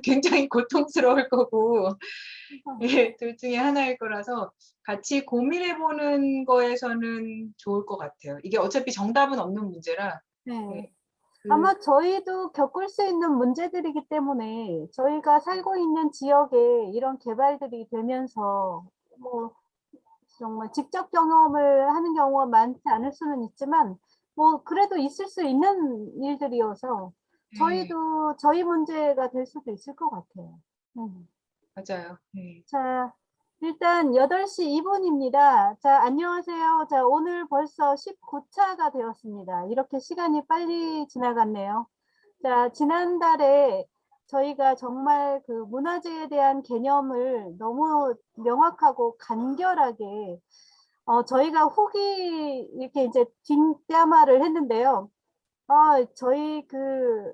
굉장히 고통스러울 거고 예, 둘 중에 하나일 거라서 같이 고민해보는 거에서는 좋을 것 같아요. 이게 어차피 정답은 없는 문제라. 네. 예, 그, 아마 저희도 겪을 수 있는 문제들이기 때문에 저희가 살고 있는 지역에 이런 개발들이 되면서 뭐 정말 직접 경험을 하는 경우가 많지 않을 수는 있지만 뭐 그래도 있을 수 있는 일들이어서 예, 저희도 저희 문제가 될 수도 있을 것 같아요. 맞아요. 예. 자, 일단 8시 2분입니다. 자, 안녕하세요. 자, 오늘 벌써 19차가 되었습니다. 이렇게 시간이 빨리 지나갔네요. 자, 지난달에 저희가 정말 그 문화재에 대한 개념을 너무 명확하고 간결하게 저희가 후기 이렇게 이제 뒷담화를 했는데요. 저희 그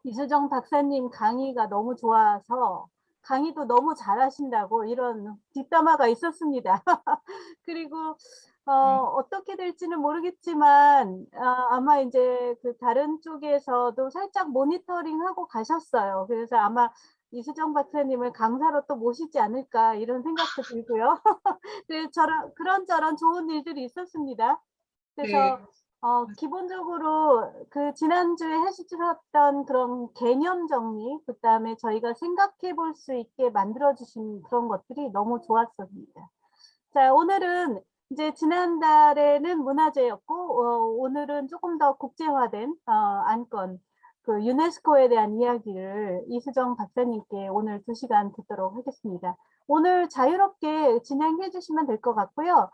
이수정 박사님 강의가 너무 좋아서 강의도 너무 잘하신다고 이런 뒷담화가 있었습니다. 그리고 어떻게 될지는 모르겠지만 아마 이제 그 다른 쪽에서도 살짝 모니터링하고 가셨어요. 그래서 아마 이수정 박사님을 강사로 또 모시지 않을까 이런 생각도 들고요. 그래서 그런저런 좋은 일들이 있었습니다. 네. 그래서 기본적으로 그 지난주에 해주셨던 그런 개념 정리, 그 다음에 저희가 생각해 볼 수 있게 만들어주신 그런 것들이 너무 좋았습니다. 자, 오늘은 이제 지난달에는 문화재였고, 오늘은 조금 더 국제화된 안건, 그 유네스코에 대한 이야기를 이수정 박사님께 오늘 2시간 듣도록 하겠습니다. 오늘 자유롭게 진행해 주시면 될 것 같고요.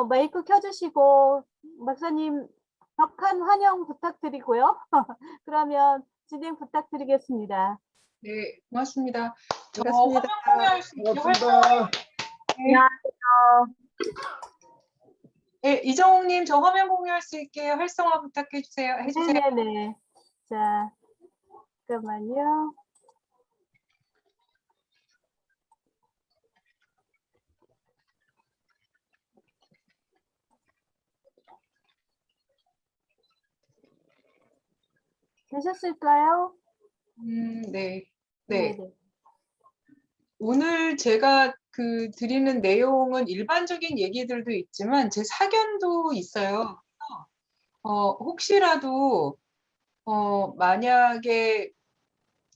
마이크 켜주시고 박사님 격한 환영 부탁드리고요. 그러면 진행 부탁드리겠습니다. 네, 고맙습니다. 저 반갑습니다. 화면 공유할 수 있게 반갑습니다. 네, 이정욱님 저 화면 공유할 수 있게 활성화 부탁해 주세요. 해주세요. 네네네. 자, 잠깐만요. 되셨을까요? 네. 네. 네네. 오늘 제가 드리는 내용은 일반적인 얘기들도 있지만 제 사견도 있어요. 혹시라도 만약에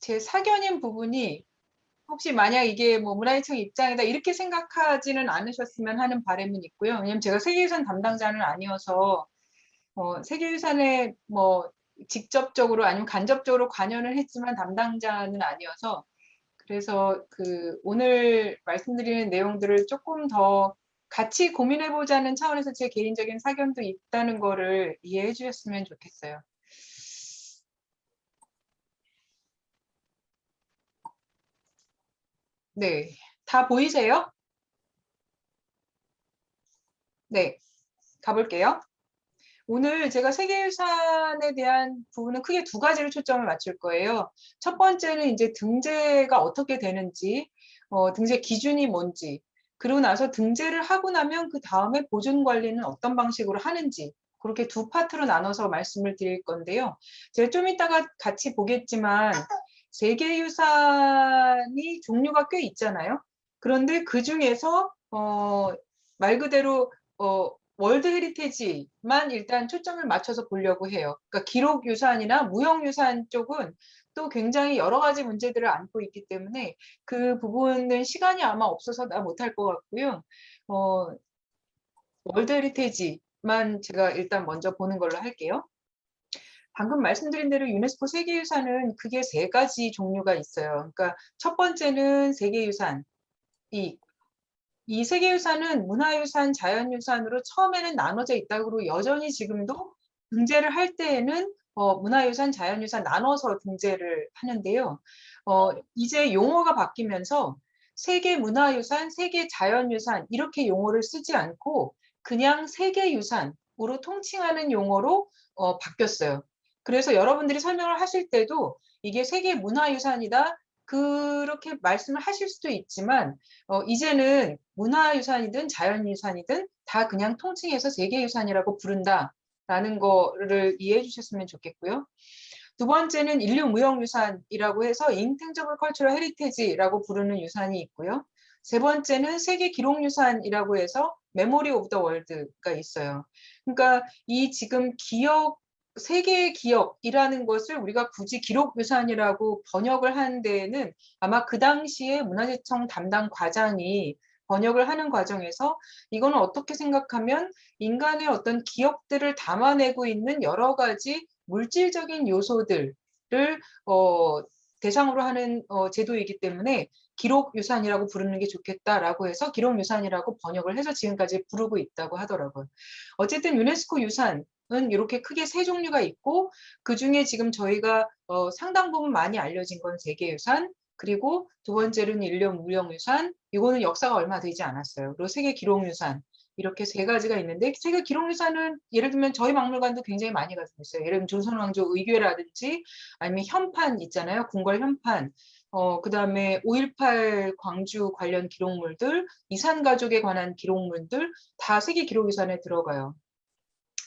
제 사견인 부분이 혹시 만약 이게 뭐 문화유청 입장이다 이렇게 생각하지는 않으셨으면 하는 바람은 있고요. 왜냐면 제가 세계유산 담당자는 아니어서 세계유산에 뭐 직접적으로 아니면 간접적으로 관여를 했지만 담당자는 아니어서 그래서 오늘 말씀드리는 내용들을 조금 더 같이 고민해보자는 차원에서 제 개인적인 사견도 있다는 거를 이해해 주셨으면 좋겠어요. 네. 다 보이세요? 네. 가볼게요. 오늘 제가 세계유산에 대한 부분은 크게 2가지를 초점을 맞출 거예요. 첫 번째는 이제 등재가 어떻게 되는지, 등재 기준이 뭔지, 그리고 나서 등재를 하고 나면 그 다음에 보존 관리는 어떤 방식으로 하는지, 그렇게 2파트로 나눠서 말씀을 드릴 건데요. 제가 좀 이따가 같이 보겠지만, 세계유산이 종류가 꽤 있잖아요. 그런데 그 중에서, 말 그대로, 월드 헤리테지만 일단 초점을 맞춰서 보려고 해요. 그러니까 기록 유산이나 무형 유산 쪽은 또 굉장히 여러 가지 문제들을 안고 있기 때문에 그 부분은 시간이 아마 없어서 나 못할 것 같고요. 월드 헤리테지만 제가 일단 먼저 보는 걸로 할게요. 방금 말씀드린 대로 유네스코 세계유산은 크게 3가지 종류가 있어요. 그러니까 첫 번째는 세계유산이 이 세계유산은 문화유산, 자연유산으로 처음에는 나눠져 있다고 여전히 지금도 등재를 할 때에는 문화유산, 자연유산 나눠서 등재를 하는데요. 이제 용어가 바뀌면서 세계문화유산, 세계자연유산 이렇게 용어를 쓰지 않고 그냥 세계유산으로 통칭하는 용어로 바뀌었어요. 그래서 여러분들이 설명을 하실 때도 이게 세계문화유산이다 그렇게 말씀을 하실 수도 있지만 이제는 문화유산이든 자연유산이든 다 그냥 통칭해서 세계유산이라고 부른다라는 거를 이해해 주셨으면 좋겠고요. 두 번째는 인류무형유산이라고 해서 Intangible Cultural Heritage라고 부르는 유산이 있고요. 세 번째는 세계기록유산이라고 해서 Memory of the World가 있어요. 그러니까 이 지금 세계의 기억이라는 것을 우리가 굳이 기록유산이라고 번역을 한 데에는 아마 그 당시에 문화재청 담당 과장이 번역을 하는 과정에서 이거는 어떻게 생각하면 인간의 어떤 기억들을 담아내고 있는 여러 가지 물질적인 요소들을 대상으로 하는 제도이기 때문에 기록유산이라고 부르는 게 좋겠다라고 해서 기록유산이라고 번역을 해서 지금까지 부르고 있다고 하더라고요. 어쨌든 유네스코 유산은 이렇게 크게 세 종류가 있고 그중에 지금 저희가 상당 부분 많이 알려진 건 세계유산, 그리고 두 번째로는 인류무형유산, 이거는 역사가 얼마 되지 않았어요. 그리고 세계기록유산, 이렇게 세 가지가 있는데 세계기록유산은 예를 들면 저희 박물관도 굉장히 많이 가지고 있어요. 예를 들면 조선왕조 의궤라든지 아니면 현판 있잖아요. 궁궐 현판. 그다음에 5.18 광주 관련 기록물들, 이산가족에 관한 기록물들 다 세계기록유산에 들어가요.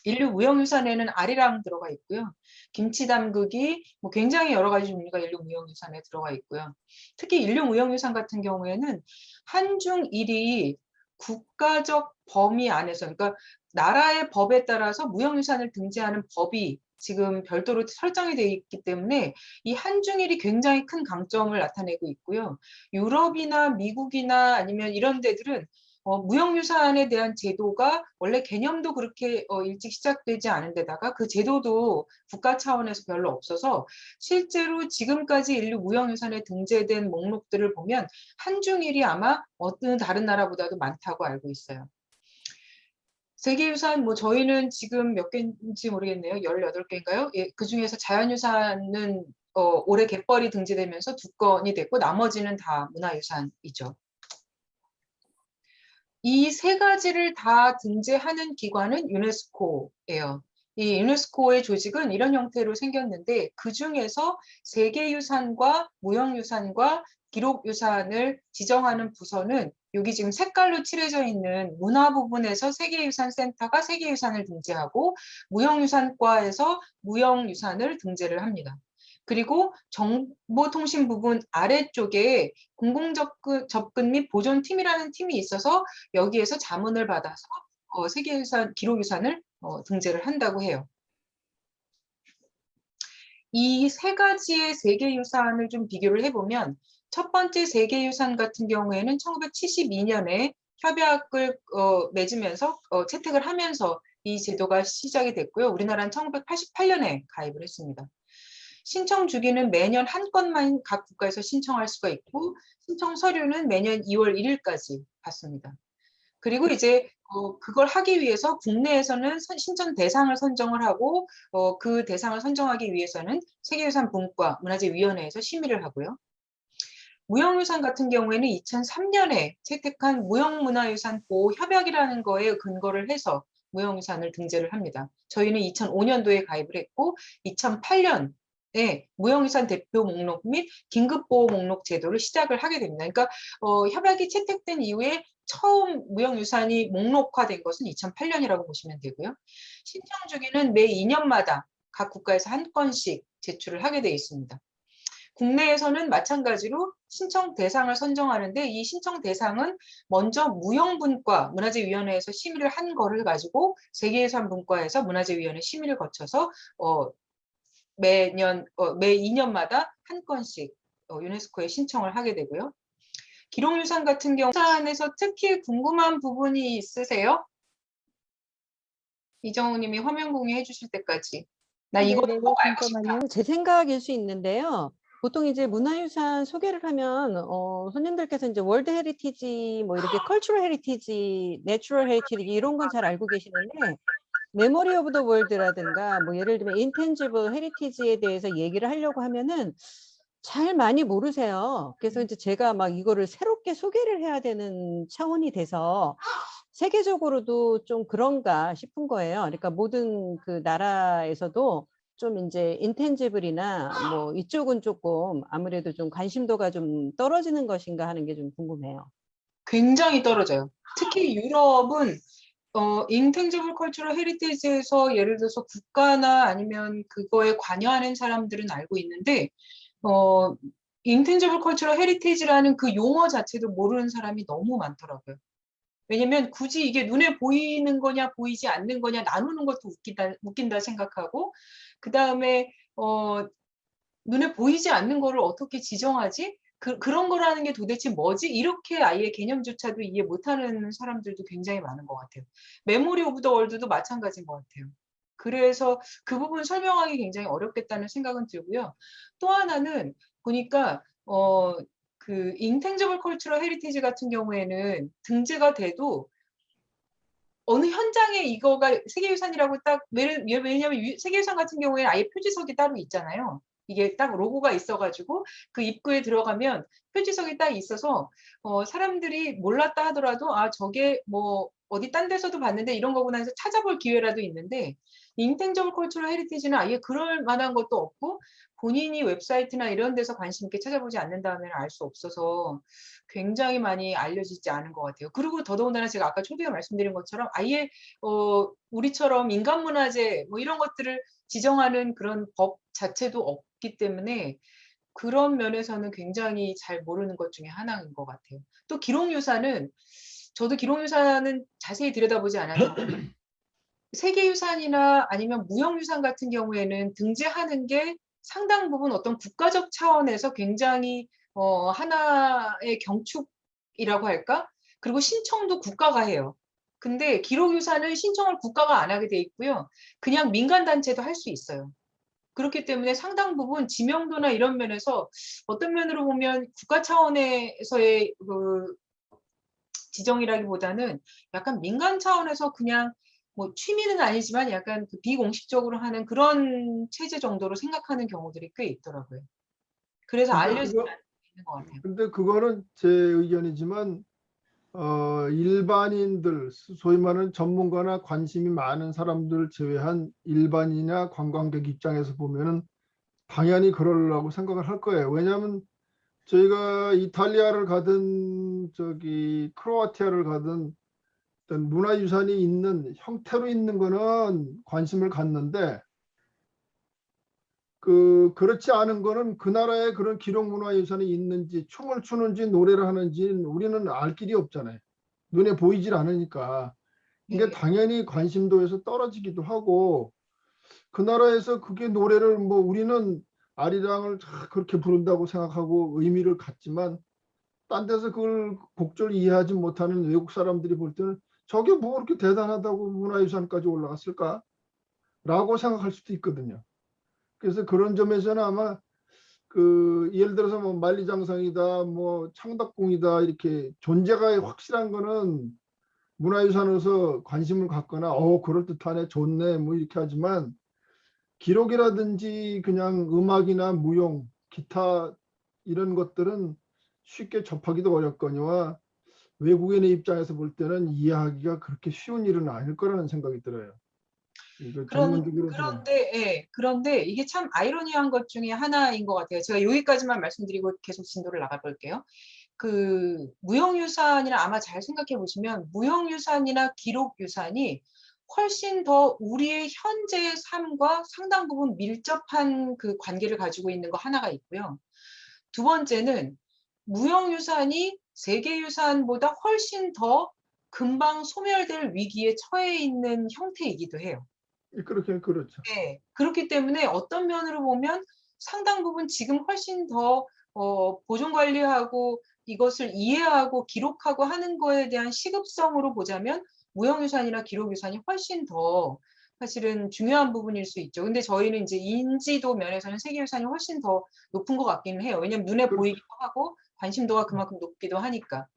인류무형유산에는 아리랑 들어가 있고요. 김치 담그기, 뭐 굉장히 여러 가지 종류가 인류무형유산에 들어가 있고요. 특히 인류무형유산 같은 경우에는 한중일이 국가적 범위 안에서, 그러니까 나라의 법에 따라서 무형유산을 등재하는 법이 지금 별도로 설정이 되어 있기 때문에 이 한중일이 굉장히 큰 강점을 나타내고 있고요. 유럽이나 미국이나 아니면 이런 데들은 무형유산에 대한 제도가 원래 개념도 그렇게 일찍 시작되지 않은 데다가 그 제도도 국가 차원에서 별로 없어서 실제로 지금까지 인류 무형유산에 등재된 목록들을 보면 한중일이 아마 어떤 다른 나라보다도 많다고 알고 있어요. 세계유산 뭐 저희는 지금 몇 개인지 모르겠네요. 18개인가요? 예, 그중에서 자연유산은 올해 갯벌이 등재되면서 2건이 됐고 나머지는 다 문화유산이죠. 이 세 가지를 다 등재하는 기관은 유네스코예요. 이 유네스코의 조직은 이런 형태로 생겼는데 그중에서 세계유산과 무형유산과 기록유산을 지정하는 부서는 여기 지금 색깔로 칠해져 있는 문화 부분에서 세계유산센터가 세계유산을 등재하고 무형유산과에서 무형유산을 등재를 합니다. 그리고 정보통신 부분 아래쪽에 공공접근 및 보존팀이라는 팀이 있어서 여기에서 자문을 받아서 세계유산, 기록유산을 등재를 한다고 해요. 이 세 가지의 세계유산을 좀 비교를 해보면 첫 번째 세계유산 같은 경우에는 1972년에 협약을 맺으면서 채택을 하면서 이 제도가 시작이 됐고요. 우리나라는 1988년에 가입을 했습니다. 신청 주기는 매년 한 건만 각 국가에서 신청할 수가 있고 신청 서류는 매년 2월 1일까지 받습니다. 그리고 이제 그걸 하기 위해서 국내에서는 신청 대상을 선정을 하고 그 대상을 선정하기 위해서는 세계유산분과 문화재위원회에서 심의를 하고요. 무형유산 같은 경우에는 2003년에 채택한 무형문화유산 보호협약이라는 거에 근거를 해서 무형유산을 등재를 합니다. 저희는 2005년도에 가입을 했고 2008년에 무형유산 대표 목록 및 긴급보호 목록 제도를 시작을 하게 됩니다. 그러니까 협약이 채택된 이후에 처음 무형유산이 목록화된 것은 2008년이라고 보시면 되고요. 신청 주기는 매 2년마다 각 국가에서 한 건씩 제출을 하게 되어 있습니다. 국내에서는 마찬가지로 신청 대상을 선정하는데 이 신청 대상은 먼저 무형분과 문화재위원회에서 심의를 한 거를 가지고 세계유산분과에서 문화재위원회 심의를 거쳐서 매 2년마다 한 건씩 유네스코에 신청을 하게 되고요. 기록유산 같은 경우 유산에서 특히 궁금한 부분이 있으세요? 이정우 님이 화면 공유해 주실 때까지. 나 이거 네네, 꼭 알고 싶다. 잠깐만요. 제 생각일 수 있는데요. 보통 이제 문화유산 소개를 하면 손님들께서 이제 월드 헤리티지 뭐 이렇게 컬처럴 헤리티지, 내추럴 헤리티지 이런 건 잘 알고 계시는데 메모리 오브 더 월드라든가 뭐 예를 들면 인텐지블 헤리티지에 대해서 얘기를 하려고 하면은 잘 많이 모르세요. 그래서 이제 제가 막 이거를 새롭게 소개를 해야 되는 차원이 돼서 세계적으로도 좀 그런가 싶은 거예요. 그러니까 모든 그 나라에서도 좀 이제 인텐지블이나 뭐 이쪽은 조금 아무래도 좀 관심도가 좀 떨어지는 것인가 하는 게 좀 궁금해요. 굉장히 떨어져요. 특히 유럽은 인텐지블 컬처럴 헤리티지에서 예를 들어서 국가나 아니면 그거에 관여하는 사람들은 알고 있는데 인텐지블 컬처럴 헤리티지라는 그 용어 자체도 모르는 사람이 너무 많더라고요. 왜냐면 굳이 이게 눈에 보이는 거냐 보이지 않는 거냐 나누는 것도 웃긴다 생각하고 그다음에 눈에 보이지 않는 거를 어떻게 지정하지? 그런 거라는 게 도대체 뭐지? 이렇게 아예 개념조차도 이해 못하는 사람들도 굉장히 많은 것 같아요. 메모리 오브 더 월드도 마찬가지인 것 같아요. 그래서 그 부분 설명하기 굉장히 어렵겠다는 생각은 들고요. 또 하나는 보니까 그 인텐지블 컬처럴 헤리티지 같은 경우에는 등재가 돼도 어느 현장에 이거가 세계유산이라고 딱 왜냐하면 세계유산 같은 경우에는 아예 표지석이 따로 있잖아요. 이게 딱 로고가 있어가지고 그 입구에 들어가면 표지석이 딱 있어서 사람들이 몰랐다 하더라도 아 저게 뭐 어디 딴 데서도 봤는데 이런 거구나 해서 찾아볼 기회라도 있는데 인텐저블 컬처럴 헤리티지는 아예 그럴 만한 것도 없고 본인이 웹사이트나 이런 데서 관심 있게 찾아보지 않는다면 알 수 없어서 굉장히 많이 알려지지 않은 것 같아요. 그리고 더더군다나 제가 아까 초기에 말씀드린 것처럼 아예 우리처럼 인간문화재 뭐 이런 것들을 지정하는 그런 법 자체도 없기 때문에 그런 면에서는 굉장히 잘 모르는 것 중에 하나인 것 같아요. 또 기록유산은 저도 기록유산은 자세히 들여다보지 않았는데 세계유산이나 아니면 무형유산 같은 경우에는 등재하는 게 상당 부분 어떤 국가적 차원에서 굉장히 하나의 경축이라고 할까? 그리고 신청도 국가가 해요. 근데 기록유산은 신청을 국가가 안 하게 돼 있고요. 그냥 민간단체도 할 수 있어요. 그렇기 때문에 상당 부분 지명도나 이런 면에서 어떤 면으로 보면 국가 차원에서의 그 지정이라기보다는 약간 민간 차원에서 그냥 뭐 취미는 아니지만 약간 그 비공식적으로 하는 그런 체제 정도로 생각하는 경우들이 꽤 있더라고요. 그래서 근데 알려지지 그거 않는 것 같아요. 근데 그거는 제 의견이지만 일반인들 소위 말하는 전문가나 관심이 많은 사람들 제외한 일반인이나 관광객 입장에서 보면은 당연히 그러려고 생각을 할 거예요. 왜냐하면 저희가 이탈리아를 가든 저기 크로아티아를 가든 어떤 문화유산이 있는 형태로 있는 거는 관심을 갖는데 그렇지 않은 거는 그 나라에 그런 기록문화유산이 있는지 춤을 추는지 노래를 하는지 우리는 알 길이 없잖아요. 눈에 보이질 않으니까. 이게 네. 당연히 관심도에서 떨어지기도 하고 그 나라에서 그게 노래를 뭐 우리는 아리랑을 그렇게 부른다고 생각하고 의미를 갖지만 딴 데서 그걸 곡절을 이해하지 못하는 외국 사람들이 볼 때는 저게 뭐 그렇게 대단하다고 문화유산까지 올라갔을까? 라고 생각할 수도 있거든요. 그래서 그런 점에서는 아마 예를 들어서 뭐 만리장성이다, 뭐 창덕궁이다 이렇게 존재가 확실한 거는 문화유산으로서 관심을 갖거나 그럴듯하네, 좋네 뭐 이렇게 하지만 기록이라든지 그냥 음악이나 무용, 기타 이런 것들은 쉽게 접하기도 어렵거니와 외국인의 입장에서 볼 때는 이해하기가 그렇게 쉬운 일은 아닐 거라는 생각이 들어요. 이거 전문적으로 그런데 이게 참 아이러니한 것 중에 하나인 것 같아요. 제가 여기까지만 말씀드리고 계속 진도를 나가볼게요. 그 무형유산이나 아마 잘 생각해 보시면 무형유산이나 기록유산이 훨씬 더 우리의 현재의 삶과 상당 부분 밀접한 그 관계를 가지고 있는 거 하나가 있고요. 두 번째는 무형유산이 세계유산보다 훨씬 더 금방 소멸될 위기에 처해 있는 형태이기도 해요. 그렇게 그렇죠. 네, 그렇기 때문에 어떤 면으로 보면 상당 부분 지금 훨씬 더 보존 관리하고 이것을 이해하고 기록하고 하는 거에 대한 시급성으로 보자면 무형유산이나 기록유산이 훨씬 더 사실은 중요한 부분일 수 있죠. 근데 저희는 이제 인지도 면에서는 세계유산이 훨씬 더 높은 것 같기는 해요. 왜냐면 눈에 그렇죠. 보이기도 하고 관심도가 그만큼 높기도 하니까.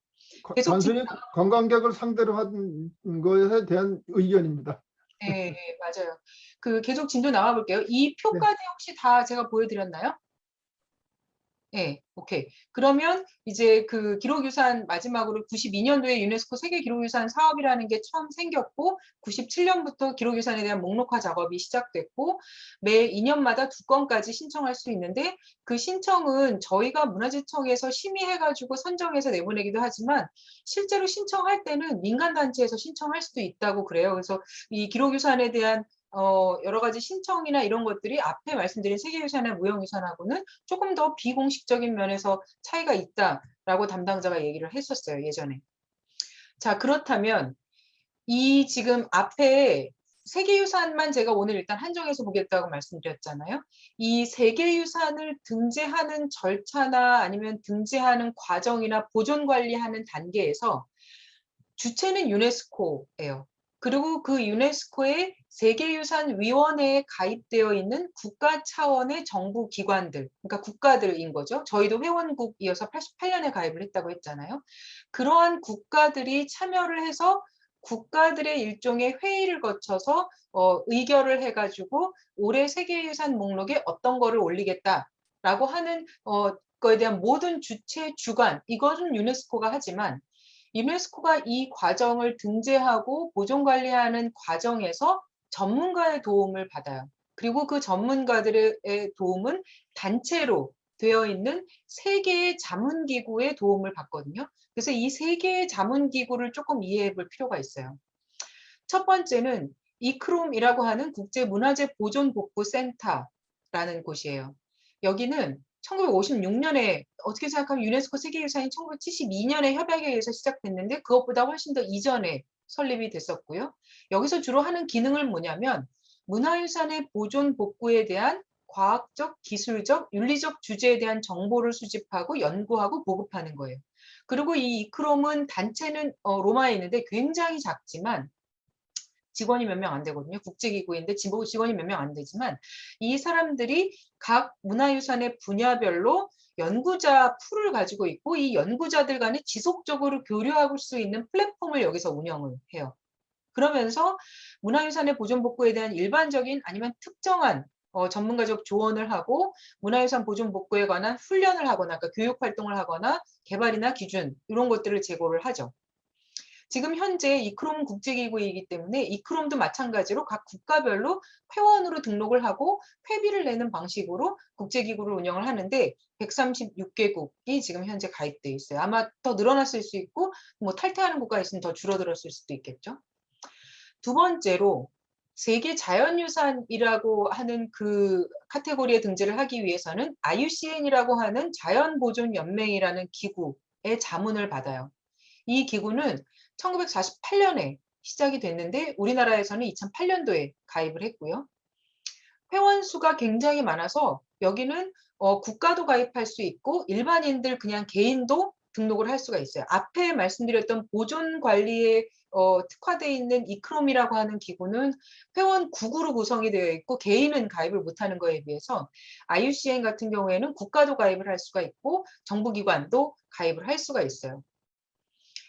계속 단순히 관광객을 상대로 한 거에 대한 의견입니다. 네, 맞아요. 그 계속 진도 나와 볼게요. 이 네. 표까지 혹시 다 제가 보여드렸나요? 예, 오케이. 그러면 이제 그 기록유산 마지막으로 92년도에 유네스코 세계 기록유산 사업이라는 게 처음 생겼고 97년부터 기록유산에 대한 목록화 작업이 시작됐고 매 2년마다 2건까지 신청할 수 있는데 그 신청은 저희가 문화재청에서 심의해가지고 선정해서 내보내기도 하지만 실제로 신청할 때는 민간단체에서 신청할 수도 있다고 그래요. 그래서 이 기록유산에 대한 여러 가지 신청이나 이런 것들이 앞에 말씀드린 세계유산이나 무형유산하고는 조금 더 비공식적인 면에서 차이가 있다라고 담당자가 얘기를 했었어요, 예전에. 자, 그렇다면 이 지금 앞에 세계유산만 제가 오늘 일단 한정해서 보겠다고 말씀드렸잖아요. 이 세계유산을 등재하는 절차나 아니면 등재하는 과정이나 보존 관리하는 단계에서 주체는 유네스코예요. 그리고 그 유네스코의 세계유산위원회에 가입되어 있는 국가 차원의 정부 기관들, 그러니까 국가들인 거죠. 저희도 회원국이어서 88년에 가입을 했다고 했잖아요. 그러한 국가들이 참여를 해서 국가들의 일종의 회의를 거쳐서 의결을 해가지고 올해 세계유산 목록에 어떤 거를 올리겠다라고 하는 거에 대한 모든 주체 주관, 이것은 유네스코가 하지만 유네스코가 이 과정을 등재하고 보존 관리하는 과정에서 전문가의 도움을 받아요. 그리고 그 전문가들의 도움은 단체로 되어 있는 세 개의 자문기구의 도움을 받거든요. 그래서 이 세 개의 자문기구를 조금 이해해 볼 필요가 있어요. 첫 번째는 이크롬이라고 하는 국제문화재보존복구센터라는 곳이에요. 여기는 1956년에 어떻게 생각하면 유네스코 세계유산이 1972년에 협약에 의해서 시작됐는데 그것보다 훨씬 더 이전에 설립이 됐었고요. 여기서 주로 하는 기능은 뭐냐면 문화유산의 보존 복구에 대한 과학적, 기술적, 윤리적 주제에 대한 정보를 수집하고 연구하고 보급하는 거예요. 그리고 이 이크롬은 단체는 로마에 있는데 굉장히 작지만 직원이 몇 명 안 되거든요. 국제기구인데 직원이 몇 명 안 되지만 이 사람들이 각 문화유산의 분야별로 연구자 풀을 가지고 있고 이 연구자들 간에 지속적으로 교류할 수 있는 플랫폼을 여기서 운영을 해요. 그러면서 문화유산의 보존 복구에 대한 일반적인 아니면 특정한 전문가적 조언을 하고 문화유산 보존 복구에 관한 훈련을 하거나 그러니까 교육 활동을 하거나 개발이나 기준 이런 것들을 제고를 하죠. 지금 현재 이크롬 국제기구이기 때문에 이크롬도 마찬가지로 각 국가별로 회원으로 등록을 하고 회비를 내는 방식으로 국제기구를 운영을 하는데 136개국이 지금 현재 가입돼 있어요. 아마 더 늘어났을 수 있고 뭐 탈퇴하는 국가 있으면 더 줄어들었을 수도 있겠죠. 두 번째로 세계 자연유산이라고 하는 그 카테고리에 등재를 하기 위해서는 IUCN이라고 하는 자연보존연맹이라는 기구의 자문을 받아요. 이 기구는 1948년에 시작이 됐는데 우리나라에서는 2008년도에 가입을 했고요. 회원 수가 굉장히 많아서 여기는 국가도 가입할 수 있고 일반인들 그냥 개인도 등록을 할 수가 있어요. 앞에 말씀드렸던 보존 관리에 특화되어 있는 이크롬이라고 하는 기구는 회원국으로 구성이 되어 있고 개인은 가입을 못하는 거에 비해서 IUCN 같은 경우에는 국가도 가입을 할 수가 있고 정부기관도 가입을 할 수가 있어요.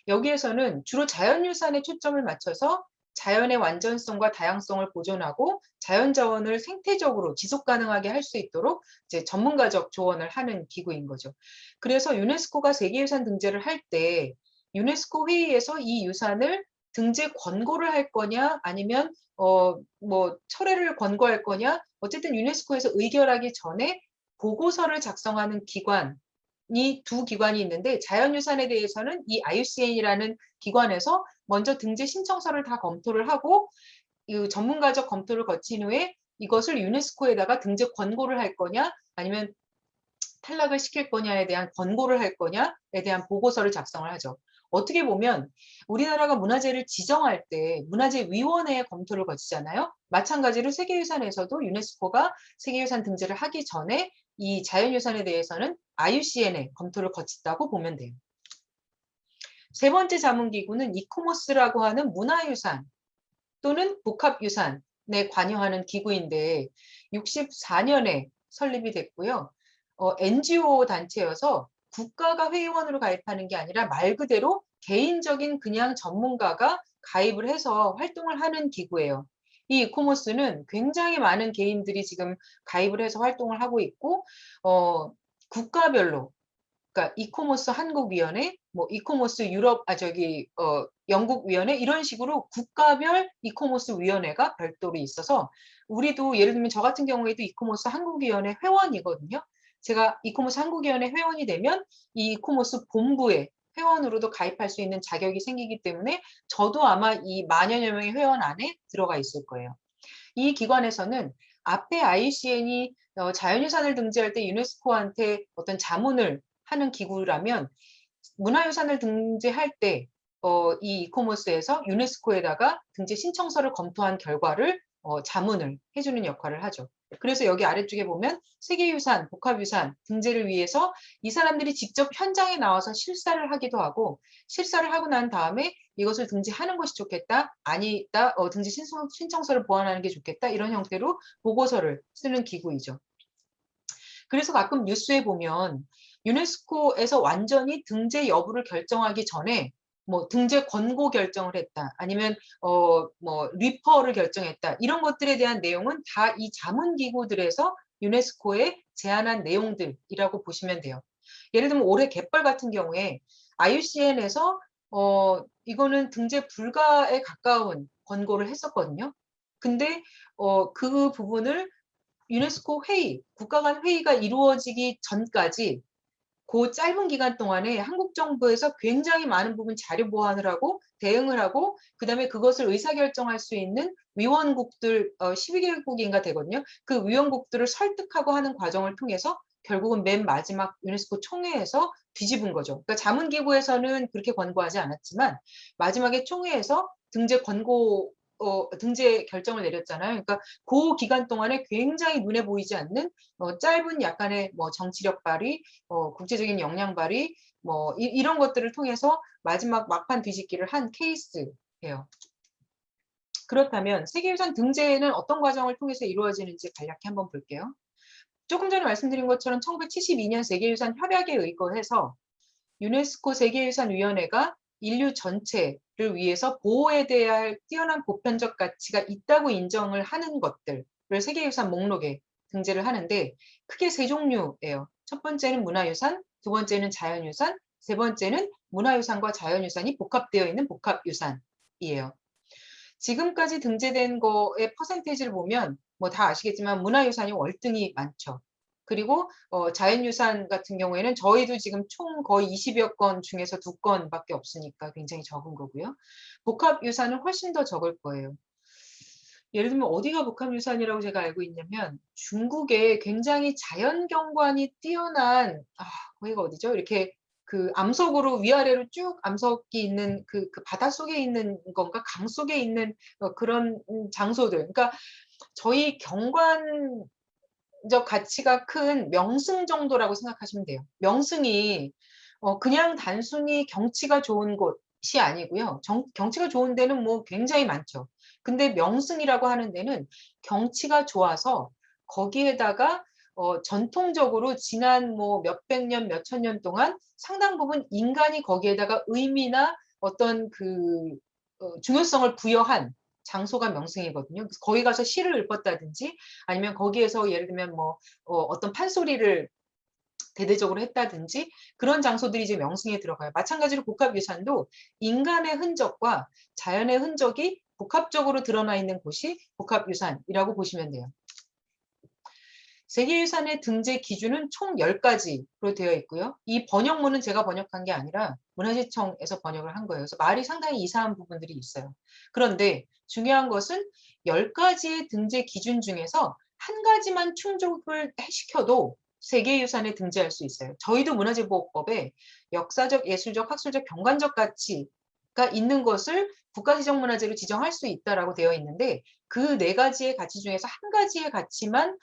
여기에서는 주로 자연유산에 초점을 맞춰서 자연의 완전성과 다양성을 보존하고 자연자원을 생태적으로 지속 가능하게 할 수 있도록 이제 전문가적 조언을 하는 기구인 거죠. 그래서 유네스코가 세계유산 등재를 할 때 유네스코 회의에서 이 유산을 등재 권고를 할 거냐 아니면 뭐 철회를 권고할 거냐 어쨌든 유네스코에서 의결하기 전에 보고서를 작성하는 기관 이 두 기관이 있는데 자연유산에 대해서는 이 IUCN이라는 기관에서 먼저 등재 신청서를 다 검토를 하고 이 전문가적 검토를 거친 후에 이것을 유네스코에다가 등재 권고를 할 거냐 아니면 탈락을 시킬 거냐에 대한 권고를 할 거냐에 대한 보고서를 작성을 하죠. 어떻게 보면 우리나라가 문화재를 지정할 때 문화재위원회의 검토를 거치잖아요. 마찬가지로 세계유산에서도 유네스코가 세계유산 등재를 하기 전에 이 자연유산에 대해서는 IUCN의 검토를 거쳤다고 보면 돼요. 세 번째 자문기구는 이코모스라고 하는 문화유산 또는 복합유산에 관여하는 기구인데 64년에 설립이 됐고요. NGO 단체여서 국가가 회원으로 가입하는 게 아니라 말 그대로 개인적인 그냥 전문가가 가입을 해서 활동을 하는 기구예요. 이 이코모스는 굉장히 많은 개인들이 지금 가입을 해서 활동을 하고 있고 국가별로, 그러니까 이코머스 한국위원회, 뭐 이코머스 유럽, 영국위원회 이런 식으로 국가별 이코머스 위원회가 별도로 있어서 우리도 예를 들면 저 같은 경우에도 이코머스 한국위원회 회원이거든요. 제가 이코머스 한국위원회 회원이 되면 이 이코머스 본부에 회원으로도 가입할 수 있는 자격이 생기기 때문에 저도 아마 이 만여여 명의 회원 안에 들어가 있을 거예요. 이 기관에서는 앞에 IUCN이 자연유산을 등재할 때 유네스코한테 어떤 자문을 하는 기구라면 문화유산을 등재할 때 이 이코머스에서 유네스코에다가 등재 신청서를 검토한 결과를 자문을 해주는 역할을 하죠. 그래서 여기 아래쪽에 보면 세계유산, 복합유산 등재를 위해서 이 사람들이 직접 현장에 나와서 실사를 하기도 하고 실사를 하고 난 다음에 이것을 등재하는 것이 좋겠다, 아니다, 등재 신청서를 보완하는 게 좋겠다 이런 형태로 보고서를 쓰는 기구이죠. 그래서 가끔 뉴스에 보면 유네스코에서 완전히 등재 여부를 결정하기 전에 뭐 등재 권고 결정을 했다, 아니면 뭐 리퍼를 결정했다 이런 것들에 대한 내용은 다 이 자문기구들에서 유네스코에 제안한 내용들이라고 보시면 돼요. 예를 들면 올해 갯벌 같은 경우에 IUCN에서 이거는 등재 불가에 가까운 권고를 했었거든요. 근데 그 부분을 유네스코 회의, 국가 간 회의가 이루어지기 전까지 그 짧은 기간 동안에 한국 정부에서 굉장히 많은 부분 자료 보완을 하고 대응을 하고 그다음에 그것을 의사결정할 수 있는 위원국들 12개국인가 되거든요. 그 위원국들을 설득하고 하는 과정을 통해서 결국은 맨 마지막 유네스코 총회에서 뒤집은 거죠. 그러니까 자문기구에서는 그렇게 권고하지 않았지만 마지막에 총회에서 등재 권고 등재 결정을 내렸잖아요. 그러니까 그 기간 동안에 굉장히 눈에 보이지 않는 짧은 약간의 뭐 정치력 발휘, 국제적인 역량 발휘, 뭐 이런 것들을 통해서 마지막 막판 뒤집기를 한 케이스예요. 그렇다면 세계유산 등재는 어떤 과정을 통해서 이루어지는지 간략히 한번 볼게요. 조금 전에 말씀드린 것처럼 1972년 세계유산 협약에 의거해서 유네스코 세계유산위원회가 인류 전체를 위해서 보호에 대한 뛰어난 보편적 가치가 있다고 인정을 하는 것들을 세계유산 목록에 등재를 하는데 크게 세 종류예요. 첫 번째는 문화유산, 두 번째는 자연유산, 세 번째는 문화유산과 자연유산이 복합되어 있는 복합유산이에요. 지금까지 등재된 거의 퍼센테이지를 보면 뭐 다 아시겠지만 문화유산이 월등히 많죠. 그리고 자연유산 같은 경우에는 저희도 지금 총 거의 20여 건 중에서 2건밖에 없으니까 굉장히 적은 거고요. 복합유산은 훨씬 더 적을 거예요. 예를 들면 어디가 복합유산이라고 제가 알고 있냐면 중국에 굉장히 자연경관이 뛰어난 거기가 어디죠? 이렇게 그 암석으로 위아래로 쭉 암석이 있는 그 바다 속에 있는 건가 강 속에 있는 그런 장소들. 그러니까 저희 경관적 가치가 큰 명승 정도라고 생각하시면 돼요. 명승이 그냥 단순히 경치가 좋은 곳이 아니고요. 경치가 좋은 데는 뭐 굉장히 많죠. 근데 명승이라고 하는 데는 경치가 좋아서 거기에다가 전통적으로 지난 뭐 몇백 년, 몇천 년 동안 상당 부분 인간이 거기에다가 의미나 어떤 그 중요성을 부여한 장소가 명승이거든요. 그래서 거기 가서 시를 읊었다든지 아니면 거기에서 예를 들면 뭐 어떤 판소리를 대대적으로 했다든지 그런 장소들이 이제 명승에 들어가요. 마찬가지로 복합유산도 인간의 흔적과 자연의 흔적이 복합적으로 드러나 있는 곳이 복합유산이라고 보시면 돼요. 세계유산의 등재 기준은 총 10가지로 되어 있고요. 이 번역문은 제가 번역한 게 아니라 문화재청에서 번역을 한 거예요. 그래서 말이 상당히 이상한 부분들이 있어요. 그런데 중요한 것은 10가지의 등재 기준 중에서 한 가지만 충족을 시켜도 세계유산에 등재할 수 있어요. 저희도 문화재보호법에 역사적, 예술적, 학술적, 경관적 가치가 있는 것을 국가지정문화재로 지정할 수 있다라고 되어 있는데 그 4가지의 가치 중에서 한 가지의 가치만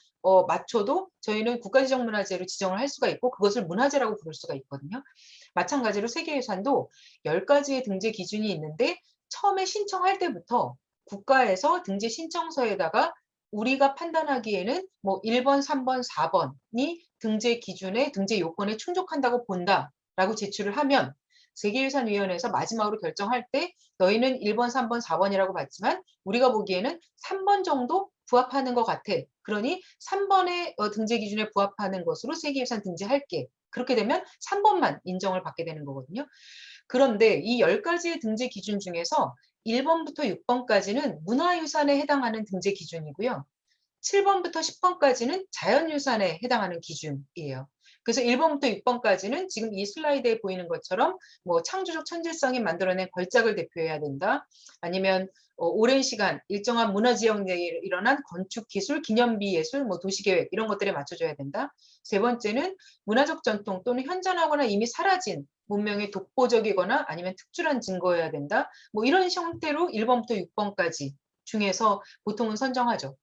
맞춰도 저희는 국가지정문화재로 지정을 할 수가 있고 그것을 문화재라고 부를 수가 있거든요. 마찬가지로 세계유산도 10가지의 등재 기준이 있는데 처음에 신청할 때부터 국가에서 등재 신청서에다가 우리가 판단하기에는 뭐 1번, 3번, 4번이 등재 기준에 등재 요건에 충족한다고 본다라고 제출을 하면 세계유산위원회에서 마지막으로 결정할 때 너희는 1번, 3번, 4번이라고 봤지만 우리가 보기에는 3번 정도 부합하는 것 같아. 그러니 3번의 등재 기준에 부합하는 것으로 세계유산 등재할게. 그렇게 되면 3번만 인정을 받게 되는 거거든요. 그런데 이 10가지의 등재 기준 중에서 1번부터 6번까지는 문화유산에 해당하는 등재 기준이고요. 7번부터 10번까지는 자연유산에 해당하는 기준이에요. 그래서 1번부터 6번까지는 지금 이 슬라이드에 보이는 것처럼 뭐 창조적 천재성이 만들어낸 걸작을 대표해야 된다. 아니면 오랜 시간 일정한 문화지역 내에 일어난 건축 기술, 기념비 예술, 뭐 도시계획 이런 것들에 맞춰줘야 된다. 세 번째는 문화적 전통 또는 현존하거나 이미 사라진 문명의 독보적이거나 아니면 특출한 증거여야 된다. 뭐 이런 형태로 1번부터 6번까지 중에서 보통은 선정하죠.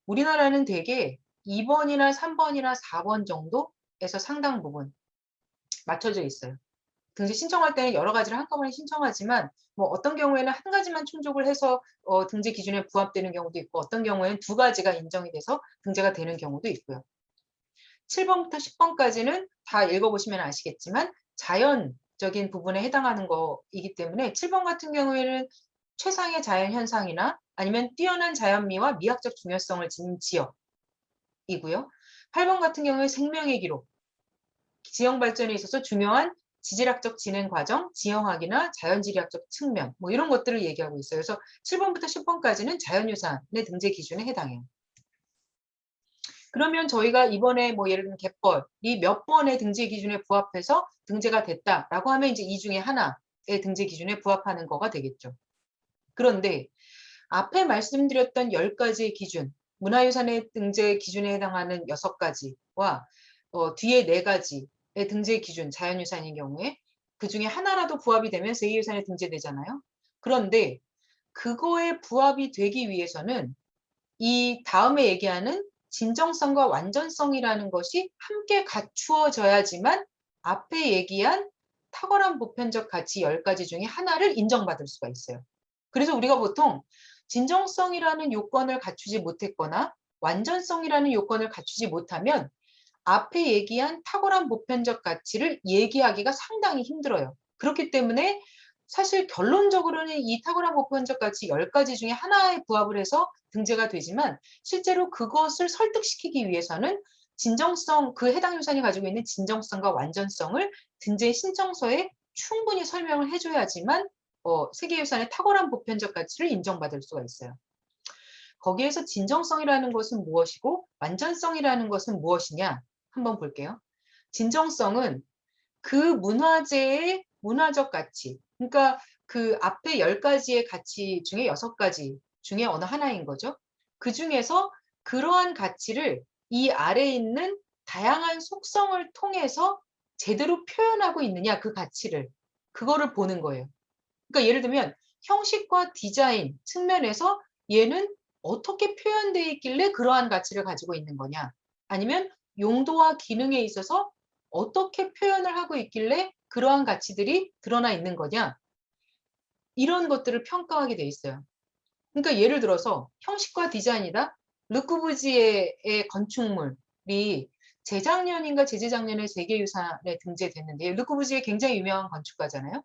우리나라는 대개 2번이나 3번이나 4번 정도에서 상당 부분 맞춰져 있어요. 등재 신청할 때는 여러 가지를 한꺼번에 신청하지만 뭐 어떤 경우에는 한 가지만 충족을 해서 등재 기준에 부합되는 경우도 있고 어떤 경우에는 두 가지가 인정이 돼서 등재가 되는 경우도 있고요. 7번부터 10번까지는 다 읽어보시면 아시겠지만 자연적인 부분에 해당하는 거이기 때문에 7번 같은 경우에는 최상의 자연현상이나 아니면 뛰어난 자연미와 미학적 중요성을 지닌 지역이고요. 8번 같은 경우에 생명의 기록, 지형 발전에 있어서 중요한 지질학적 진행 과정, 지형학이나 자연지리학적 측면 뭐 이런 것들을 얘기하고 있어요. 그래서 7번부터 10번까지는 자연유산의 등재 기준에 해당해요. 그러면 저희가 이번에 뭐 예를 들면 갯벌이 몇 번의 등재 기준에 부합해서 등재가 됐다라고 하면 이제 이 중에 하나의 등재 기준에 부합하는 거가 되겠죠. 그런데 앞에 말씀드렸던 10가지의 기준, 문화유산의 등재 기준에 해당하는 6가지와 뒤에 4가지의 등재 기준, 자연유산인 경우에 그 중에 하나라도 부합이 되면 세계유산에 등재되잖아요. 그런데 그거에 부합이 되기 위해서는 이 다음에 얘기하는 진정성과 완전성이라는 것이 함께 갖추어져야지만 앞에 얘기한 탁월한 보편적 가치 10가지 중에 하나를 인정받을 수가 있어요. 그래서 우리가 보통 진정성이라는 요건을 갖추지 못했거나 완전성이라는 요건을 갖추지 못하면 앞에 얘기한 탁월한 보편적 가치를 얘기하기가 상당히 힘들어요. 그렇기 때문에 사실 결론적으로는 이 탁월한 보편적 가치 10가지 중에 하나에 부합을 해서 등재가 되지만 실제로 그것을 설득시키기 위해서는 진정성, 그 해당 유산이 가지고 있는 진정성과 완전성을 등재 신청서에 충분히 설명을 해줘야지만 세계유산의 탁월한 보편적 가치를 인정받을 수가 있어요. 거기에서 진정성이라는 것은 무엇이고 완전성이라는 것은 무엇이냐 한번 볼게요. 진정성은 그 문화재의 문화적 가치, 그러니까 그 앞에 10가지의 가치 중에 6가지 중에 어느 하나인 거죠. 그 중에서 그러한 가치를 이 아래에 있는 다양한 속성을 통해서 제대로 표현하고 있느냐, 그 가치를. 그거를 보는 거예요. 그러니까 예를 들면 형식과 디자인 측면에서 얘는 어떻게 표현되어 있길래 그러한 가치를 가지고 있는 거냐. 아니면 용도와 기능에 있어서 어떻게 표현을 하고 있길래 그러한 가치들이 드러나 있는 거냐. 이런 것들을 평가하게 돼 있어요. 그러니까 예를 들어서 형식과 디자인이다. 르쿠부지에의 건축물이 재작년인가 재재작년에 세계유산에 등재됐는데 르쿠부지에 굉장히 유명한 건축가잖아요.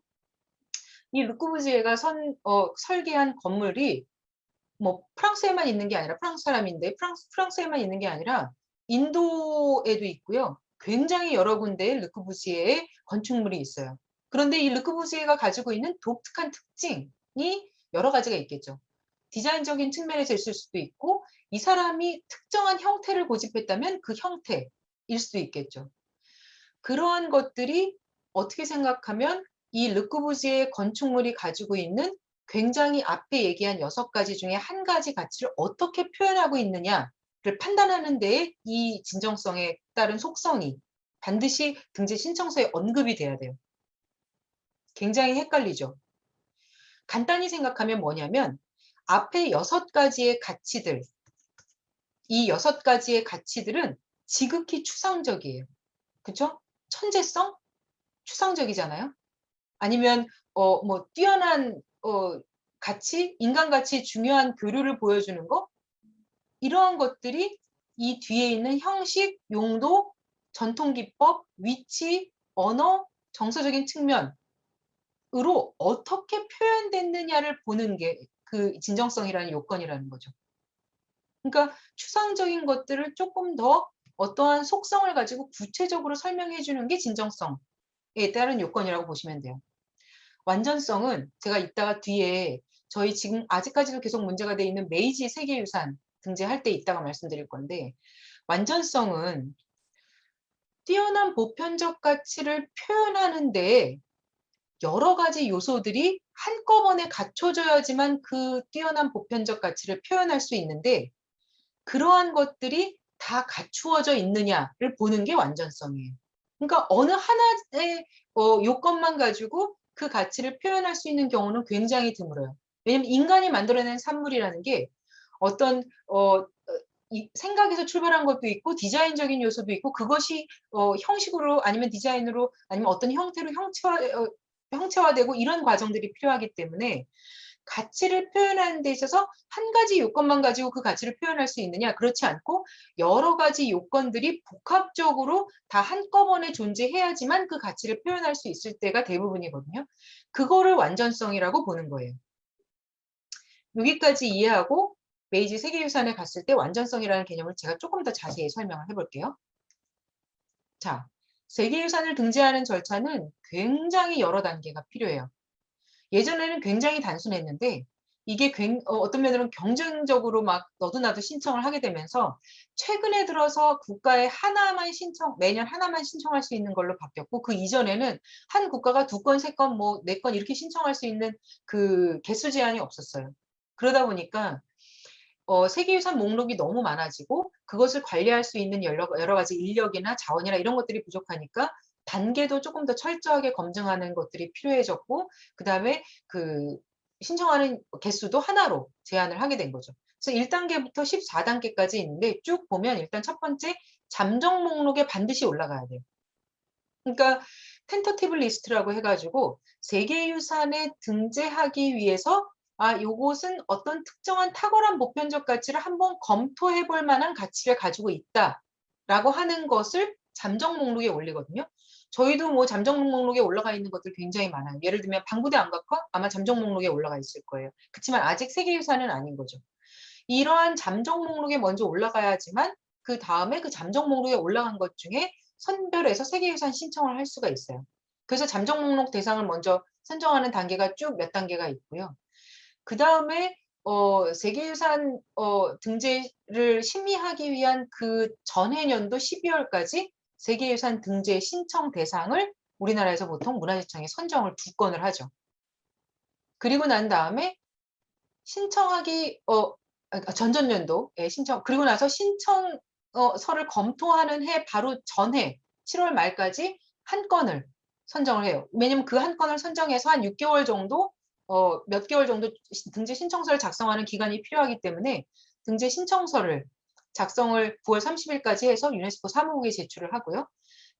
이 르쿠부지에가 설계한 건물이 뭐 프랑스에만 있는 게 아니라 프랑스 사람인데 프랑스에만 있는 게 아니라 인도에도 있고요. 굉장히 여러 군데의 르쿠부지에의 건축물이 있어요. 그런데 이 르쿠부지에가 가지고 있는 독특한 특징이 여러 가지가 있겠죠. 디자인적인 측면에서 있을 수도 있고 이 사람이 특정한 형태를 고집했다면 그 형태일 수도 있겠죠. 그러한 것들이 어떻게 생각하면 이 르쿠부지에 건축물이 가지고 있는 굉장히 앞에 얘기한 6가지 중에 한 가지 가치를 어떻게 표현하고 있느냐를 판단하는 데에 이 진정성에 따른 속성이 반드시 등재 신청서에 언급이 돼야 돼요. 굉장히 헷갈리죠. 간단히 생각하면 뭐냐면 앞에 6가지의 가치들, 이 6가지의 가치들은 지극히 추상적이에요. 그렇죠? 천재성? 추상적이잖아요. 아니면 뭐 뛰어난 가치, 인간 가치 중요한 교류를 보여주는 거 이러한 것들이 이 뒤에 있는 형식, 용도, 전통 기법, 위치, 언어, 정서적인 측면으로 어떻게 표현됐느냐를 보는 게 그 진정성이라는 요건이라는 거죠. 그러니까 추상적인 것들을 조금 더 어떠한 속성을 가지고 구체적으로 설명해 주는 게 진정성에 따른 요건이라고 보시면 돼요. 완전성은 제가 이따가 뒤에 저희 지금 아직까지도 계속 문제가 돼 있는 메이지 세계유산 등재할 때 이따가 말씀드릴 건데, 완전성은 뛰어난 보편적 가치를 표현하는 데 여러 가지 요소들이 한꺼번에 갖춰져야지만 그 뛰어난 보편적 가치를 표현할 수 있는데, 그러한 것들이 다 갖추어져 있느냐를 보는 게 완전성이에요. 그러니까 어느 하나의 요건만 가지고 그 가치를 표현할 수 있는 경우는 굉장히 드물어요. 왜냐면 인간이 만들어낸 산물이라는 게 어떤 이 생각에서 출발한 것도 있고 디자인적인 요소도 있고, 그것이 형식으로 아니면 디자인으로 아니면 어떤 형태로 형체화되고 이런 과정들이 필요하기 때문에 가치를 표현하는 데 있어서 한 가지 요건만 가지고 그 가치를 표현할 수 있느냐? 그렇지 않고 여러 가지 요건들이 복합적으로 다 한꺼번에 존재해야지만 그 가치를 표현할 수 있을 때가 대부분이거든요. 그거를 완전성이라고 보는 거예요. 여기까지 이해하고 메이지 세계유산에 갔을 때 완전성이라는 개념을 제가 조금 더 자세히 설명을 해볼게요. 자, 세계유산을 등재하는 절차는 굉장히 여러 단계가 필요해요. 예전에는 굉장히 단순했는데 이게 어떤 면으로는 경쟁적으로 막 너도 나도 신청을 하게 되면서 최근에 들어서 국가에 하나만 매년 하나만 신청할 수 있는 걸로 바뀌었고, 그 이전에는 한 국가가 2건, 3건, 뭐 4건 이렇게 신청할 수 있는 그 개수 제한이 없었어요. 그러다 보니까 세계유산 목록이 너무 많아지고 그것을 관리할 수 있는 여러 가지 인력이나 자원이나 이런 것들이 부족하니까 단계도 조금 더 철저하게 검증하는 것들이 필요해졌고, 그다음에 그 신청하는 개수도 하나로 제한을 하게 된 거죠. 그래서 1단계부터 14단계까지 있는데 쭉 보면 일단 첫 번째 잠정 목록에 반드시 올라가야 돼요. 그러니까 텐터티브 리스트라고 해가지고 세계유산에 등재하기 위해서 요것은 어떤 특정한 탁월한 보편적 가치를 한번 검토해 볼 만한 가치를 가지고 있다라고 하는 것을 잠정 목록에 올리거든요. 저희도 뭐 잠정 목록에 올라가 있는 것들 굉장히 많아요. 예를 들면 방구대 안각화 아마 잠정 목록에 올라가 있을 거예요. 그렇지만 아직 세계유산은 아닌 거죠. 이러한 잠정 목록에 먼저 올라가야지만 그 다음에 그 잠정 목록에 올라간 것 중에 선별해서 세계유산 신청을 할 수가 있어요. 그래서 잠정 목록 대상을 먼저 선정하는 단계가 쭉 몇 단계가 있고요. 그 다음에 세계유산 등재를 심의하기 위한 그 전해년도 12월까지 세계유산 등재 신청 대상을 우리나라에서 보통 문화재청에 선정을 2건을 하죠. 그리고 난 다음에 신청하기 전전년도에 신청, 그리고 나서 신청서를 검토하는 해 바로 전해 7월 말까지 한 건을 선정을 해요. 왜냐면 그 한 건을 선정해서 한 6개월 정도 몇 개월 정도 등재 신청서를 작성하는 기간이 필요하기 때문에 등재 신청서를 작성을 9월 30일까지 해서 유네스코 사무국에 제출을 하고요.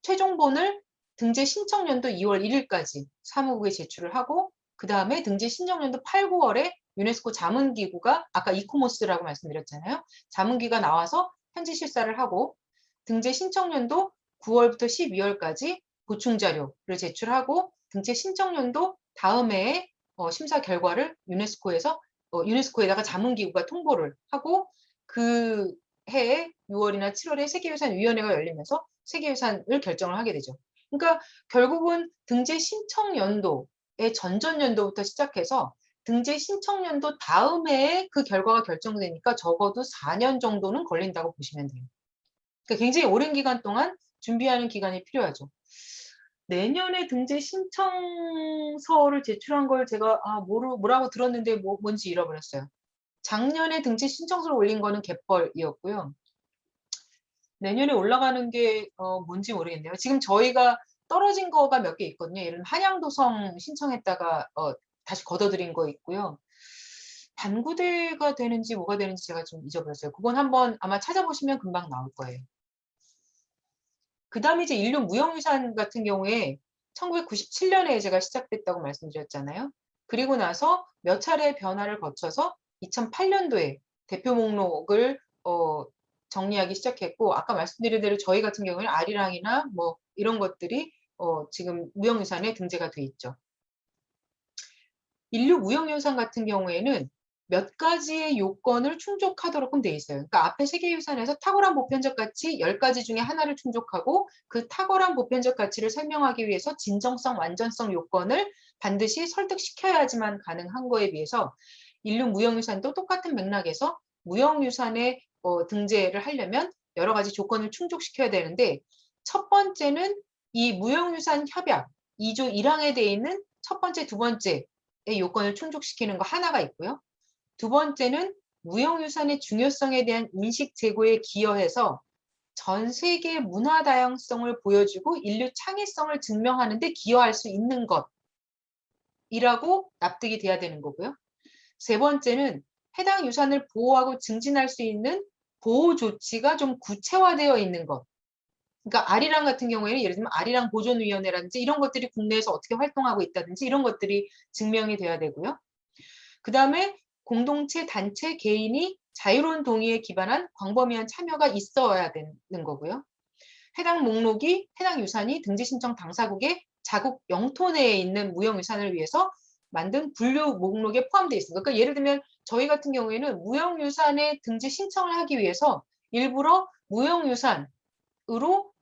최종본을 등재 신청년도 2월 1일까지 사무국에 제출을 하고, 그 다음에 등재 신청년도 8, 9월에 유네스코 자문기구가 아까 이코모스라고 말씀드렸잖아요. 자문기가 나와서 현지 실사를 하고, 등재 신청년도 9월부터 12월까지 보충자료를 제출하고, 등재 신청년도 다음 해에 심사 결과를 유네스코에다가 자문기구가 통보를 하고, 그 해에 6월이나 7월에 세계유산위원회가 열리면서 세계유산을 결정을 하게 되죠. 그러니까 결국은 등재 신청연도의 전전년도부터 시작해서 등재 신청년도 다음 해에 그 결과가 결정되니까 적어도 4년 정도는 걸린다고 보시면 돼요. 그러니까 굉장히 오랜 기간 동안 준비하는 기간이 필요하죠. 내년에 등재 신청서를 제출한 걸 제가 뭐라고 들었는데 뭔지 잃어버렸어요. 작년에 등재 신청서를 올린 거는 갯벌이었고요. 내년에 올라가는 게 뭔지 모르겠네요. 지금 저희가 떨어진 거가 몇 개 있거든요. 예를 들면 한양도성 신청했다가 다시 걷어들인 거 있고요. 반구대가 되는지 뭐가 되는지 제가 좀 잊어버렸어요. 그건 한번 아마 찾아보시면 금방 나올 거예요. 그 다음에 이제 인류 무형유산 같은 경우에 1997년에 제가 시작됐다고 말씀드렸잖아요. 그리고 나서 몇 차례 변화를 거쳐서 2008년도에 대표 목록을 정리하기 시작했고, 아까 말씀드린 대로 저희 같은 경우에는 아리랑이나 뭐 이런 것들이 지금 무형유산에 등재가 돼 있죠. 인류 무형유산 같은 경우에는 몇 가지의 요건을 충족하도록은 돼 있어요. 그러니까 앞에 세계유산에서 탁월한 보편적 가치 10가지 중에 하나를 충족하고 그 탁월한 보편적 가치를 설명하기 위해서 진정성, 완전성 요건을 반드시 설득시켜야지만 가능한 거에 비해서 인류 무형유산도 똑같은 맥락에서 무형유산에 등재를 하려면 여러 가지 조건을 충족시켜야 되는데 첫 번째는 이 무형유산 협약 2조 1항에 되어 있는 첫 번째, 두 번째의 요건을 충족시키는 거 하나가 있고요. 두 번째는 무형유산의 중요성에 대한 인식 제고에 기여해서 전 세계의 문화 다양성을 보여주고 인류 창의성을 증명하는 데 기여할 수 있는 것이라고 납득이 돼야 되는 거고요. 세 번째는 해당 유산을 보호하고 증진할 수 있는 보호 조치가 좀 구체화되어 있는 것. 그러니까 아리랑 같은 경우에는 예를 들면 아리랑 보존위원회라든지 이런 것들이 국내에서 어떻게 활동하고 있다든지 이런 것들이 증명이 돼야 되고요. 그 다음에 공동체, 단체, 개인이 자유로운 동의에 기반한 광범위한 참여가 있어야 되는 거고요. 해당 목록이, 해당 유산이 등재 신청 당사국의 자국 영토 내에 있는 무형유산을 위해서 만든 분류 목록에 포함되어 있습니다. 그러니까 예를 들면 저희 같은 경우에는 무형유산에 등재 신청을 하기 위해서 일부러 무형유산으로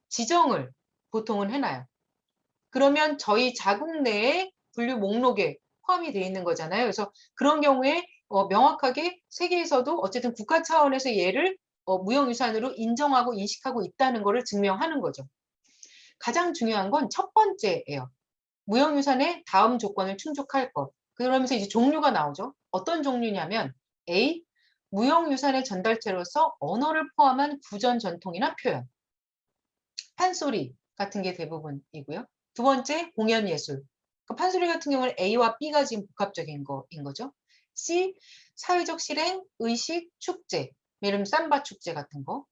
지정을 보통은 해놔요. 그러면 저희 자국 내에 분류 목록에 포함이 되어 있는 거잖아요. 그래서 그런 경우에 명확하게 세계에서도 어쨌든 국가 차원에서 얘를 무형유산으로 인정하고 인식하고 있다는 것을 증명하는 거죠. 가장 중요한 건 첫 번째예요. 무형유산의 다음 조건을 충족할 것. 그러면서 이제 종류가 나오죠. 어떤 종류냐면 A. 무형유산의 전달체로서 언어를 포함한 구전 전통이나 표현. 판소리 같은 게 대부분이고요. 두 번째, 공연 예술. 그러니까 판소리 같은 경우는 A와 B가 지금 복합적인 거인 거죠. C, 사회적 실행, 의식, 축제. 예를 들면 삼바 축제 같은 거.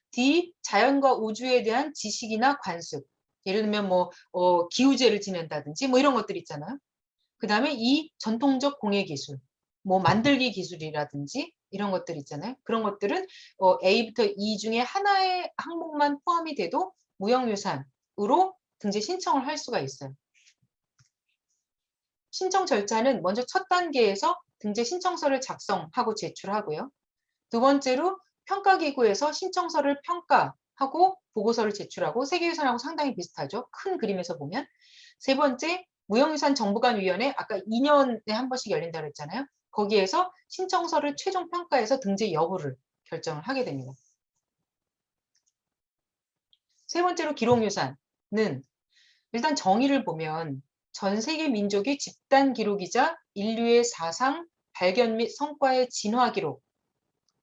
D, 자연과 우주에 대한 지식이나 관습. 예를 들면 기우제를 지낸다든지 뭐 이런 것들 있잖아요. 그 다음에 E, 전통적 공예 기술. 뭐 만들기 기술이라든지 이런 것들 있잖아요. 그런 것들은 A부터 E 중에 하나의 항목만 포함이 돼도 무형유산으로 등재 신청을 할 수가 있어요. 신청 절차는 먼저 첫 단계에서 등재 신청서를 작성하고 제출하고요. 두 번째로 평가기구에서 신청서를 평가하고 보고서를 제출하고 세계유산하고 상당히 비슷하죠. 큰 그림에서 보면. 세 번째, 무형유산 정부간위원회 아까 2년에 한 번씩 열린다고 했잖아요. 거기에서 신청서를 최종 평가해서 등재 여부를 결정을 하게 됩니다. 세 번째로 기록유산은 일단 정의를 보면 전 세계 민족의 집단 기록이자 인류의 사상, 발견 및 성과의 진화 기록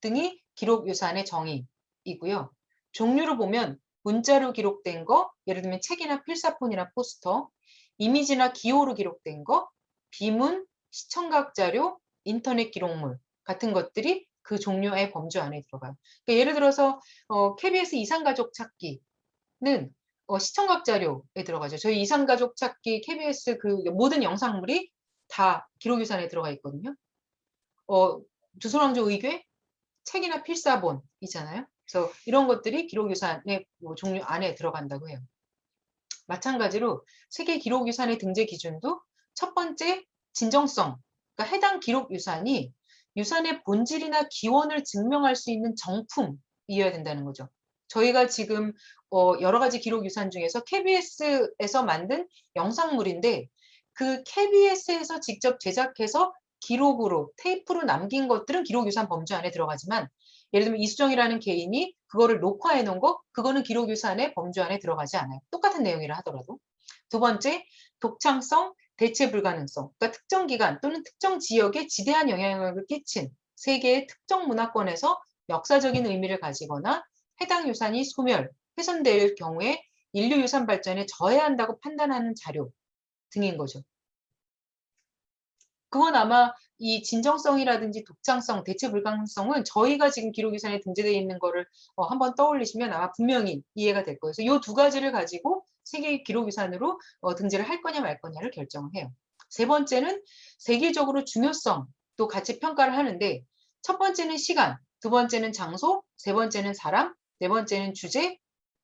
등이 기록유산의 정의이고요. 종류로 보면 문자로 기록된 거, 예를 들면 책이나 필사폰이나 포스터, 이미지나 기호로 기록된 거, 비문, 시청각 자료, 인터넷 기록물 같은 것들이 그 종류의 범주 안에 들어가요. 그러니까 예를 들어서 KBS 이산가족 찾기는 시청각 자료에 들어가죠. 저희 이산가족 찾기 KBS 그 모든 영상물이 다 기록유산에 들어가 있거든요. 두손왕조 의궤, 책이나 필사본이잖아요. 그래서 이런 것들이 기록유산의 종류 안에 들어간다고 해요. 마찬가지로 세계 기록유산의 등재 기준도 첫 번째 진정성, 그러니까 해당 기록유산이 유산의 본질이나 기원을 증명할 수 있는 정품이어야 된다는 거죠. 저희가 지금 여러 가지 기록유산 중에서 KBS에서 만든 영상물인데 그 KBS에서 직접 제작해서 기록으로 테이프로 남긴 것들은 기록유산 범주 안에 들어가지만 예를 들면 이수정이라는 개인이 그거를 녹화해 놓은 거 그거는 기록유산의 범주 안에 들어가지 않아요. 똑같은 내용이라 하더라도. 두 번째, 독창성, 대체 불가능성. 그러니까 특정 기간 또는 특정 지역에 지대한 영향력을 끼친 세계의 특정 문화권에서 역사적인 의미를 가지거나 해당 유산이 소멸, 훼손될 경우에 인류 유산 발전에 저해한다고 판단하는 자료 등인 거죠. 그건 아마 이 진정성이라든지 독창성, 대체 불가능성은 저희가 지금 기록유산에 등재되어 있는 거를 한번 떠올리시면 아마 분명히 이해가 될 거예요. 그래서 이 두 가지를 가지고 세계 기록유산으로 등재를 할 거냐 말 거냐를 결정을 해요. 세 번째는 세계적으로 중요성도 같이 평가를 하는데 첫 번째는 시간, 두 번째는 장소, 세 번째는 사람, 네 번째는 주제,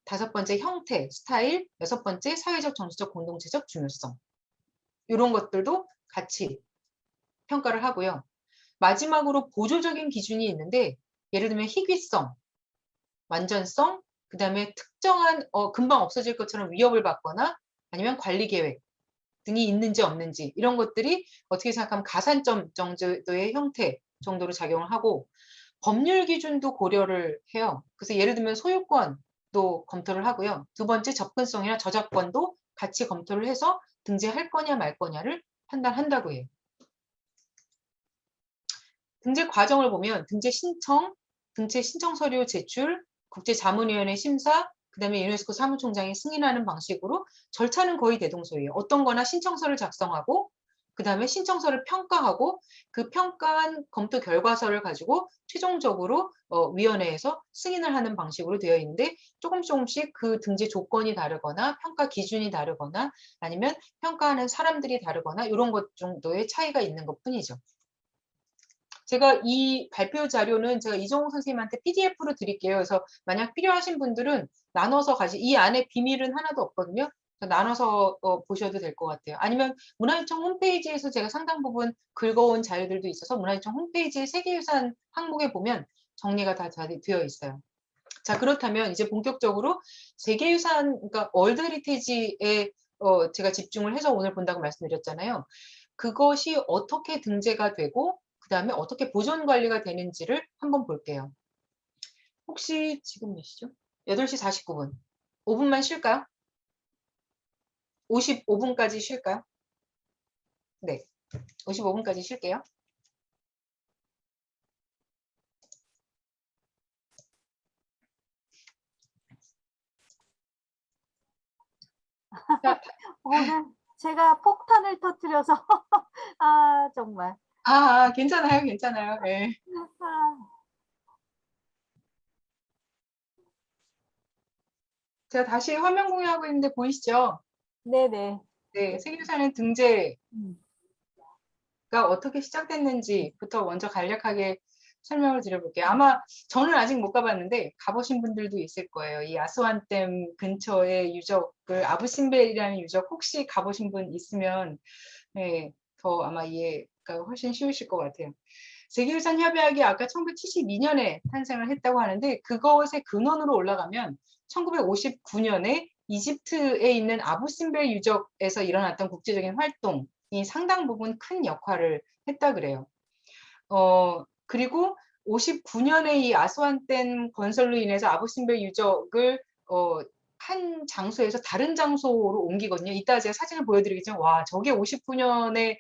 다섯 번째 형태, 스타일, 여섯 번째 사회적, 정치적, 공동체적 중요성. 이런 것들도 같이 평가를 하고요. 마지막으로 보조적인 기준이 있는데 예를 들면 희귀성, 완전성, 그다음에 특정한 금방 없어질 것처럼 위협을 받거나 아니면 관리 계획 등이 있는지 없는지 이런 것들이 어떻게 생각하면 가산점 정도의 형태 정도로 작용을 하고 법률 기준도 고려를 해요. 그래서 예를 들면 소유권도 검토를 하고요. 두 번째 접근성이나 저작권도 같이 검토를 해서 등재할 거냐 말 거냐를 판단한다고 해요. 등재 과정을 보면 등재 신청, 등재 신청 서류 제출, 국제자문위원회 심사, 그다음에 유네스코 사무총장이 승인하는 방식으로 절차는 거의 대동소이해요. 어떤 거나 신청서를 작성하고 그다음에 신청서를 평가하고 그 평가한 검토 결과서를 가지고 최종적으로 위원회에서 승인을 하는 방식으로 되어 있는데 조금씩 그 등재 조건이 다르거나 평가 기준이 다르거나 아니면 평가하는 사람들이 다르거나 이런 것 정도의 차이가 있는 것뿐이죠. 제가 이 발표 자료는 제가 이정호 선생님한테 PDF로 드릴게요. 그래서 만약 필요하신 분들은 나눠서 이 안에 비밀은 하나도 없거든요. 나눠서 보셔도 될 것 같아요. 아니면 문화유청 홈페이지에서 제가 상당 부분 긁어온 자료들도 있어서 문화유청 홈페이지 세계유산 항목에 보면 정리가 다 잘 되어 있어요. 자, 그렇다면 이제 본격적으로 세계유산, 그러니까 월드 헤리티지에 제가 집중을 해서 오늘 본다고 말씀드렸잖아요. 그것이 어떻게 등재가 되고 그 다음에 어떻게 보존 관리가 되는지를 한번 볼게요. 혹시 지금 몇 시죠? 8시 49분. 5분만 쉴까요? 55분까지 쉴까요? 네. 55분까지 쉴게요. 자, 오늘 제가 폭탄을 터뜨려서 정말 괜찮아요. 괜찮아요. 네. 아, 제가 다시 화면 공유하고 있는데 보이시죠? 네네. 네. 세계유산의 등재가 음. 어떻게 시작됐는지부터 먼저 간략하게 설명을 드려볼게요. 아마 저는 아직 못 가봤는데 가보신 분들도 있을 거예요. 이 아스완댐 근처의 유적을 아부심벨이라는 유적 혹시 가보신 분 있으면 네, 더 아마 이해가 훨씬 쉬우실 것 같아요. 세계유산 협약이 아까 1972년에 탄생을 했다고 하는데 그것의 근원으로 올라가면 1959년에 이집트에 있는 아부심벨 유적에서 일어났던 국제적인 활동이 상당 부분 큰 역할을 했다 그래요. 그리고 59년에 이 아스완댐 건설로 인해서 아부심벨 유적을 한 장소에서 다른 장소로 옮기거든요. 이따 제가 사진을 보여드리겠지만 와 저게 59년에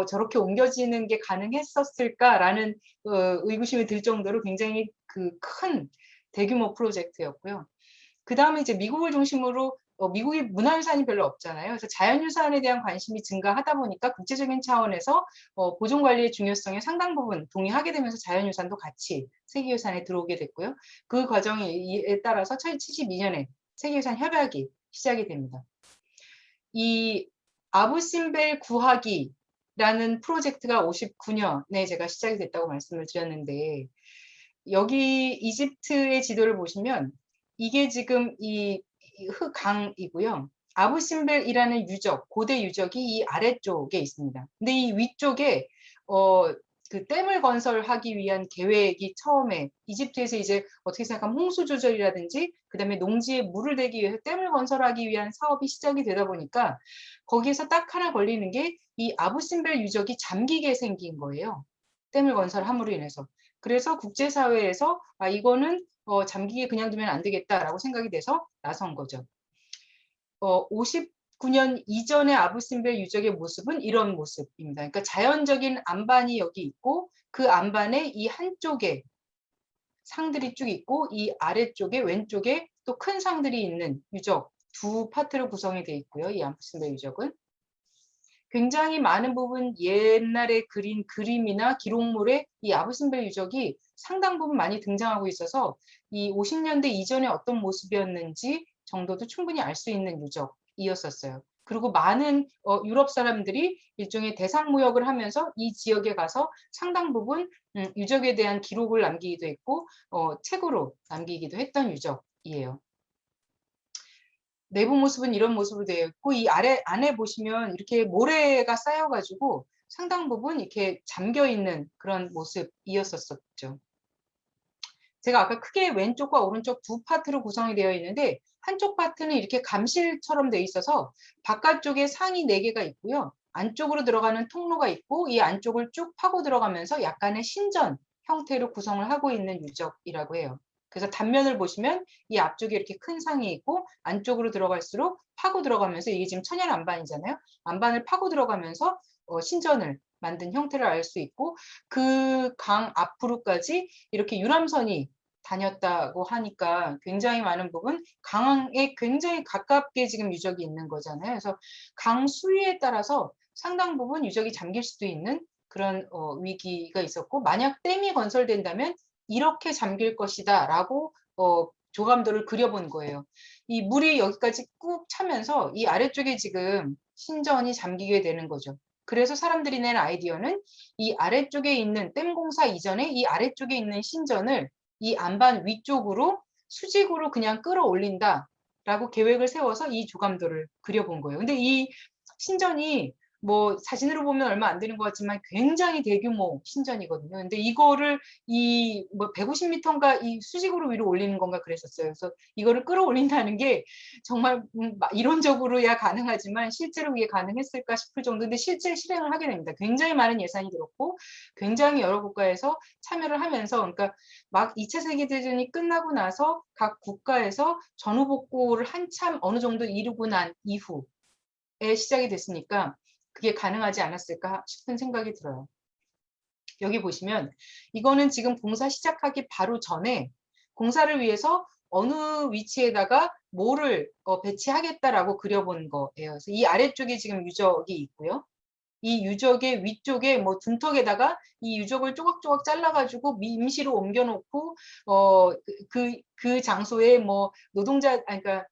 저렇게 옮겨지는 게 가능했었을까라는 의구심이 들 정도로 굉장히 그 큰 대규모 프로젝트였고요. 그 다음에 이제 미국을 중심으로 미국이 문화유산이 별로 없잖아요. 그래서 자연유산에 대한 관심이 증가하다 보니까 국제적인 차원에서 보존관리의 중요성에 상당 부분 동의하게 되면서 자연유산도 같이 세계유산에 들어오게 됐고요. 그 과정에 따라서 1972년에 세계유산 협약이 시작이 됩니다. 이 아부심벨 구하기라는 프로젝트가 59년에 제가 시작이 됐다고 말씀을 드렸는데 여기 이집트의 지도를 보시면 이게 지금 이 흑강이고요. 아부심벨이라는 유적, 고대 유적이 이 아래쪽에 있습니다. 근데 이 위쪽에 그 댐을 건설하기 위한 계획이 처음에 이집트에서 이제 어떻게 생각하면 홍수 조절이라든지 그다음에 농지에 물을 대기 위해서 댐을 건설하기 위한 사업이 시작이 되다 보니까 거기에서 딱 하나 걸리는 게 이 아부심벨 유적이 잠기게 생긴 거예요. 댐을 건설함으로 인해서. 그래서 국제사회에서 이거는 잠기게 그냥 두면 안 되겠다라고 생각이 돼서 나선 거죠. 59년 이전의 아부심벨 유적의 모습은 이런 모습입니다. 그러니까 자연적인 안반이 여기 있고 그 안반에 이 한쪽에 상들이 쭉 있고 이 아래쪽에 왼쪽에 또 큰 상들이 있는 유적 두 파트로 구성이 되어 있고요. 이 아부심벨 유적은. 굉장히 많은 부분 옛날에 그린 그림이나 기록물에 이 아부심벨 유적이 상당 부분 많이 등장하고 있어서 이 50년대 이전에 어떤 모습이었는지 정도도 충분히 알 수 있는 유적이었었어요. 그리고 많은 유럽 사람들이 일종의 대상무역을 하면서 이 지역에 가서 상당 부분 유적에 대한 기록을 남기기도 했고 책으로 남기기도 했던 유적이에요. 내부 모습은 이런 모습으로 되어 있고 이 안에 보시면 이렇게 모래가 쌓여가지고 상당 부분 이렇게 잠겨 있는 그런 모습이었었죠. 제가 아까 크게 왼쪽과 오른쪽 두 파트로 구성이 되어 있는데 한쪽 파트는 이렇게 감실처럼 되어 있어서 바깥쪽에 상이 4개가 있고요. 안쪽으로 들어가는 통로가 있고 이 안쪽을 쭉 파고 들어가면서 약간의 신전 형태로 구성을 하고 있는 유적이라고 해요. 그래서 단면을 보시면 이 앞쪽에 이렇게 큰 상이 있고 안쪽으로 들어갈수록 파고 들어가면서 이게 지금 천연 안반이잖아요. 안반을 파고 들어가면서 신전을 만든 형태를 알 수 있고 그 강 앞으로까지 이렇게 유람선이 다녔다고 하니까 굉장히 많은 부분 강에 굉장히 가깝게 지금 유적이 있는 거잖아요. 그래서 강 수위에 따라서 상당 부분 유적이 잠길 수도 있는 그런 위기가 있었고 만약 댐이 건설된다면 이렇게 잠길 것이다라고 조감도를 그려본 거예요. 이 물이 여기까지 꾹 차면서 이 아래쪽에 지금 신전이 잠기게 되는 거죠. 그래서 사람들이 낸 아이디어는 이 아래쪽에 있는 댐 공사 이전에 이 아래쪽에 있는 신전을 이 안반 위쪽으로 수직으로 그냥 끌어올린다라고 계획을 세워서 이 조감도를 그려본 거예요. 근데 이 신전이 뭐 사진으로 보면 얼마 안 되는 것 같지만 굉장히 대규모 신전이거든요. 근데 이거를 이 뭐 150m인가 이 수직으로 위로 올리는 건가 그랬었어요. 그래서 이거를 끌어올린다는 게 정말 이론적으로야 가능하지만 실제로 이게 가능했을까 싶을 정도인데 실제 실행을 하게 됩니다. 굉장히 많은 예산이 들었고 굉장히 여러 국가에서 참여를 하면서 그러니까 막 2차 세계대전이 끝나고 나서 각 국가에서 전후복구를 한참 어느 정도 이루고 난 이후에 시작이 됐으니까 그게 가능하지 않았을까 싶은 생각이 들어요. 여기 보시면 이거는 지금 공사 시작하기 바로 전에 공사를 위해서 어느 위치에다가 뭐를 배치하겠다라고 그려본 거예요. 그래서 이 아래쪽에 지금 유적이 있고요. 이 유적의 위쪽에 뭐 둔턱에다가 이 유적을 조각조각 잘라가지고 임시로 옮겨놓고 그 장소에 뭐 노동자 그러니까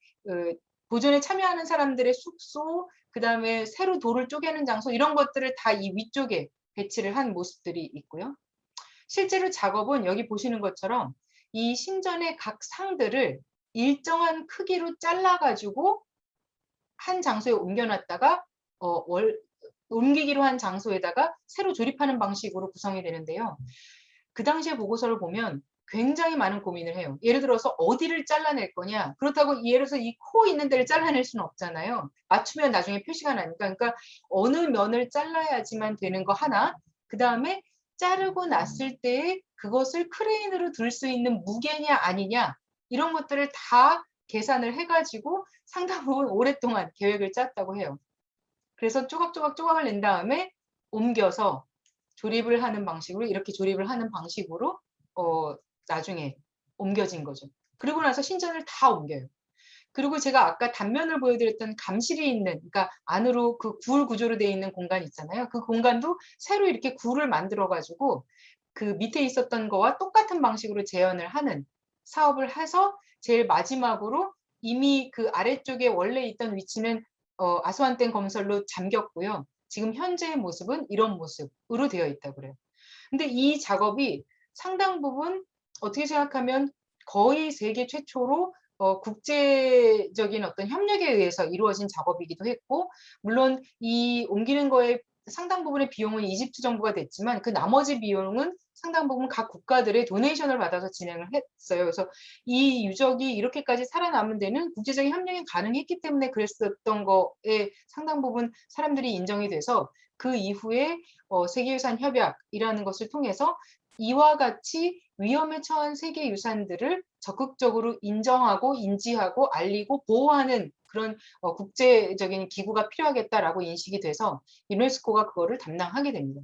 보존에 참여하는 사람들의 숙소 그다음에 새로 돌을 쪼개는 장소 이런 것들을 다 이 위쪽에 배치를 한 모습들이 있고요. 실제로 작업은 여기 보시는 것처럼 이 신전의 각 상들을 일정한 크기로 잘라가지고 한 장소에 옮겨놨다가 옮기기로 한 장소에다가 새로 조립하는 방식으로 구성이 되는데요. 그 당시의 보고서를 보면 굉장히 많은 고민을 해요. 예를 들어서 어디를 잘라낼 거냐. 그렇다고 예를 들어서 이 코 있는 데를 잘라낼 수는 없잖아요. 맞추면 나중에 표시가 나니까. 그러니까 어느 면을 잘라야지만 되는 거 하나. 그 다음에 자르고 났을 때 그것을 크레인으로 들 수 있는 무게냐 아니냐. 이런 것들을 다 계산을 해가지고 상당 부분 오랫동안 계획을 짰다고 해요. 그래서 조각조각을 낸 다음에 옮겨서 조립을 하는 방식으로 이렇게 조립을 하는 방식으로 나중에 옮겨진 거죠. 그리고 나서 신전을 다 옮겨요. 그리고 제가 아까 단면을 보여드렸던 감실이 있는 그러니까 안으로 그 굴 구조로 되어 있는 공간 있잖아요. 그 공간도 새로 이렇게 굴을 만들어 가지고 그 밑에 있었던 거와 똑같은 방식으로 재현을 하는 사업을 해서 제일 마지막으로 이미 그 아래쪽에 원래 있던 위치는 아스완댐 건설로 잠겼고요. 지금 현재의 모습은 이런 모습으로 되어 있다고 그래요. 근데 이 작업이 상당 부분 어떻게 생각하면 거의 세계 최초로 국제적인 어떤 협력에 의해서 이루어진 작업이기도 했고 물론 이 옮기는 거에 상당 부분의 비용은 이집트 정부가 됐지만 그 나머지 비용은 상당 부분 각 국가들의 도네이션을 받아서 진행을 했어요. 그래서 이 유적이 이렇게까지 살아남은 데는 국제적인 협력이 가능했기 때문에 그랬었던 거에 상당 부분 사람들이 인정이 돼서 그 이후에 세계유산 협약이라는 것을 통해서 이와 같이 위험에 처한 세계유산들을 적극적으로 인정하고 인지하고 알리고 보호하는 그런 국제적인 기구가 필요하겠다라고 인식이 돼서 유네스코가 그거를 담당하게 됩니다.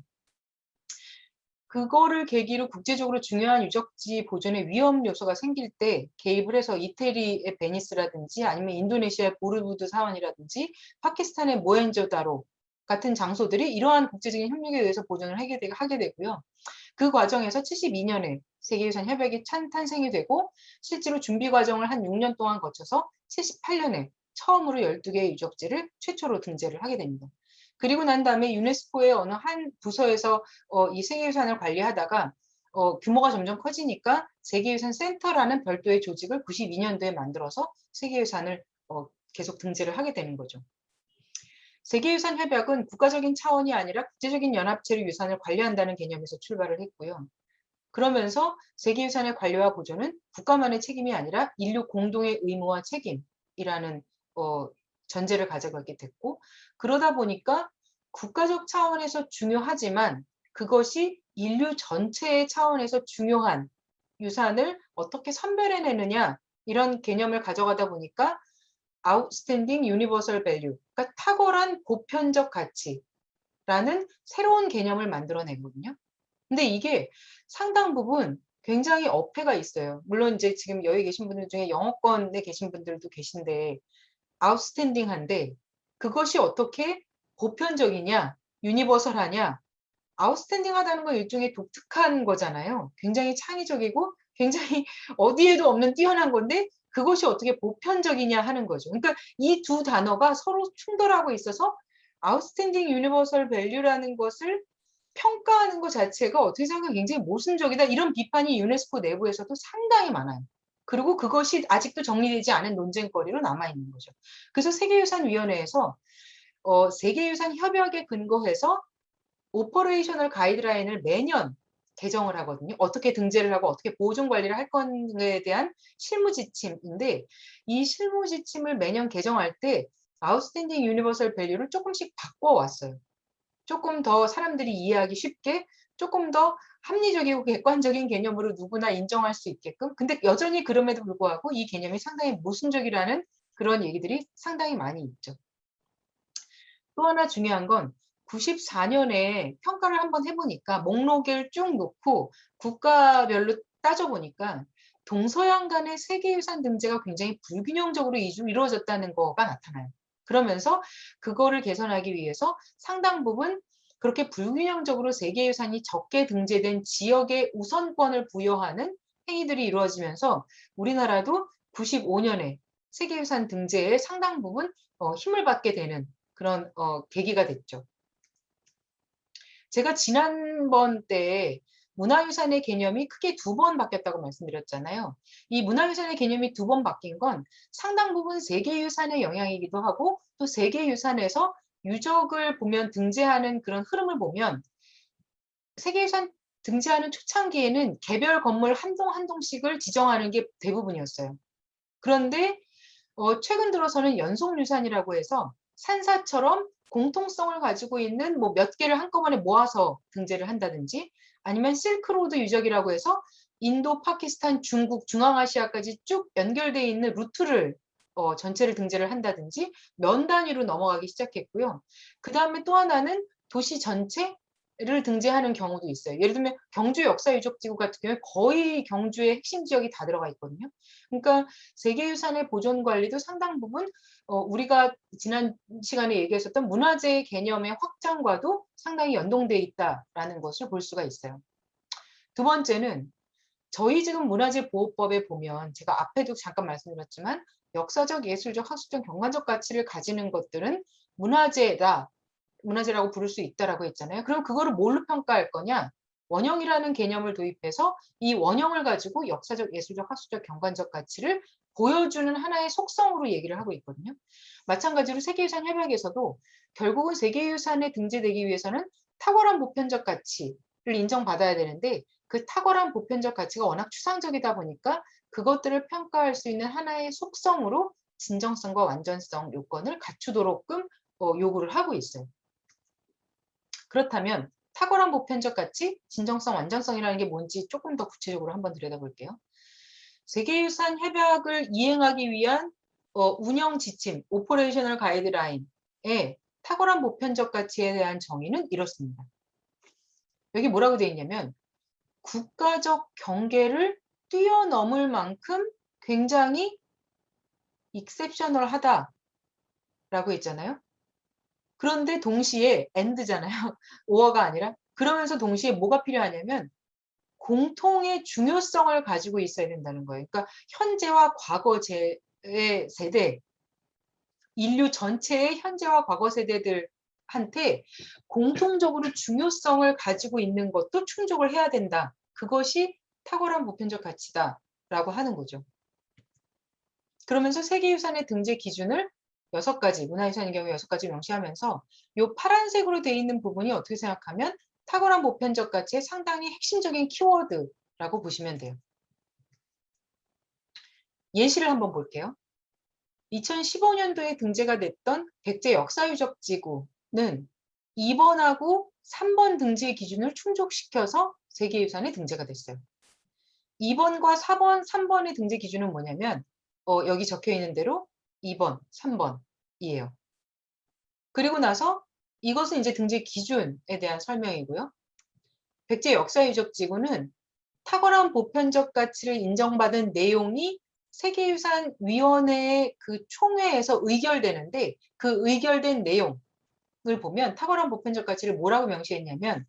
그거를 계기로 국제적으로 중요한 유적지 보존에 위험 요소가 생길 때 개입을 해서 이태리의 베니스라든지 아니면 인도네시아의 보르부드 사원이라든지 파키스탄의 모헨조다로 같은 장소들이 이러한 국제적인 협력에 의해서 보존을 하게 되고요. 그 과정에서 72년에 세계유산 협약이 탄생이 되고 실제로 준비 과정을 한 6년 동안 거쳐서 78년에 처음으로 12개의 유적지를 최초로 등재를 하게 됩니다. 그리고 난 다음에 유네스코의 어느 한 부서에서 이 세계유산을 관리하다가 규모가 점점 커지니까 세계유산 센터라는 별도의 조직을 92년도에 만들어서 세계유산을 계속 등재를 하게 되는 거죠. 세계유산 협약은 국가적인 차원이 아니라 국제적인 연합체로 유산을 관리한다는 개념에서 출발을 했고요. 그러면서 세계유산의 관리와 보존은 국가만의 책임이 아니라 인류 공동의 의무와 책임이라는 전제를 가져가게 됐고, 그러다 보니까 국가적 차원에서 중요하지만 그것이 인류 전체의 차원에서 중요한 유산을 어떻게 선별해내느냐, 이런 개념을 가져가다 보니까 Outstanding Universal Value, 그러니까 탁월한 보편적 가치라는 새로운 개념을 만들어내거든요. 근데 이게 상당 부분 굉장히 어폐가 있어요. 물론 이제 지금 여기 계신 분들 중에 영어권에 계신 분들도 계신데 아웃스탠딩한데 그것이 어떻게 보편적이냐, 유니버설하냐. 아웃스탠딩하다는 건 일종의 독특한 거잖아요. 굉장히 창의적이고 굉장히 어디에도 없는 뛰어난 건데 그것이 어떻게 보편적이냐 하는 거죠. 그러니까 이 두 단어가 서로 충돌하고 있어서 아웃스탠딩 유니버설 밸류라는 것을 평가하는 것 자체가 어떻게 생각하면 굉장히 모순적이다. 이런 비판이 유네스코 내부에서도 상당히 많아요. 그리고 그것이 아직도 정리되지 않은 논쟁거리로 남아있는 거죠. 그래서 세계유산위원회에서 세계유산 협약에 근거해서 오퍼레이셔널 가이드라인을 매년 개정을 하거든요. 어떻게 등재를 하고 어떻게 보존 관리를 할 건에 대한 실무 지침인데 이 실무 지침을 매년 개정할 때 아웃스탠딩 유니버설 밸류를 조금씩 바꿔왔어요. 조금 더 사람들이 이해하기 쉽게 조금 더 합리적이고 객관적인 개념으로 누구나 인정할 수 있게끔. 근데 여전히 그럼에도 불구하고 이 개념이 상당히 모순적이라는 그런 얘기들이 상당히 많이 있죠. 또 하나 중요한 건 94년에 평가를 한번 해보니까 목록을 쭉 놓고 국가별로 따져보니까 동서양 간의 세계유산 등재가 굉장히 불균형적으로 이루어졌다는 거가 나타나요. 그러면서 그거를 개선하기 위해서 상당 부분 그렇게 불균형적으로 세계유산이 적게 등재된 지역에 우선권을 부여하는 행위들이 이루어지면서 우리나라도 95년에 세계유산 등재에 상당 부분 힘을 받게 되는 그런 계기가 됐죠. 제가 지난번 때 문화유산의 개념이 크게 2번 바뀌었다고 말씀드렸잖아요. 이 문화유산의 개념이 2번 바뀐 건 상당 부분 세계유산의 영향이기도 하고 또 세계유산에서 유적을 보면 등재하는 그런 흐름을 보면 세계유산 등재하는 초창기에는 개별 건물 한 동 한 동씩을 지정하는 게 대부분이었어요. 그런데 최근 들어서는 연속유산이라고 해서 산사처럼 공통성을 가지고 있는 뭐 몇 개를 한꺼번에 모아서 등재를 한다든지 아니면 실크로드 유적이라고 해서 인도, 파키스탄, 중국, 중앙아시아까지 쭉 연결되어 있는 루트를 전체를 등재를 한다든지 면 단위로 넘어가기 시작했고요. 그 다음에 또 하나는 도시 전체를 등재하는 경우도 있어요. 예를 들면 경주 역사유적지구 같은 경우에 거의 경주의 핵심 지역이 다 들어가 있거든요. 그러니까 세계유산의 보존 관리도 상당 부분 우리가 지난 시간에 얘기했었던 문화재 개념의 확장과도 상당히 연동돼 있다라는 것을 볼 수가 있어요. 두 번째는 저희 지금 문화재보호법에 보면 제가 앞에도 잠깐 말씀드렸지만 역사적, 예술적, 학술적, 경관적 가치를 가지는 것들은 문화재라고 부를 수 있다라고 했잖아요. 그럼 그거를 뭘로 평가할 거냐? 원형이라는 개념을 도입해서 이 원형을 가지고 역사적, 예술적, 학술적, 경관적 가치를 보여주는 하나의 속성으로 얘기를 하고 있거든요. 마찬가지로 세계유산 협약에서도 결국은 세계유산에 등재되기 위해서는 탁월한 보편적 가치를 인정받아야 되는데 그 탁월한 보편적 가치가 워낙 추상적이다 보니까 그것들을 평가할 수 있는 하나의 속성으로 진정성과 완전성 요건을 갖추도록끔 요구를 하고 있어요. 그렇다면 탁월한 보편적 가치, 진정성, 완전성이라는 게 뭔지 조금 더 구체적으로 한번 들여다볼게요. 세계유산 협약을 이행하기 위한 운영 지침, 오퍼레이셔널 가이드라인의 탁월한 보편적 가치에 대한 정의는 이렇습니다. 여기 뭐라고 되어 있냐면 국가적 경계를 뛰어넘을 만큼 굉장히 익셉셔널하다라고 했잖아요. 그런데 동시에 and잖아요. or가 아니라. 그러면서 동시에 뭐가 필요하냐면 공통의 중요성을 가지고 있어야 된다는 거예요. 그러니까 현재와 과거 세대, 인류 전체의 현재와 과거 세대들한테 공통적으로 중요성을 가지고 있는 것도 충족을 해야 된다. 그것이 탁월한 보편적 가치다라고 하는 거죠. 그러면서 세계유산의 등재 기준을 6가지, 문화유산의 경우 6가지 명시하면서 요 파란색으로 되어 있는 부분이 어떻게 생각하면 탁월한 보편적 가치의 상당히 핵심적인 키워드라고 보시면 돼요. 예시를 한번 볼게요. 2015년도에 등재가 됐던 백제 역사유적 지구는 2번하고 3번 등재 기준을 충족시켜서 세계유산에 등재가 됐어요. 2번과 4번, 3번의 등재 기준은 뭐냐면 여기 적혀 있는 대로 2번, 3번이에요. 그리고 나서 이것은 이제 등재 기준에 대한 설명이고요. 백제 역사유적 지구는 탁월한 보편적 가치를 인정받은 내용이 세계유산위원회의 그 총회에서 의결되는데 그 의결된 내용을 보면 탁월한 보편적 가치를 뭐라고 명시했냐면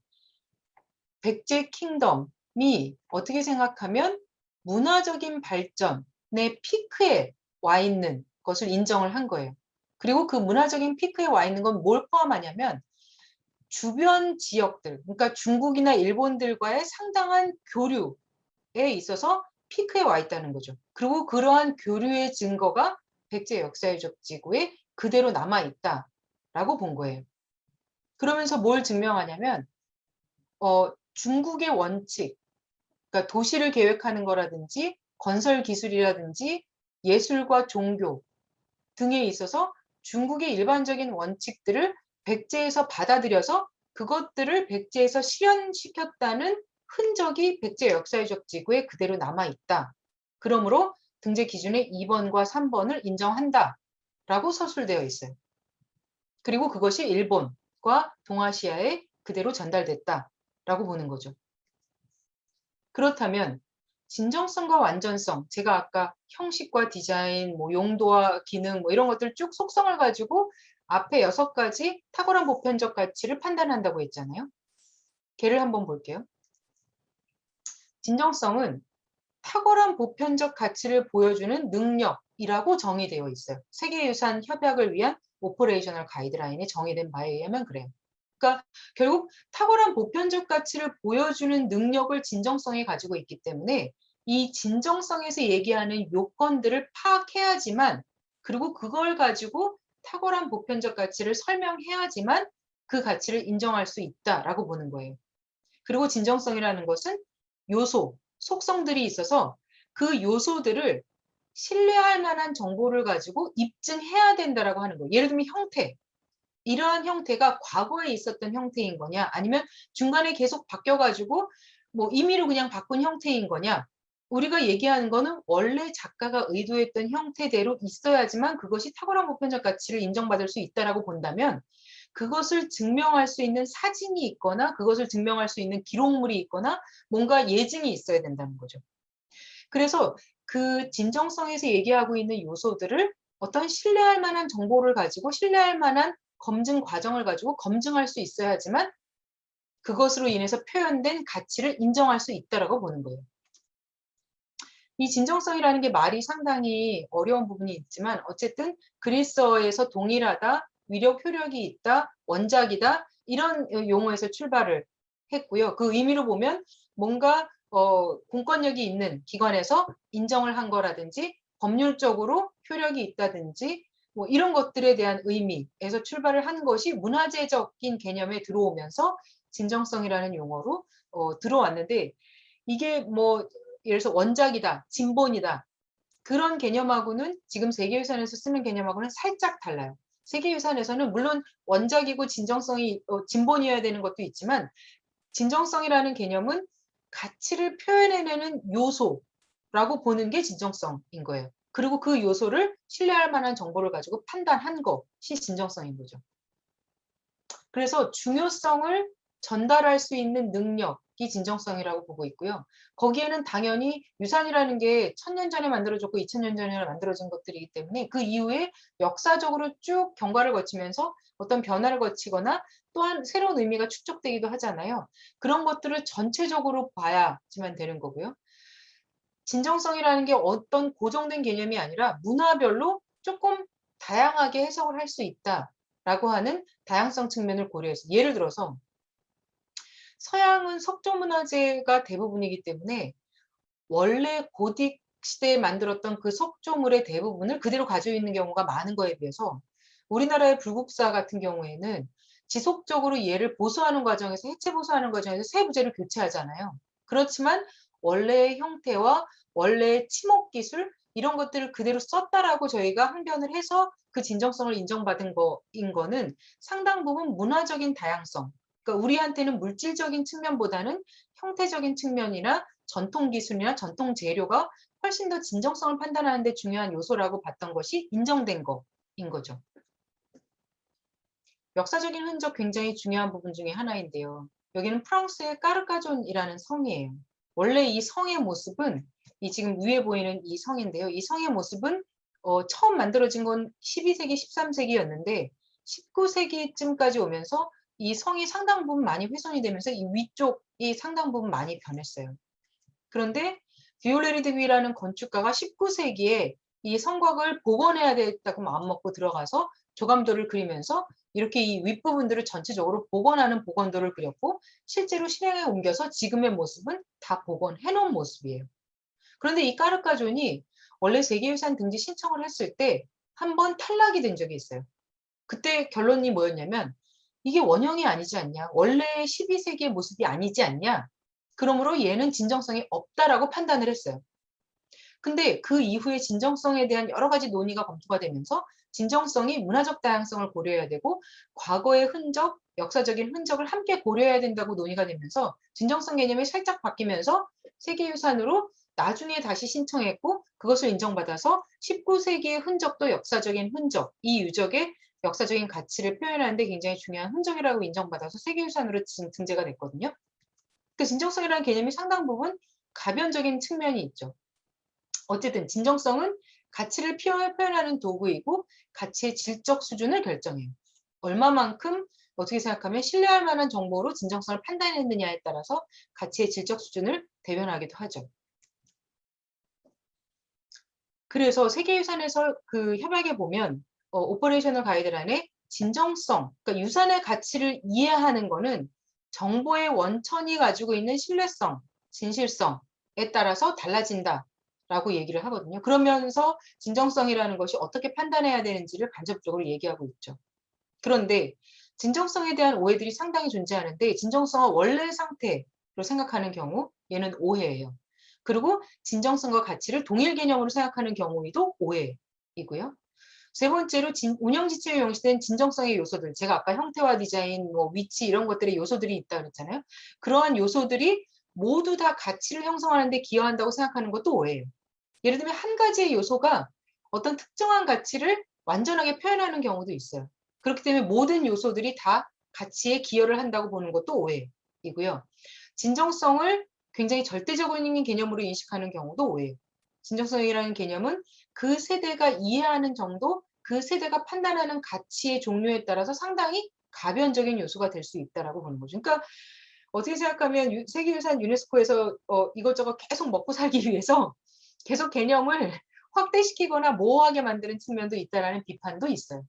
백제 킹덤이 어떻게 생각하면 문화적인 발전의 피크에 와 있는 것을 인정을 한 거예요. 그리고 그 문화적인 피크에 와 있는 건 뭘 포함하냐면 주변 지역들, 그러니까 중국이나 일본들과의 상당한 교류에 있어서 피크에 와 있다는 거죠. 그리고 그러한 교류의 증거가 백제 역사유적 지구에 그대로 남아 있다라고 본 거예요. 그러면서 뭘 증명하냐면 중국의 원칙, 그러니까 도시를 계획하는 거라든지 건설 기술이라든지 예술과 종교 등에 있어서 중국의 일반적인 원칙들을 백제에서 받아들여서 그것들을 백제에서 실현시켰다는 흔적이 백제 역사유적 지구에 그대로 남아있다. 그러므로 등재 기준의 2번과 3번을 인정한다. 라고 서술되어 있어요. 그리고 그것이 일본과 동아시아에 그대로 전달됐다. 라고 보는 거죠. 그렇다면 진정성과 완전성, 제가 아까 형식과 디자인, 뭐 용도와 기능 뭐 이런 것들 쭉 속성을 가지고 앞에 6가지 탁월한 보편적 가치를 판단한다고 했잖아요. 걔를 한번 볼게요. 진정성은 탁월한 보편적 가치를 보여주는 능력이라고 정의되어 있어요. 세계유산 협약을 위한 오퍼레이셔널 가이드라인에 정의된 바에 의하면 그래요. 그러니까 결국 탁월한 보편적 가치를 보여주는 능력을 진정성이 가지고 있기 때문에 이 진정성에서 얘기하는 요건들을 파악해야지만 그리고 그걸 가지고 탁월한 보편적 가치를 설명해야지만 그 가치를 인정할 수 있다라고 보는 거예요. 그리고 진정성이라는 것은 요소, 속성들이 있어서 그 요소들을 신뢰할 만한 정보를 가지고 입증해야 된다라고 하는 거예요. 예를 들면 형태. 이러한 형태가 과거에 있었던 형태인 거냐 아니면 중간에 계속 바뀌어가지고 뭐 임의로 그냥 바꾼 형태인 거냐 우리가 얘기하는 거는 원래 작가가 의도했던 형태대로 있어야지만 그것이 탁월한 보편적 가치를 인정받을 수 있다라고 본다면 그것을 증명할 수 있는 사진이 있거나 그것을 증명할 수 있는 기록물이 있거나 뭔가 예증이 있어야 된다는 거죠. 그래서 그 진정성에서 얘기하고 있는 요소들을 어떤 신뢰할 만한 정보를 가지고 신뢰할 만한 검증 과정을 가지고 검증할 수 있어야지만 그것으로 인해서 표현된 가치를 인정할 수 있다라고 보는 거예요. 이 진정성이라는 게 말이 상당히 어려운 부분이 있지만 어쨌든 그리스어에서 동일하다, 위력 효력이 있다, 원작이다 이런 용어에서 출발을 했고요. 그 의미로 보면 뭔가 공권력이 있는 기관에서 인정을 한 거라든지 법률적으로 효력이 있다든지 뭐 이런 것들에 대한 의미에서 출발을 한 것이 문화재적인 개념에 들어오면서 진정성이라는 용어로 들어왔는데 이게 뭐 예를 들어서 원작이다, 진본이다 그런 개념하고는 지금 세계유산에서 쓰는 개념하고는 살짝 달라요. 세계유산에서는 물론 원작이고 진정성이 진본이어야 되는 것도 있지만 진정성이라는 개념은 가치를 표현해내는 요소라고 보는 게 진정성인 거예요. 그리고 그 요소를 신뢰할 만한 정보를 가지고 판단한 것이 진정성인 거죠. 그래서 중요성을 전달할 수 있는 능력이 진정성이라고 보고 있고요. 거기에는 당연히 유산이라는 게 1000년 전에 만들어졌고 2000년 전에 만들어진 것들이기 때문에 그 이후에 역사적으로 쭉 경과를 거치면서 어떤 변화를 거치거나 또한 새로운 의미가 축적되기도 하잖아요. 그런 것들을 전체적으로 봐야지만 되는 거고요. 진정성이라는 게 어떤 고정된 개념이 아니라 문화별로 조금 다양하게 해석을 할 수 있다라고 하는 다양성 측면을 고려해서 예를 들어서 서양은 석조문화재가 대부분이기 때문에 원래 고딕 시대에 만들었던 그 석조물의 대부분을 그대로 가지고 있는 경우가 많은 거에 비해서 우리나라의 불국사 같은 경우에는 지속적으로 얘를 보수하는 과정에서 해체 보수하는 과정에서 새 부재를 교체하잖아요. 그렇지만 원래의 형태와 원래의 치목 기술 이런 것들을 그대로 썼다라고 저희가 항변을 해서 그 진정성을 인정받은 거인 거는 상당 부분 문화적인 다양성, 그러니까 우리한테는 물질적인 측면보다는 형태적인 측면이나 전통 기술이나 전통 재료가 훨씬 더 진정성을 판단하는 데 중요한 요소라고 봤던 것이 인정된 거인 거죠. 역사적인 흔적 굉장히 중요한 부분 중에 하나인데요. 여기는 프랑스의 까르까존이라는 성이에요. 원래 이 성의 모습은 이 지금 위에 보이는 이 성인데요. 이 성의 모습은 처음 만들어진 건 12세기, 13세기였는데 19세기쯤까지 오면서 이 성이 상당 부분 많이 훼손이 되면서 이 위쪽이 상당 부분 많이 변했어요. 그런데 비올레리 드위라는 건축가가 19세기에 이 성곽을 복원해야 되겠다고 마음먹고 들어가서 조감도를 그리면서 이렇게 이 윗부분들을 전체적으로 복원하는 복원도를 그렸고 실제로 실행에 옮겨서 지금의 모습은 다 복원해 놓은 모습이에요. 그런데 이 까르까존이 원래 세계유산 등재 신청을 했을 때 한 번 탈락이 된 적이 있어요. 그때 결론이 뭐였냐면 이게 원형이 아니지 않냐, 원래 12세기의 모습이 아니지 않냐, 그러므로 얘는 진정성이 없다라고 판단을 했어요. 근데 그 이후에 진정성에 대한 여러 가지 논의가 검토가 되면서 진정성이 문화적 다양성을 고려해야 되고 과거의 흔적, 역사적인 흔적을 함께 고려해야 된다고 논의가 되면서 진정성 개념이 살짝 바뀌면서 세계유산으로 나중에 다시 신청했고 그것을 인정받아서 19세기의 흔적도 역사적인 흔적, 이 유적의 역사적인 가치를 표현하는 데 굉장히 중요한 흔적이라고 인정받아서 세계유산으로 등재가 됐거든요. 그 진정성이라는 개념이 상당 부분 가변적인 측면이 있죠. 어쨌든 진정성은 가치를 표현하는 도구이고 가치의 질적 수준을 결정해요. 얼마만큼 어떻게 생각하면 신뢰할 만한 정보로 진정성을 판단했느냐에 따라서 가치의 질적 수준을 대변하기도 하죠. 그래서 세계유산에서 그 협약에 보면 오퍼레이셔널 가이드란에 진정성, 그러니까 유산의 가치를 이해하는 거는 정보의 원천이 가지고 있는 신뢰성, 진실성에 따라서 달라진다라고 얘기를 하거든요. 그러면서 진정성이라는 것이 어떻게 판단해야 되는지를 간접적으로 얘기하고 있죠. 그런데 진정성에 대한 오해들이 상당히 존재하는데 진정성을 원래 상태로 생각하는 경우 얘는 오해예요. 그리고 진정성과 가치를 동일 개념으로 생각하는 경우에도 오해이고요. 세 번째로 운영 지침에 명시된 진정성의 요소들, 제가 아까 형태와 디자인, 뭐 위치 이런 것들의 요소들이 있다고 그랬잖아요. 그러한 요소들이 모두 다 가치를 형성하는 데 기여한다고 생각하는 것도 오해예요. 예를 들면 한 가지의 요소가 어떤 특정한 가치를 완전하게 표현하는 경우도 있어요. 그렇기 때문에 모든 요소들이 다 가치에 기여를 한다고 보는 것도 오해이고요. 진정성을 굉장히 절대적인 개념으로 인식하는 경우도 오해예요. 진정성이라는 개념은 그 세대가 이해하는 정도, 그 세대가 판단하는 가치의 종류에 따라서 상당히 가변적인 요소가 될 수 있다라고 보는 거죠. 그러니까 어떻게 생각하면 세계유산 유네스코에서 이것저것 계속 먹고 살기 위해서 계속 개념을 확대시키거나 모호하게 만드는 측면도 있다라는 비판도 있어요.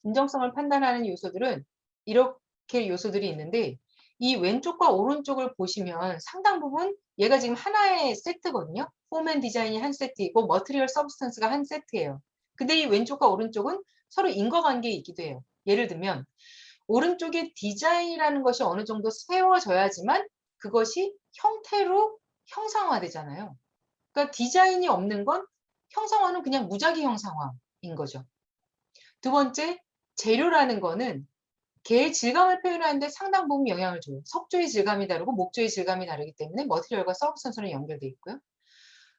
진정성을 판단하는 요소들은 이렇게 요소들이 있는데 이 왼쪽과 오른쪽을 보시면 상당 부분 얘가 지금 하나의 세트거든요. 폼 앤 디자인이 한 세트이고 머티리얼 서브스턴스가 한 세트예요. 근데 이 왼쪽과 오른쪽은 서로 인과관계에 있기도 해요. 예를 들면 오른쪽에 디자인이라는 것이 어느 정도 세워져야지만 그것이 형태로 형상화되잖아요. 그러니까 디자인이 없는 건 형상화는 그냥 무작위 형상화인 거죠. 두 번째, 재료라는 거는 개의 질감을 표현하는데 상당 부분 영향을 줘요. 석조의 질감이 다르고 목조의 질감이 다르기 때문에 머티리얼과 서브스턴스는 연결돼 있고요.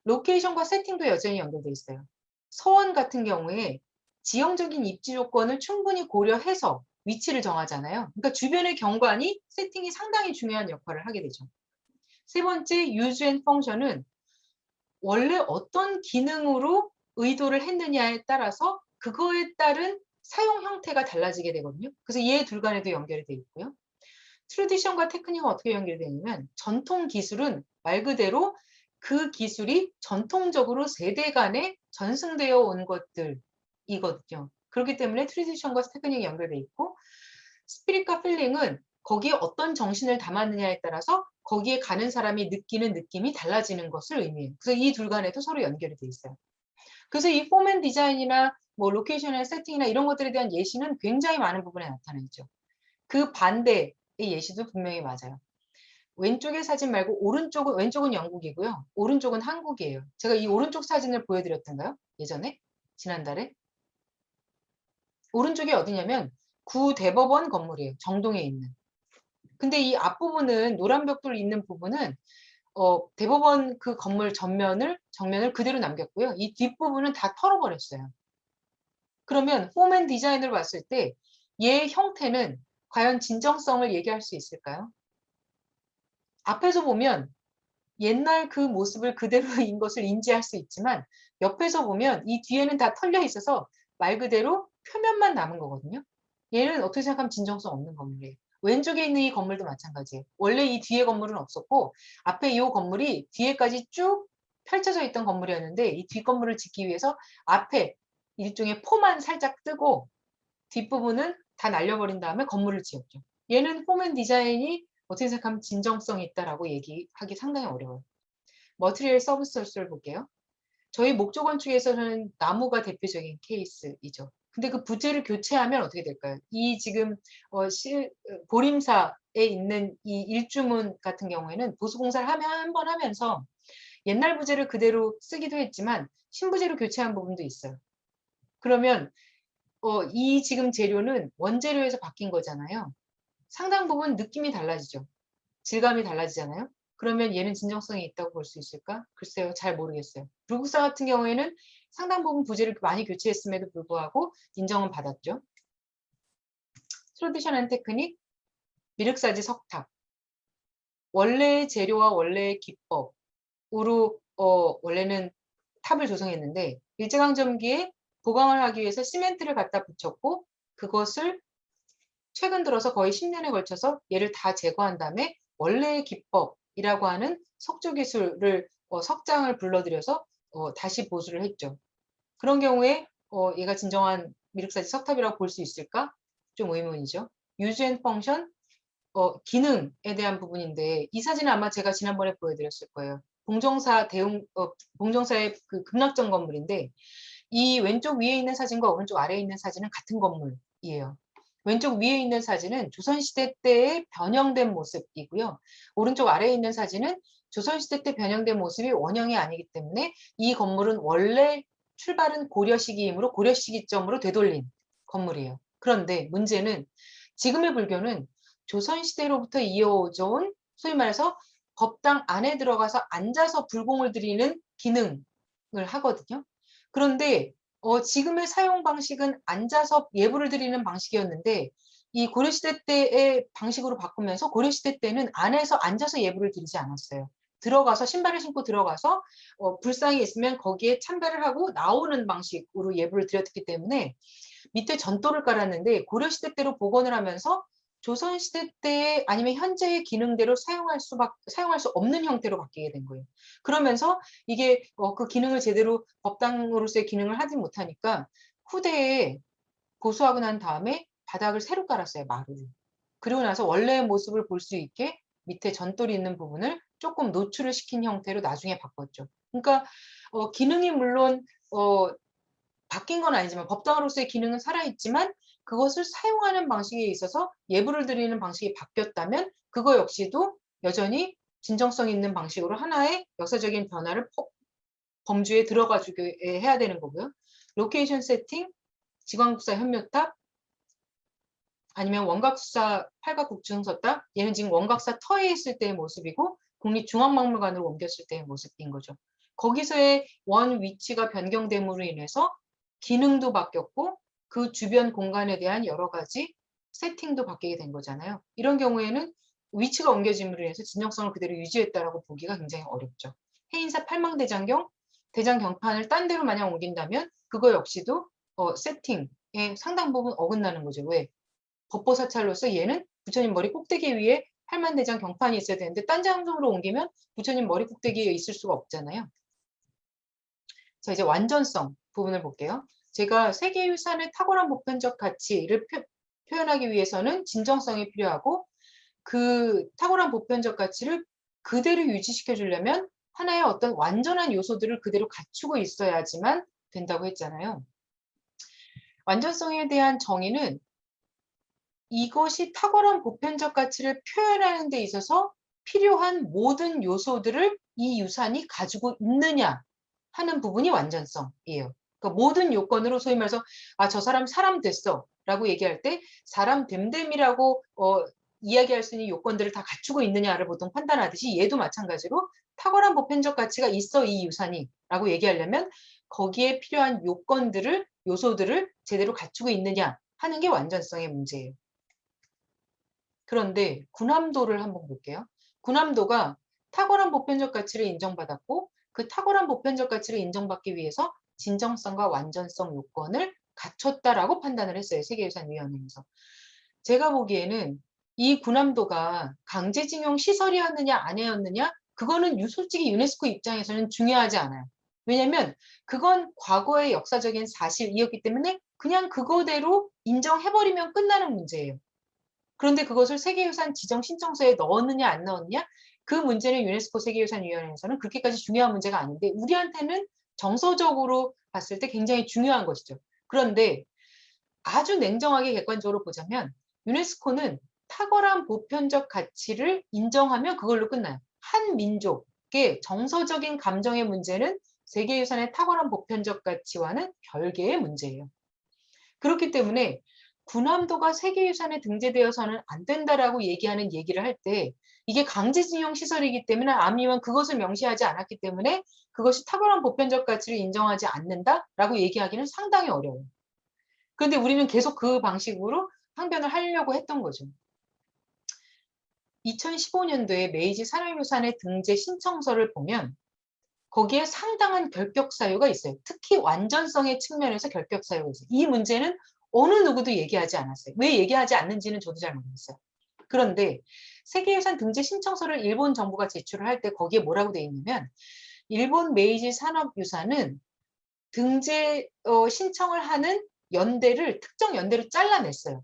로케이션과 세팅도 여전히 연결돼 있어요. 서원 같은 경우에 지형적인 입지 조건을 충분히 고려해서 위치를 정하잖아요. 그러니까 주변의 경관이 세팅이 상당히 중요한 역할을 하게 되죠. 세 번째, use and function은 원래 어떤 기능으로 의도를 했느냐에 따라서 그거에 따른 사용 형태가 달라지게 되거든요. 그래서 얘 둘 간에도 연결이 돼 있고요. 트래디션과 테크닉은 어떻게 연결되냐면 전통 기술은 말 그대로 그 기술이 전통적으로 세대 간에 전승되어 온 것들이거든요. 그렇기 때문에 트래디션과 테크닉이 연결돼 있고 스피릿과 필링은 거기에 어떤 정신을 담았느냐에 따라서 거기에 가는 사람이 느끼는 느낌이 달라지는 것을 의미해요. 그래서 이 둘 간에도 서로 연결이 돼 있어요. 그래서 이 폼 앤 디자인이나 뭐 로케이션이나 세팅이나 이런 것들에 대한 예시는 굉장히 많은 부분에 나타나 있죠. 그 반대의 예시도 분명히 맞아요. 왼쪽의 사진 말고 왼쪽은 영국이고요. 오른쪽은 한국이에요. 제가 이 오른쪽 사진을 보여드렸던가요? 예전에? 지난달에? 오른쪽이 어디냐면 구대법원 건물이에요. 정동에 있는. 근데 이 앞부분은 노란 벽돌 있는 부분은 대법원 그 건물 정면을 그대로 남겼고요. 이 뒷부분은 다 털어버렸어요. 그러면 폼 앤 디자인을 봤을 때 얘의 형태는 과연 진정성을 얘기할 수 있을까요? 앞에서 보면 옛날 그 모습을 그대로인 것을 인지할 수 있지만 옆에서 보면 이 뒤에는 다 털려 있어서 말 그대로 표면만 남은 거거든요. 얘는 어떻게 생각하면 진정성 없는 건물이에요. 왼쪽에 있는 이 건물도 마찬가지예요. 원래 이 뒤에 건물은 없었고 앞에 이 건물이 뒤에까지 쭉 펼쳐져 있던 건물이었는데 이 뒷 건물을 짓기 위해서 앞에 일종의 포만 살짝 뜨고 뒷부분은 다 날려버린 다음에 건물을 지었죠. 얘는 폼 앤 디자인이 어떻게 생각하면 진정성이 있다라고 얘기하기 상당히 어려워요. 머티리얼 서브스턴스를 볼게요. 저희 목조 건축에서는 나무가 대표적인 케이스이죠. 근데 그 부재를 교체하면 어떻게 될까요? 이 지금 보림사에 있는 이 일주문 같은 경우에는 보수공사를 한 번 하면서 옛날 부재를 그대로 쓰기도 했지만 신부재로 교체한 부분도 있어요. 그러면 이 지금 재료는 원재료에서 바뀐 거잖아요. 상당 부분 느낌이 달라지죠. 질감이 달라지잖아요. 그러면 얘는 진정성이 있다고 볼 수 있을까? 글쎄요, 잘 모르겠어요. 불국사 같은 경우에는 상당 부분 부재를 많이 교체했음에도 불구하고 인정은 받았죠. 트래디션 앤 테크닉, 미륵사지 석탑. 원래의 재료와 원래의 기법으로 원래는 탑을 조성했는데 일제강점기에 보강을 하기 위해서 시멘트를 갖다 붙였고 그것을 최근 들어서 거의 10년에 걸쳐서 얘를 다 제거한 다음에 원래의 기법이라고 하는 석조 기술을 석장을 불러들여서 다시 보수를 했죠. 그런 경우에 얘가 진정한 미륵사지 석탑이라고 볼 수 있을까? 좀 의문이죠. 유즈 앤 펑션, 기능에 대한 부분인데 이 사진은 아마 제가 지난번에 보여드렸을 거예요. 봉정사의 그 극락전 건물인데 이 왼쪽 위에 있는 사진과 오른쪽 아래에 있는 사진은 같은 건물이에요. 왼쪽 위에 있는 사진은 조선시대 때의 변형된 모습이고요. 오른쪽 아래에 있는 사진은 조선시대 때 변형된 모습이 원형이 아니기 때문에 이 건물은 원래 출발은 고려 시기이므로 고려 시기점으로 되돌린 건물이에요. 그런데 문제는 지금의 불교는 조선시대로부터 이어져 온 소위 말해서 법당 안에 들어가서 앉아서 불공을 드리는 기능을 하거든요. 그런데 지금의 사용 방식은 앉아서 예불을 드리는 방식이었는데 이 고려시대 때의 방식으로 바꾸면서 고려시대 때는 안에서 앉아서 예불을 드리지 않았어요. 들어가서 신발을 신고 들어가서 불상이 있으면 거기에 참배를 하고 나오는 방식으로 예불을 드렸기 때문에 밑에 전도를 깔았는데 고려시대 때로 복원을 하면서 조선시대 때 아니면 현재의 기능대로 사용할 수 없는 형태로 바뀌게 된 거예요. 그러면서 이게 그 기능을 제대로 법당으로서의 기능을 하지 못하니까 후대에 보수하고 난 다음에 바닥을 새로 깔았어요. 마루를. 그리고 나서 원래의 모습을 볼 수 있게 밑에 전돌이 있는 부분을 조금 노출을 시킨 형태로 나중에 바꿨죠. 그러니까 기능이 물론 바뀐 건 아니지만 법당으로서의 기능은 살아있지만 그것을 사용하는 방식에 있어서 예불을 드리는 방식이 바뀌었다면 그거 역시도 여전히 진정성 있는 방식으로 하나의 역사적인 변화를 범주에 들어가주게 해야 되는 거고요. 로케이션 세팅, 지광국사 현묘탑, 아니면 원각수사 팔각국중서탑, 얘는 지금 원각사 터에 있을 때의 모습이고 국립중앙박물관으로 옮겼을 때의 모습인 거죠. 거기서의 원 위치가 변경됨으로 인해서 기능도 바뀌었고 그 주변 공간에 대한 여러 가지 세팅도 바뀌게 된 거잖아요. 이런 경우에는 위치가 옮겨짐으로 인해서 진정성을 그대로 유지했다라고 보기가 굉장히 어렵죠. 해인사 팔망대장경, 대장경판을 딴 데로 만약 옮긴다면 그거 역시도 세팅에 상당 부분 어긋나는 거죠. 왜? 법보사찰로서 얘는 부처님 머리 꼭대기 위에 팔만대장 경판이 있어야 되는데 딴 장소로 옮기면 부처님 머리 꼭대기에 있을 수가 없잖아요. 자, 이제 완전성 부분을 볼게요. 제가 세계유산의 탁월한 보편적 가치를 표현하기 위해서는 진정성이 필요하고 그 탁월한 보편적 가치를 그대로 유지시켜 주려면 하나의 어떤 완전한 요소들을 그대로 갖추고 있어야지만 된다고 했잖아요. 완전성에 대한 정의는 이것이 탁월한 보편적 가치를 표현하는 데 있어서 필요한 모든 요소들을 이 유산이 가지고 있느냐 하는 부분이 완전성이에요. 그러니까 모든 요건으로 소위 말해서 저 사람 됐어 라고 얘기할 때 사람 됨됨이라고 이야기할 수 있는 요건들을 다 갖추고 있느냐를 보통 판단하듯이 얘도 마찬가지로 탁월한 보편적 가치가 있어 이 유산이 라고 얘기하려면 거기에 필요한 요소들을 제대로 갖추고 있느냐 하는 게 완전성의 문제예요. 그런데 군함도를 한번 볼게요. 군함도가 탁월한 보편적 가치를 인정받았고 그 탁월한 보편적 가치를 인정받기 위해서 진정성과 완전성 요건을 갖췄다라고 판단을 했어요. 세계유산위원회에서. 제가 보기에는 이 군함도가 강제징용 시설이었느냐 아니었느냐 그거는 솔직히 유네스코 입장에서는 중요하지 않아요. 왜냐하면 그건 과거의 역사적인 사실이었기 때문에 그냥 그거대로 인정해버리면 끝나는 문제예요. 그런데 그것을 세계유산 지정 신청서에 넣었느냐 안 넣었느냐 그 문제는 유네스코 세계유산위원회에서는 그렇게까지 중요한 문제가 아닌데 우리한테는 정서적으로 봤을 때 굉장히 중요한 것이죠. 그런데 아주 냉정하게 객관적으로 보자면 유네스코는 탁월한 보편적 가치를 인정하면 그걸로 끝나요. 한 민족의 정서적인 감정의 문제는 세계유산의 탁월한 보편적 가치와는 별개의 문제예요. 그렇기 때문에 군함도가 세계유산에 등재되어서는 안 된다라고 얘기하는 얘기를 할 때 이게 강제징용 시설이기 때문에 아니면 그것을 명시하지 않았기 때문에 그것이 탁월한 보편적 가치를 인정하지 않는다라고 얘기하기는 상당히 어려워요. 그런데 우리는 계속 그 방식으로 항변을 하려고 했던 거죠. 2015년도에 메이지 산업유산의 등재 신청서를 보면 거기에 상당한 결격 사유가 있어요. 특히 완전성의 측면에서 결격 사유가 있어요. 이 문제는 어느 누구도 얘기하지 않았어요. 왜 얘기하지 않는지는 저도 잘 모르겠어요. 그런데 세계유산 등재 신청서를 일본 정부가 제출을 할 때 거기에 뭐라고 되어 있냐면 일본 메이지 산업유산은 등재 신청을 하는 특정 연대를 잘라냈어요.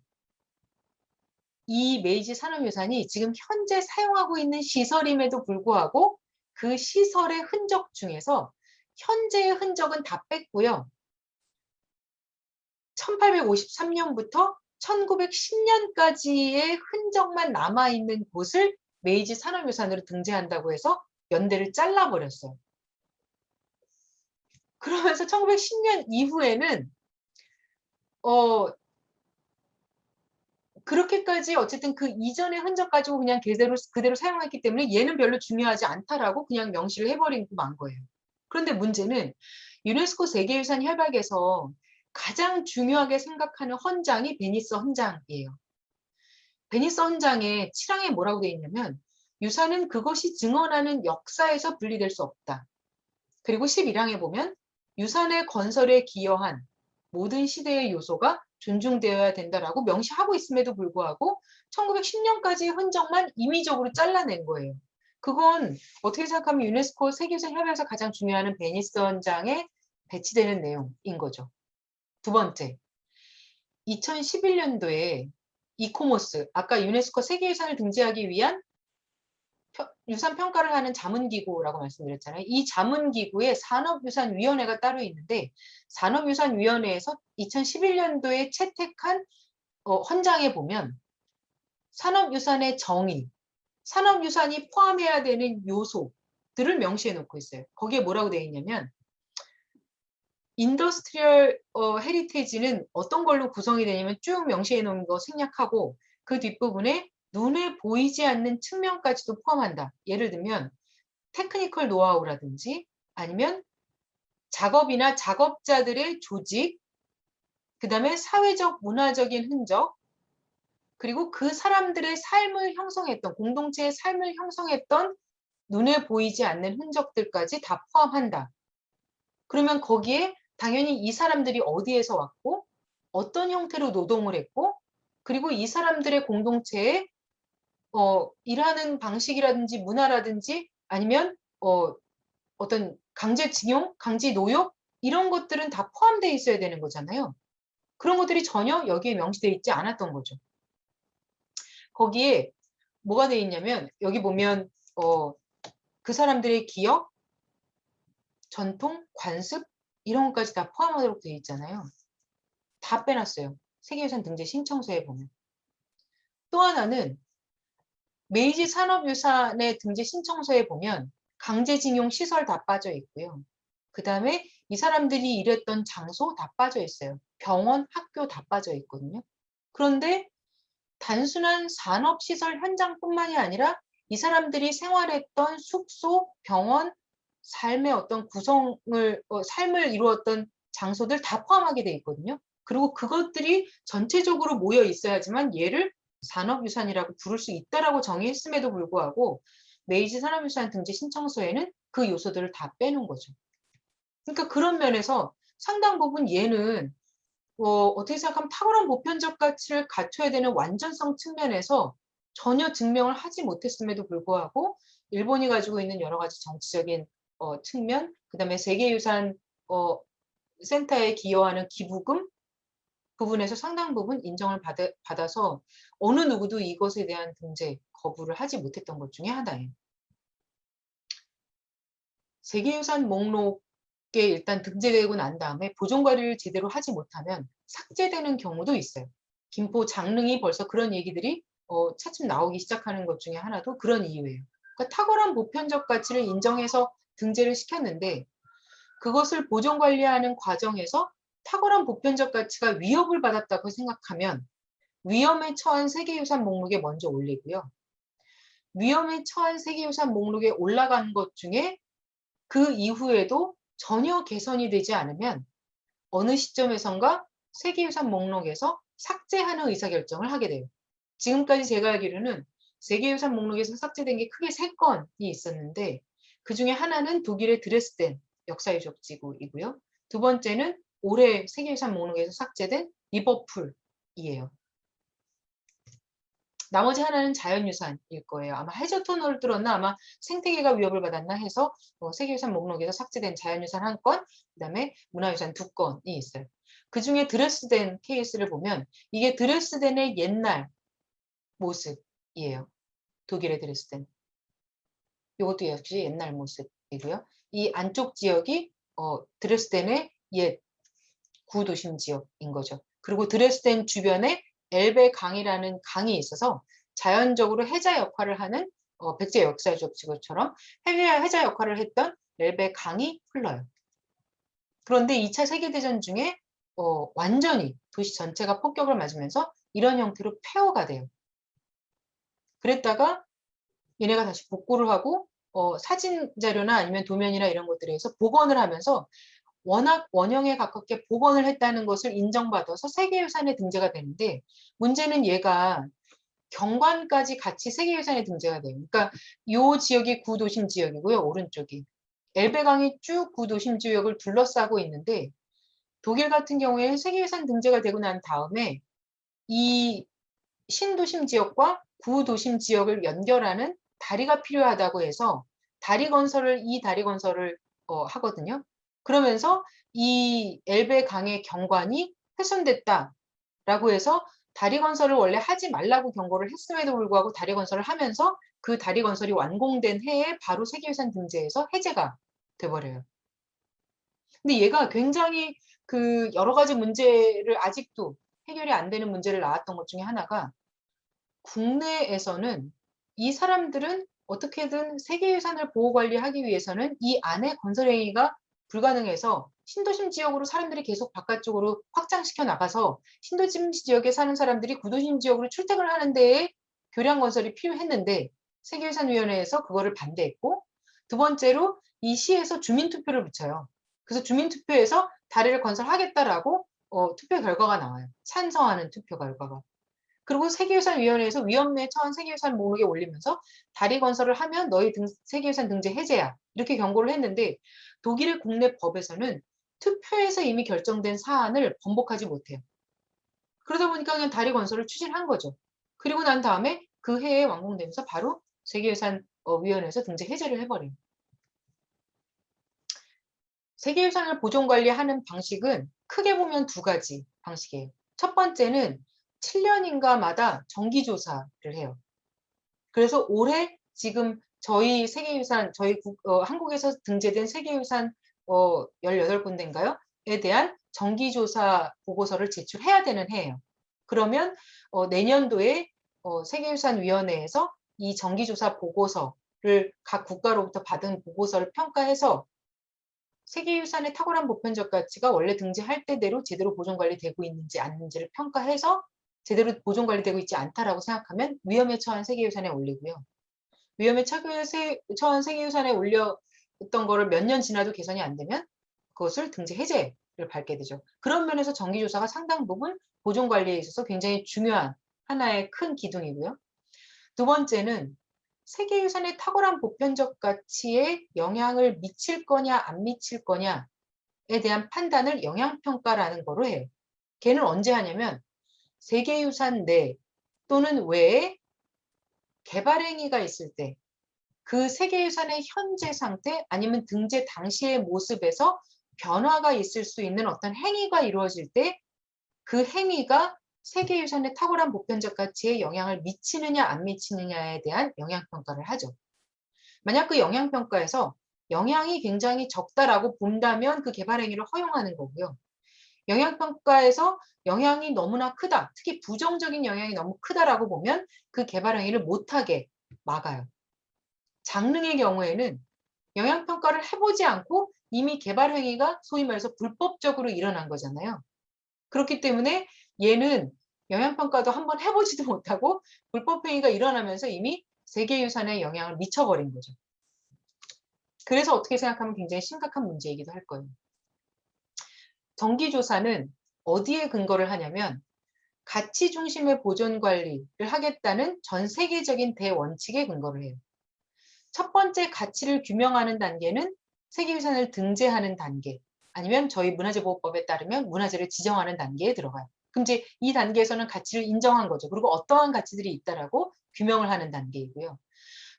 이 메이지 산업유산이 지금 현재 사용하고 있는 시설임에도 불구하고 그 시설의 흔적 중에서 현재의 흔적은 다 뺐고요. 1853년부터 1910년까지의 흔적만 남아있는 곳을 메이지 산업유산으로 등재한다고 해서 연대를 잘라버렸어요. 그러면서 1910년 이후에는 그렇게까지 어쨌든 그 이전의 흔적 가지고 그냥 그대로 사용했기 때문에 얘는 별로 중요하지 않다라고 그냥 명시를 해버리고 만 거예요. 그런데 문제는 유네스코 세계유산 협약에서 가장 중요하게 생각하는 헌장이 베니스 헌장이에요. 베니스 헌장의 7항에 뭐라고 되어 있냐면 유산은 그것이 증언하는 역사에서 분리될 수 없다. 그리고 11항에 보면 유산의 건설에 기여한 모든 시대의 요소가 존중되어야 된다라고 명시하고 있음에도 불구하고 1910년까지의 흔적만 임의적으로 잘라낸 거예요. 그건 어떻게 생각하면 유네스코 세계유산 협약에서 가장 중요한 베니스 헌장에 배치되는 내용인 거죠. 두 번째, 2011년도에 이코모스, 아까 유네스코 세계유산을 등재하기 위한 유산 평가를 하는 자문기구라고 말씀드렸잖아요. 이 자문기구에 산업유산위원회가 따로 있는데 산업유산위원회에서 2011년도에 채택한 헌장에 보면 산업유산의 정의, 산업유산이 포함해야 되는 요소들을 명시해 놓고 있어요. 거기에 뭐라고 되어 있냐면 인더스트리얼 헤리테이지는 어떤 걸로 구성이 되냐면 쭉 명시해 놓은 거 생략하고 그 뒷부분에 눈에 보이지 않는 측면까지도 포함한다. 예를 들면 테크니컬 노하우라든지 아니면 작업이나 작업자들의 조직, 그 다음에 사회적 문화적인 흔적, 그리고 그 사람들의 삶을 형성했던, 공동체의 삶을 형성했던 눈에 보이지 않는 흔적들까지 다 포함한다. 그러면 거기에 당연히 이 사람들이 어디에서 왔고 어떤 형태로 노동을 했고 그리고 이 사람들의 공동체에 일하는 방식이라든지 문화라든지 아니면 어떤 강제징용, 강제노역 이런 것들은 다 포함되어 있어야 되는 거잖아요. 그런 것들이 전혀 여기에 명시되어 있지 않았던 거죠. 거기에 뭐가 돼 있냐면 여기 보면 그 사람들의 기억, 전통, 관습 이런 것까지 다 포함하도록 되어 있잖아요. 다 빼놨어요. 세계유산 등재 신청서에 보면. 또 하나는 메이지 산업유산의 등재 신청서에 보면 강제징용 시설 다 빠져 있고요. 그 다음에 이 사람들이 일했던 장소 다 빠져 있어요. 병원, 학교 다 빠져 있거든요. 그런데 단순한 산업시설 현장뿐만이 아니라 이 사람들이 생활했던 숙소, 병원, 삶의 어떤 삶을 이루었던 장소들 다 포함하게 돼 있거든요. 그리고 그것들이 전체적으로 모여 있어야지만 얘를 산업유산이라고 부를 수 있다라고 정의했음에도 불구하고 메이지 산업유산 등재 신청서에는 그 요소들을 다 빼놓은 거죠. 그러니까 그런 면에서 상당 부분 얘는 어떻게 생각하면 탁월한 보편적 가치를 갖춰야 되는 완전성 측면에서 전혀 증명을 하지 못했음에도 불구하고 일본이 가지고 있는 여러 가지 정치적인 측면, 그 다음에 세계유산 센터에 기여하는 기부금 부분에서 상당 부분 인정을 받아서 어느 누구도 이것에 대한 등재 거부를 하지 못했던 것 중에 하나예요. 세계유산 목록에 일단 등재되고 난 다음에 보존관리를 제대로 하지 못하면 삭제되는 경우도 있어요. 김포 장릉이 벌써 그런 얘기들이 차츰 나오기 시작하는 것 중에 하나도 그런 이유예요. 그러니까 탁월한 보편적 가치를 인정해서 등재를 시켰는데 그것을 보존관리하는 과정에서 탁월한 보편적 가치가 위협을 받았다고 생각하면 위험에 처한 세계유산 목록에 먼저 올리고요. 위험에 처한 세계유산 목록에 올라간 것 중에 그 이후에도 전혀 개선이 되지 않으면 어느 시점에선가 세계유산 목록에서 삭제하는 의사결정을 하게 돼요. 지금까지 제가 알기로는 세계유산 목록에서 삭제된 게 크게 3건이 있었는데 그 중에 하나는 독일의 드레스덴 역사유적 지구이고요. 두 번째는 올해 세계유산 목록에서 삭제된 리버풀이에요. 나머지 하나는 자연유산일 거예요. 아마 해저터널을 뚫었나 아마 생태계가 위협을 받았나 해서 세계유산 목록에서 삭제된 자연유산 1건, 그 다음에 문화유산 2건이 있어요. 그 중에 드레스덴 케이스를 보면 이게 드레스덴의 옛날 모습이에요. 독일의 드레스덴. 이것도 역시 옛날 모습이고요. 이 안쪽 지역이 드레스덴의 옛 구도심 지역인 거죠. 그리고 드레스덴 주변에 엘베 강이라는 강이 있어서 자연적으로 해자 역할을 하는 백제 역사적 지구처럼 해자 역할을 했던 엘베 강이 흘러요. 그런데 2차 세계대전 중에 완전히 도시 전체가 폭격을 맞으면서 이런 형태로 폐허가 돼요. 그랬다가 얘네가 다시 복구를 하고 사진 자료나 아니면 도면이나 이런 것들에서 복원을 하면서 워낙 원형에 가깝게 복원을 했다는 것을 인정받아서 세계유산에 등재가 되는데 문제는 얘가 경관까지 같이 세계유산에 등재가 돼요. 그러니까 이 지역이 구도심 지역이고요. 오른쪽이. 엘베강이 쭉 구도심 지역을 둘러싸고 있는데 독일 같은 경우에는 세계유산 등재가 되고 난 다음에 이 신도심 지역과 구도심 지역을 연결하는 다리가 필요하다고 해서 이 다리 건설을 하거든요. 그러면서 이 엘베 강의 경관이 훼손됐다라고 해서 다리 건설을 원래 하지 말라고 경고를 했음에도 불구하고 다리 건설을 하면서 그 다리 건설이 완공된 해에 바로 세계유산 등재에서 해제가 돼버려요. 근데 얘가 굉장히 그 여러 가지 문제를 아직도 해결이 안 되는 문제를 낳았던 것 중에 하나가 국내에서는 이 사람들은 어떻게든 세계유산을 보호관리하기 위해서는 이 안에 건설행위가 불가능해서 신도심 지역으로 사람들이 계속 바깥쪽으로 확장시켜 나가서 신도심 지역에 사는 사람들이 구도심 지역으로 출퇴근을 하는 데에 교량 건설이 필요했는데 세계유산위원회에서 그거를 반대했고 두 번째로 이 시에서 주민투표를 붙여요. 그래서 주민투표에서 다리를 건설하겠다라고 투표 결과가 나와요. 찬성하는 투표 결과가. 그리고 세계유산위원회에서 위험에 처한 세계유산 목록에 올리면서 다리 건설을 하면 너희 세계유산 등재 해제야. 이렇게 경고를 했는데 독일의 국내 법에서는 투표에서 이미 결정된 사안을 번복하지 못해요. 그러다 보니까 그냥 다리 건설을 추진한 거죠. 그리고 난 다음에 그 해에 완공되면서 바로 세계유산위원회에서 등재 해제를 해버려요. 세계유산을 보존관리하는 방식은 크게 보면 2가지 방식이에요. 첫 번째는 7년인가마다 정기조사를 해요. 그래서 올해 지금 저희 세계유산, 한국에서 등재된 세계유산 18군데인가요? 에 대한 정기조사 보고서를 제출해야 되는 해예요. 그러면 내년도에 세계유산위원회에서 이 정기조사 보고서를 각 국가로부터 받은 보고서를 평가해서 세계유산의 탁월한 보편적 가치가 원래 등재할 때대로 제대로 보존관리되고 있는지 아닌지를 평가해서 제대로 보존관리되고 있지 않다라고 생각하면 위험에 처한 세계유산에 올리고요. 위험에 처한 세계유산에 올렸던 거를 몇 년 지나도 개선이 안 되면 그것을 등재 해제를 밟게 되죠. 그런 면에서 정기조사가 상당 부분 보존관리에 있어서 굉장히 중요한 하나의 큰 기둥이고요. 두 번째는 세계유산의 탁월한 보편적 가치에 영향을 미칠 거냐 안 미칠 거냐에 대한 판단을 영향평가라는 거로 해요. 걔는 언제 하냐면 세계유산 내 또는 외에 개발행위가 있을 때 그 세계유산의 현재 상태 아니면 등재 당시의 모습에서 변화가 있을 수 있는 어떤 행위가 이루어질 때 그 행위가 세계유산의 탁월한 보편적 가치에 영향을 미치느냐 안 미치느냐에 대한 영향평가를 하죠. 만약 그 영향평가에서 영향이 굉장히 적다라고 본다면 그 개발행위를 허용하는 거고요. 영향평가에서 영향이 너무나 크다, 특히 부정적인 영향이 너무 크다라고 보면 그 개발행위를 못하게 막아요. 장릉의 경우에는 영향평가를 해보지 않고 이미 개발행위가 소위 말해서 불법적으로 일어난 거잖아요. 그렇기 때문에 얘는 영향평가도 한번 해보지도 못하고 불법행위가 일어나면서 이미 세계유산에 영향을 미쳐버린 거죠. 그래서 어떻게 생각하면 굉장히 심각한 문제이기도 할 거예요. 정기조사는 어디에 근거를 하냐면 가치 중심의 보존 관리를 하겠다는 전 세계적인 대원칙에 근거를 해요. 첫 번째 가치를 규명하는 단계는 세계유산을 등재하는 단계, 아니면 저희 문화재보호법에 따르면 문화재를 지정하는 단계에 들어가요. 그럼 이제 이 단계에서는 가치를 인정한 거죠. 그리고 어떠한 가치들이 있다라고 규명을 하는 단계이고요.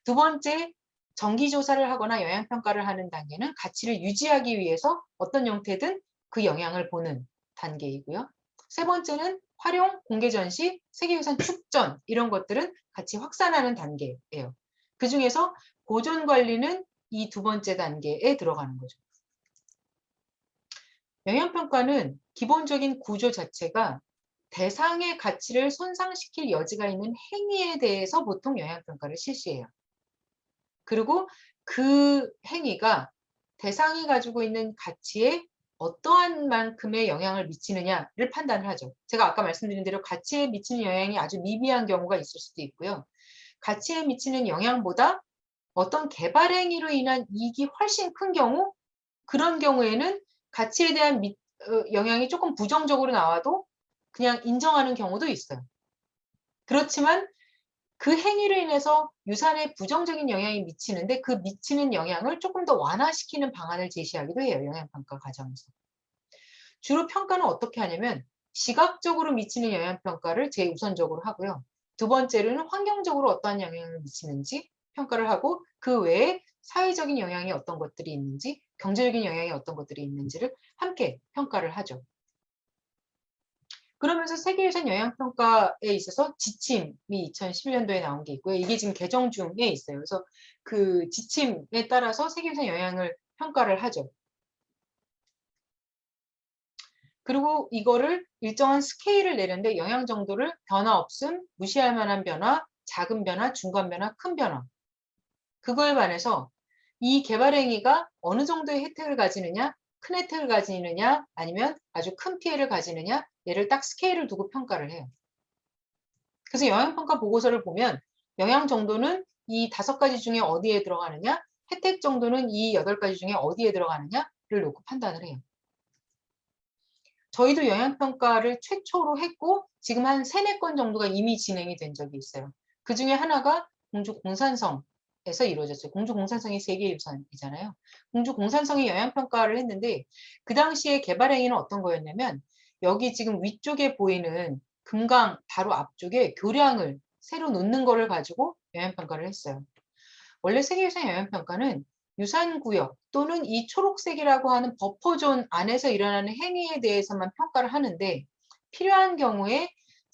두 번째, 정기조사를 하거나 영향평가를 하는 단계는 가치를 유지하기 위해서 어떤 형태든 그 영향을 보는 단계이고요. 세 번째는 활용, 공개 전시, 세계유산 축전 이런 것들은 같이 확산하는 단계예요. 그 중에서 보존 관리는 이 두 번째 단계에 들어가는 거죠. 영향평가는 기본적인 구조 자체가 대상의 가치를 손상시킬 여지가 있는 행위에 대해서 보통 영향평가를 실시해요. 그리고 그 행위가 대상이 가지고 있는 가치에 어떠한 만큼의 영향을 미치느냐를 판단을 하죠. 제가 아까 말씀드린 대로 가치에 미치는 영향이 아주 미비한 경우가 있을 수도 있고요. 가치에 미치는 영향보다 어떤 개발 행위로 인한 이익이 훨씬 큰 경우, 그런 경우에는 가치에 대한 영향이 조금 부정적으로 나와도 그냥 인정하는 경우도 있어요. 그렇지만 그 행위로 인해서 유산에 부정적인 영향이 미치는데 그 미치는 영향을 조금 더 완화시키는 방안을 제시하기도 해요. 영향평가 과정에서. 주로 평가는 어떻게 하냐면 시각적으로 미치는 영향평가를 제일 우선적으로 하고요. 두 번째로는 환경적으로 어떠한 영향을 미치는지 평가를 하고 그 외에 사회적인 영향이 어떤 것들이 있는지 경제적인 영향이 어떤 것들이 있는지를 함께 평가를 하죠. 그러면서 세계유산 영향평가에 있어서 지침이 2011년도에 나온 게 있고요. 이게 지금 개정 중에 있어요. 그래서 그 지침에 따라서 세계유산 영향을 평가를 하죠. 그리고 이거를 일정한 스케일을 내는데 영향 정도를 변화 없음, 무시할 만한 변화, 작은 변화, 중간 변화, 큰 변화. 그거에 반해서 이 개발 행위가 어느 정도의 혜택을 가지느냐, 큰 혜택을 가지느냐, 아니면 아주 큰 피해를 가지느냐, 얘를 딱 스케일을 두고 평가를 해요. 그래서 영향평가 보고서를 보면 영향 정도는 이 5가지 중에 어디에 들어가느냐, 혜택 정도는 이 8가지 중에 어디에 들어가느냐를 놓고 판단을 해요. 저희도 영향평가를 최초로 했고 지금 한 3, 4건 정도가 이미 진행이 된 적이 있어요. 그 중에 하나가 공주 공산성에서 이루어졌어요. 공주 공산성이 세계유산이잖아요. 공주 공산성이 영향평가를 했는데 그 당시에 개발 행위는 어떤 거였냐면 여기 지금 위쪽에 보이는 금강 바로 앞쪽에 교량을 새로 놓는 거를 가지고 영향평가를 했어요. 원래 세계유산 영향평가는 유산구역 또는 이 초록색이라고 하는 버퍼존 안에서 일어나는 행위에 대해서만 평가를 하는데 필요한 경우에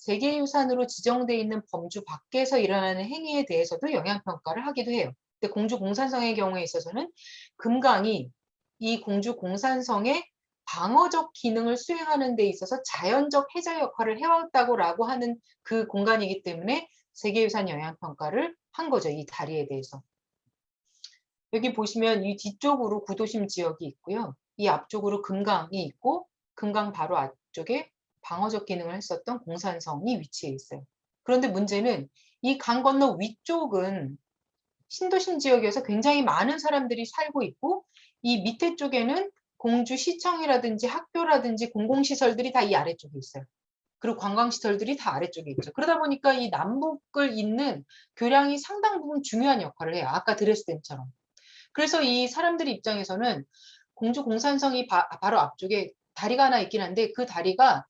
세계유산으로 지정돼 있는 범주 밖에서 일어나는 행위에 대해서도 영향평가를 하기도 해요. 근데 공주 공산성의 경우에 있어서는 금강이 이 공주 공산성의 방어적 기능을 수행하는 데 있어서 자연적 해저 역할을 해왔다고 하는 그 공간이기 때문에 세계유산 영향평가를 한 거죠. 이 다리에 대해서. 여기 보시면 이 뒤쪽으로 구도심 지역이 있고요. 이 앞쪽으로 금강이 있고 금강 바로 앞쪽에 방어적 기능을 했었던 공산성이 위치해 있어요. 그런데 문제는 이 강 건너 위쪽은 신도심 지역에서 굉장히 많은 사람들이 살고 있고 이 밑에 쪽에는 공주시청이라든지 학교라든지 공공시설들이 다 이 아래쪽에 있어요. 그리고 관광시설들이 다 아래쪽에 있죠. 그러다 보니까 이 남북을 잇는 교량이 상당 부분 중요한 역할을 해요. 아까 드레스덴처럼. 그래서 이 사람들 입장에서는 공주 공산성이 바로 앞쪽에 다리가 하나 있긴 한데 그 다리가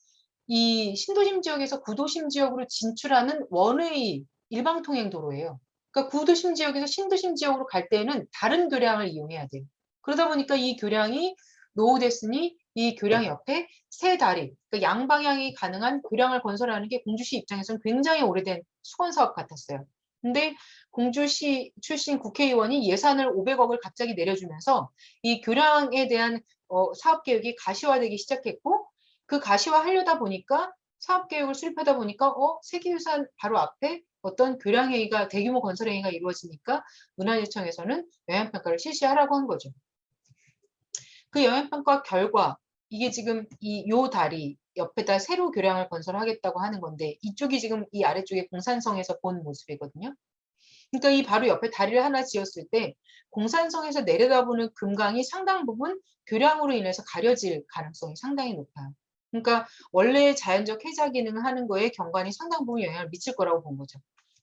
이 신도심 지역에서 구도심 지역으로 진출하는 원웨이 일방통행 도로예요. 그러니까 구도심 지역에서 신도심 지역으로 갈 때는 다른 교량을 이용해야 돼요. 그러다 보니까 이 교량이 노후됐으니 이 교량 옆에 세 다리, 그러니까 양방향이 가능한 교량을 건설하는 게 공주시 입장에서는 굉장히 오래된 수건 사업 같았어요. 근데 공주시 출신 국회의원이 예산을 500억을 갑자기 내려주면서 이 교량에 대한 사업 계획이 가시화되기 시작했고 그 가시화하려다 보니까 사업 계획을 수립하다 보니까 세계유산 바로 앞에 어떤 교량회의가 대규모 건설행위가 이루어지니까 문화재청에서는 영향평가를 실시하라고 한 거죠. 그 영향평가 결과 이게 지금 요 다리 옆에다 새로 교량을 건설하겠다고 하는 건데 이쪽이 지금 이 아래쪽에 공산성에서 본 모습이거든요. 그러니까 이 바로 옆에 다리를 하나 지었을 때 공산성에서 내려다보는 금강이 상당 부분 교량으로 인해서 가려질 가능성이 상당히 높아요. 그러니까 원래 자연적 해자 기능을 하는 거에 경관이 상당 부분 영향을 미칠 거라고 본 거죠.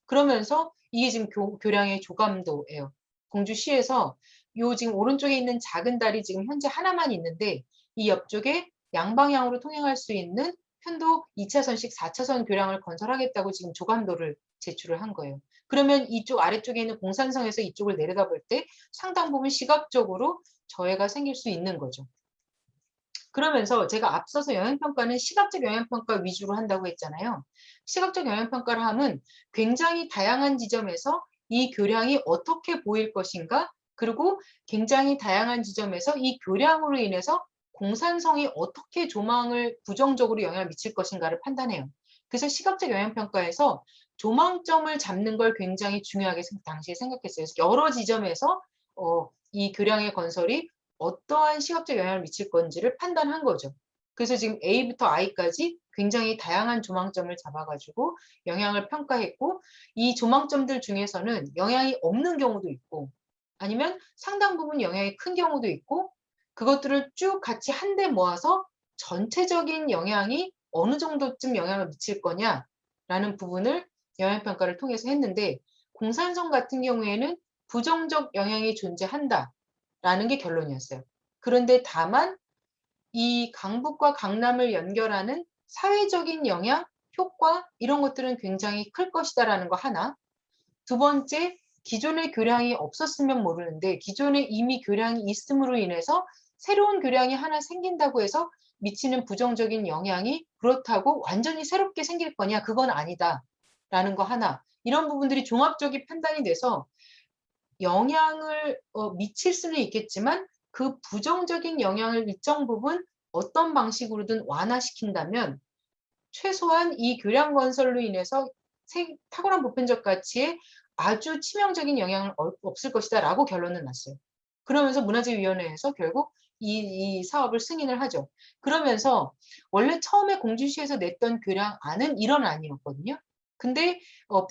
그러면서 이게 지금 교량의 조감도예요. 공주시에서 요 지금 오른쪽에 있는 작은 다리 지금 현재 하나만 있는데 이 옆쪽에 양방향으로 통행할 수 있는 편도 2차선씩 4차선 교량을 건설하겠다고 지금 조감도를 제출을 한 거예요. 그러면 이쪽 아래쪽에 있는 공산성에서 이쪽을 내려다볼 때 상당 부분 시각적으로 저해가 생길 수 있는 거죠. 그러면서 제가 앞서서 영향평가는 시각적 영향평가 위주로 한다고 했잖아요. 시각적 영향평가를 하면 굉장히 다양한 지점에서 이 교량이 어떻게 보일 것인가, 그리고 굉장히 다양한 지점에서 이 교량으로 인해서 공산성이 어떻게 조망을 부정적으로 영향을 미칠 것인가를 판단해요. 그래서 시각적 영향평가에서 조망점을 잡는 걸 굉장히 중요하게 당시에 생각했어요. 그래서 여러 지점에서 이 교량의 건설이 어떠한 시각적 영향을 미칠 건지를 판단한 거죠. 그래서 지금 A부터 I까지 굉장히 다양한 조망점을 잡아가지고 영향을 평가했고 이 조망점들 중에서는 영향이 없는 경우도 있고 아니면 상당 부분 영향이 큰 경우도 있고 그것들을 쭉 같이 한데 모아서 전체적인 영향이 어느 정도쯤 영향을 미칠 거냐라는 부분을 영향평가를 통해서 했는데 공산성 같은 경우에는 부정적 영향이 존재한다라는 게 결론이었어요. 그런데 다만 이 강북과 강남을 연결하는 사회적인 영향, 효과 이런 것들은 굉장히 클 것이다라는 거 하나. 두 번째, 기존의 교량이 없었으면 모르는데 기존에 이미 교량이 있음으로 인해서 새로운 교량이 하나 생긴다고 해서 미치는 부정적인 영향이 그렇다고 완전히 새롭게 생길 거냐? 그건 아니다라는 거 하나. 이런 부분들이 종합적인 판단이 돼서 영향을 미칠 수는 있겠지만 그 부정적인 영향을 일정 부분 어떤 방식으로든 완화시킨다면 최소한 이 교량 건설로 인해서 탁월한 보편적 가치에 아주 치명적인 영향은 없을 것이다라고 결론을 났어요. 그러면서 문화재위원회에서 결국 이 사업을 승인을 하죠. 그러면서 원래 처음에 공주시에서 냈던 교량안은 이런 안이었거든요. 근데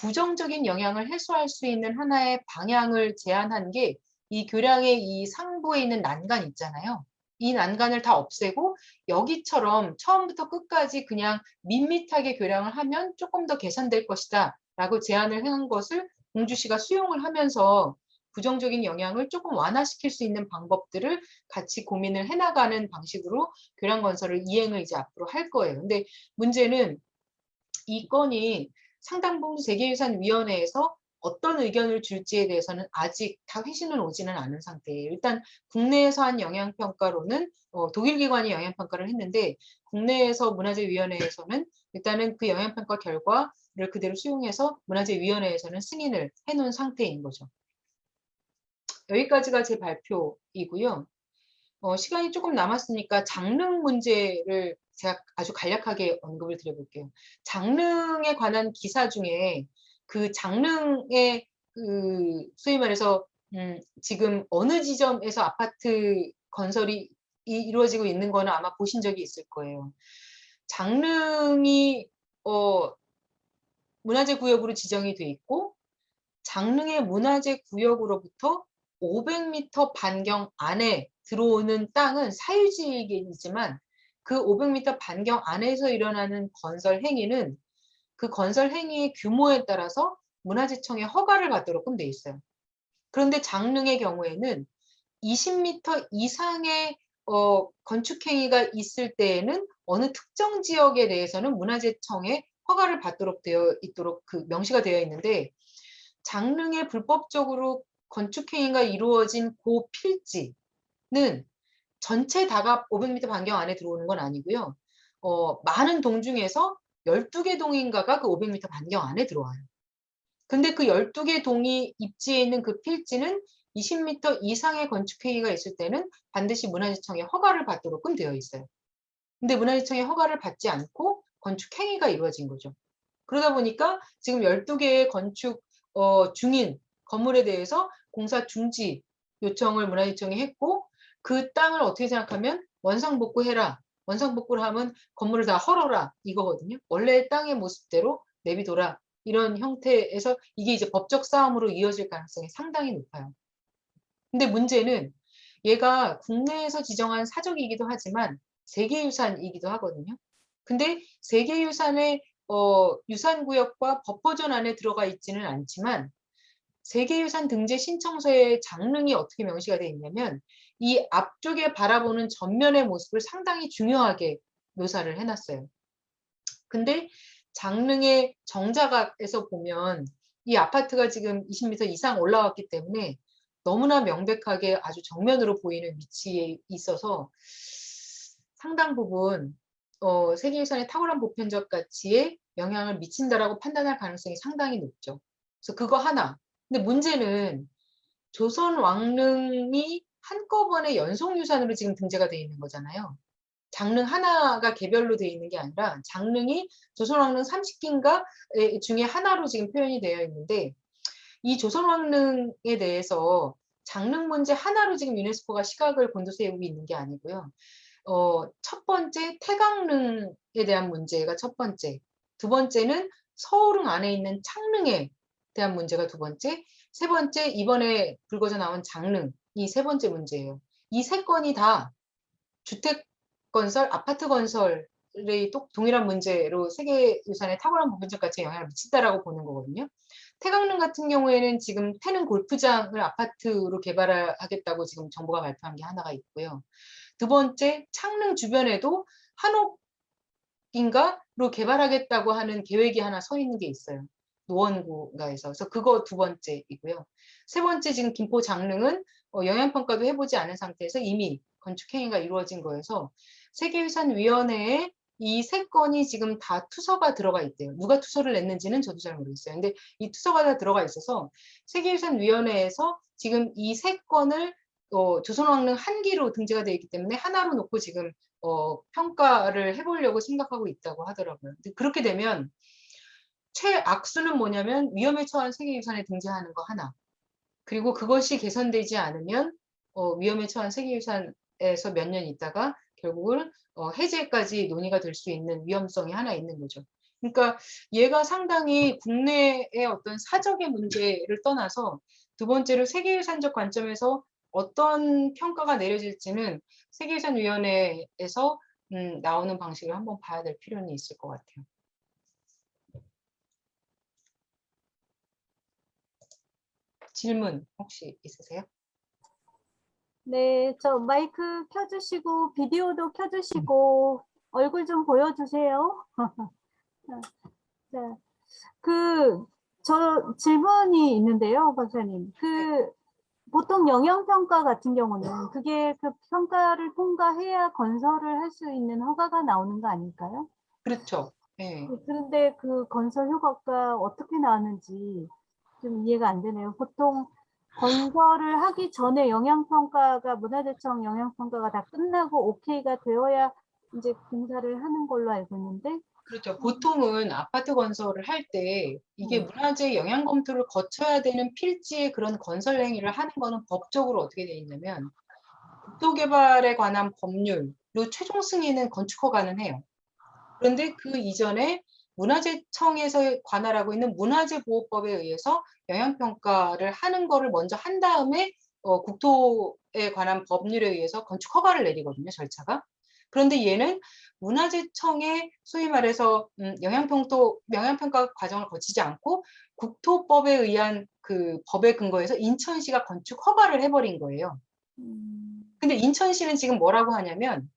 부정적인 영향을 해소할 수 있는 하나의 방향을 제안한 게 이 교량의 이 상부에 있는 난간 있잖아요. 이 난간을 다 없애고 여기처럼 처음부터 끝까지 그냥 밋밋하게 교량을 하면 조금 더 개선될 것이다 라고 제안을 한 것을 공주시가 수용을 하면서 부정적인 영향을 조금 완화시킬 수 있는 방법들을 같이 고민을 해나가는 방식으로 교량 건설을 이행을 이제 앞으로 할 거예요. 근데 문제는 이 건이 상당 부분 세계유산위원회에서 어떤 의견을 줄지에 대해서는 아직 다 회신은 오지는 않은 상태예요. 일단 국내에서 한 영향평가로는 독일 기관이 영향평가를 했는데 국내에서 문화재위원회에서는 일단은 그 영향평가 결과를 그대로 수용해서 문화재위원회에서는 승인을 해놓은 상태인 거죠. 여기까지가 제 발표이고요. 시간이 조금 남았으니까 장릉 문제를 제가 아주 간략하게 언급을 드려볼게요. 장릉에 관한 기사 중에 그 장릉의 그 소위 말해서 지금 어느 지점에서 아파트 건설이 이루어지고 있는 거는 아마 보신 적이 있을 거예요. 장릉이 문화재 구역으로 지정이 돼 있고 장릉의 문화재 구역으로부터 500m 반경 안에 들어오는 땅은 사유지이지만 그 500m 반경 안에서 일어나는 건설 행위는 그 건설 행위의 규모에 따라서 문화재청의 허가를 받도록끔 돼 있어요. 그런데 장릉의 경우에는 20m 이상의 건축 행위가 있을 때에는 어느 특정 지역에 대해서는 문화재청의 허가를 받도록 되어 있도록 그 명시가 되어 있는데 장릉에 불법적으로 건축 행위가 이루어진 그 필지는 전체 다가 500m 반경 안에 들어오는 건 아니고요. 많은 동 중에서 12개 동인가가 그 500m 반경 안에 들어와요. 근데 그 12개 동이 입지에 있는 그 필지는 20m 이상의 건축 행위가 있을 때는 반드시 문화재청의 허가를 받도록은 되어 있어요. 근데 문화재청의 허가를 받지 않고 건축 행위가 이루어진 거죠. 그러다 보니까 지금 12개의 건축 중인 건물에 대해서 공사 중지 요청을 문화재청이 했고 그 땅을 어떻게 생각하면 원상복구해라. 원상복구를 하면 건물을 다 헐어라 이거거든요. 원래 땅의 모습대로 내비둬라. 이런 형태에서 이게 이제 법적 싸움으로 이어질 가능성이 상당히 높아요. 근데 문제는 얘가 국내에서 지정한 사적이기도 하지만 세계유산이기도 하거든요. 근데 세계유산의 유산구역과 법보전 안에 들어가 있지는 않지만 세계유산 등재 신청서의 장릉이 어떻게 명시가 되어 있냐면 이 앞쪽에 바라보는 전면의 모습을 상당히 중요하게 묘사를 해놨어요. 근데 장릉의 정자각에서 보면 이 아파트가 지금 20m 이상 올라왔기 때문에 너무나 명백하게 아주 정면으로 보이는 위치에 있어서 상당 부분 세계유산의 탁월한 보편적 가치에 영향을 미친다라고 판단할 가능성이 상당히 높죠. 그래서 그거 하나. 근데 문제는 조선 왕릉이 한꺼번에 연속유산으로 지금 등재가 되어 있는 거잖아요. 장릉 하나가 개별로 되어 있는 게 아니라 장릉이 조선왕릉 30기인가 중에 하나로 지금 표현이 되어 있는데 이 조선왕릉에 대해서 장릉 문제 하나로 지금 유네스코가 시각을 곤두세우고 있는 게 아니고요. 첫 번째 태강릉에 대한 문제가 첫 번째, 두 번째는 서울릉 안에 있는 창릉에 대한 문제가 두 번째, 세 번째 이번에 불거져 나온 장릉 이 세 번째 문제예요. 이 세 건이 다 주택 건설, 아파트 건설의 동일한 문제로 세계유산의 탁월한 보편적 가치에 영향을 미친다라고 보는 거거든요. 태강릉 같은 경우에는 지금 태릉 골프장을 아파트로 개발하겠다고 지금 정부가 발표한 게 하나가 있고요. 두 번째, 창릉 주변에도 한옥인가로 개발하겠다고 하는 계획이 하나 서 있는 게 있어요. 노원구가에서. 그래서 그거 두 번째이고요. 세 번째, 지금 김포 장릉은 영향평가도 해보지 않은 상태에서 이미 건축행위가 이루어진 거여서 세계유산위원회에 이 세 건이 지금 다 투서가 들어가 있대요. 누가 투서를 냈는지는 저도 잘 모르겠어요. 근데 이 투서가 다 들어가 있어서 세계유산위원회에서 지금 이 세 건을 조선왕릉 한 기로 등재가 되어 있기 때문에 하나로 놓고 지금 평가를 해보려고 생각하고 있다고 하더라고요. 근데 그렇게 되면 최악수는 뭐냐면 위험에 처한 세계유산에 등재하는 거 하나. 그리고 그것이 개선되지 않으면 위험에 처한 세계유산에서 몇 년 있다가 결국은 해제까지 논의가 될 수 있는 위험성이 하나 있는 거죠. 그러니까 얘가 상당히 국내의 어떤 사적의 문제를 떠나서 두 번째로 세계유산적 관점에서 어떤 평가가 내려질지는 세계유산위원회에서 나오는 방식을 한번 봐야 될 필요는 있을 것 같아요. 질문 혹시 있으세요? 네, 저 마이크 켜주시고 비디오도 켜주시고 얼굴 좀 보여주세요. 자, 그 저 질문이 있는데요, 박사님. 보통 영향평가 같은 경우는 그게 그 평가를 통과해야 건설을 할 수 있는 허가가 나오는 거 아닐까요? 그렇죠. 예. 그런데 그 건설 효과가 어떻게 나왔는지 좀 이해가 안 되네요. 보통 건설을 하기 전에 영향평가가 문화재청 영향평가가 다 끝나고 오케이가 되어야 이제 공사를 하는 걸로 알고 있는데 그렇죠. 보통은 아파트 건설을 할 때 이게 문화재 영향 검토를 거쳐야 되는 필지의 그런 건설 행위를 하는 거는 법적으로 어떻게 되어 있냐면 국토개발에 관한 법률로 최종 승인은 건축허가는 해요. 그런데 그 이전에 문화재청에서 관할하고 있는 문화재보호법에 의해서 영향평가를 하는 거를 먼저 한 다음에 국토에 관한 법률에 의해서 건축허가를 내리거든요, 절차가. 그런데 얘는 문화재청의 소위 말해서 영향평가 과정을 거치지 않고 국토법에 의한 그 법에 근거해서 인천시가 건축허가를 해버린 거예요. 근데 인천시는 지금 뭐라고 하냐면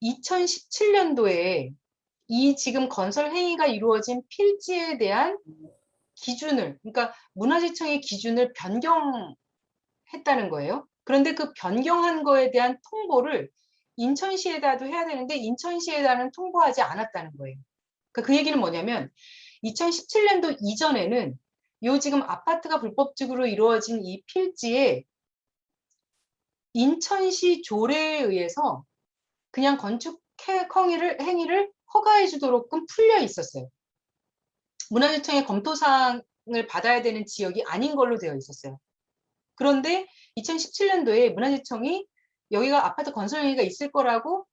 2017년도에 이 지금 건설 행위가 이루어진 필지에 대한 기준을, 그러니까 문화재청의 기준을 변경했다는 거예요. 그런데 그 변경한 거에 대한 통보를 인천시에다도 해야 되는데 인천시에다는 통보하지 않았다는 거예요. 그러니까 그 얘기는 뭐냐면 2017년도 이전에는 요 지금 아파트가 불법적으로 이루어진 이 필지에 인천시 조례에 의해서 그냥 건축 행위를 허가해 주도록끔 풀려 있었어요. 문화재청의 검토사항을 받아야 되는 지역이 아닌 걸로 되어 있었어요. 그런데 2017년도에 문화재청이 여기가 아파트 건설 행위가 있을 거라고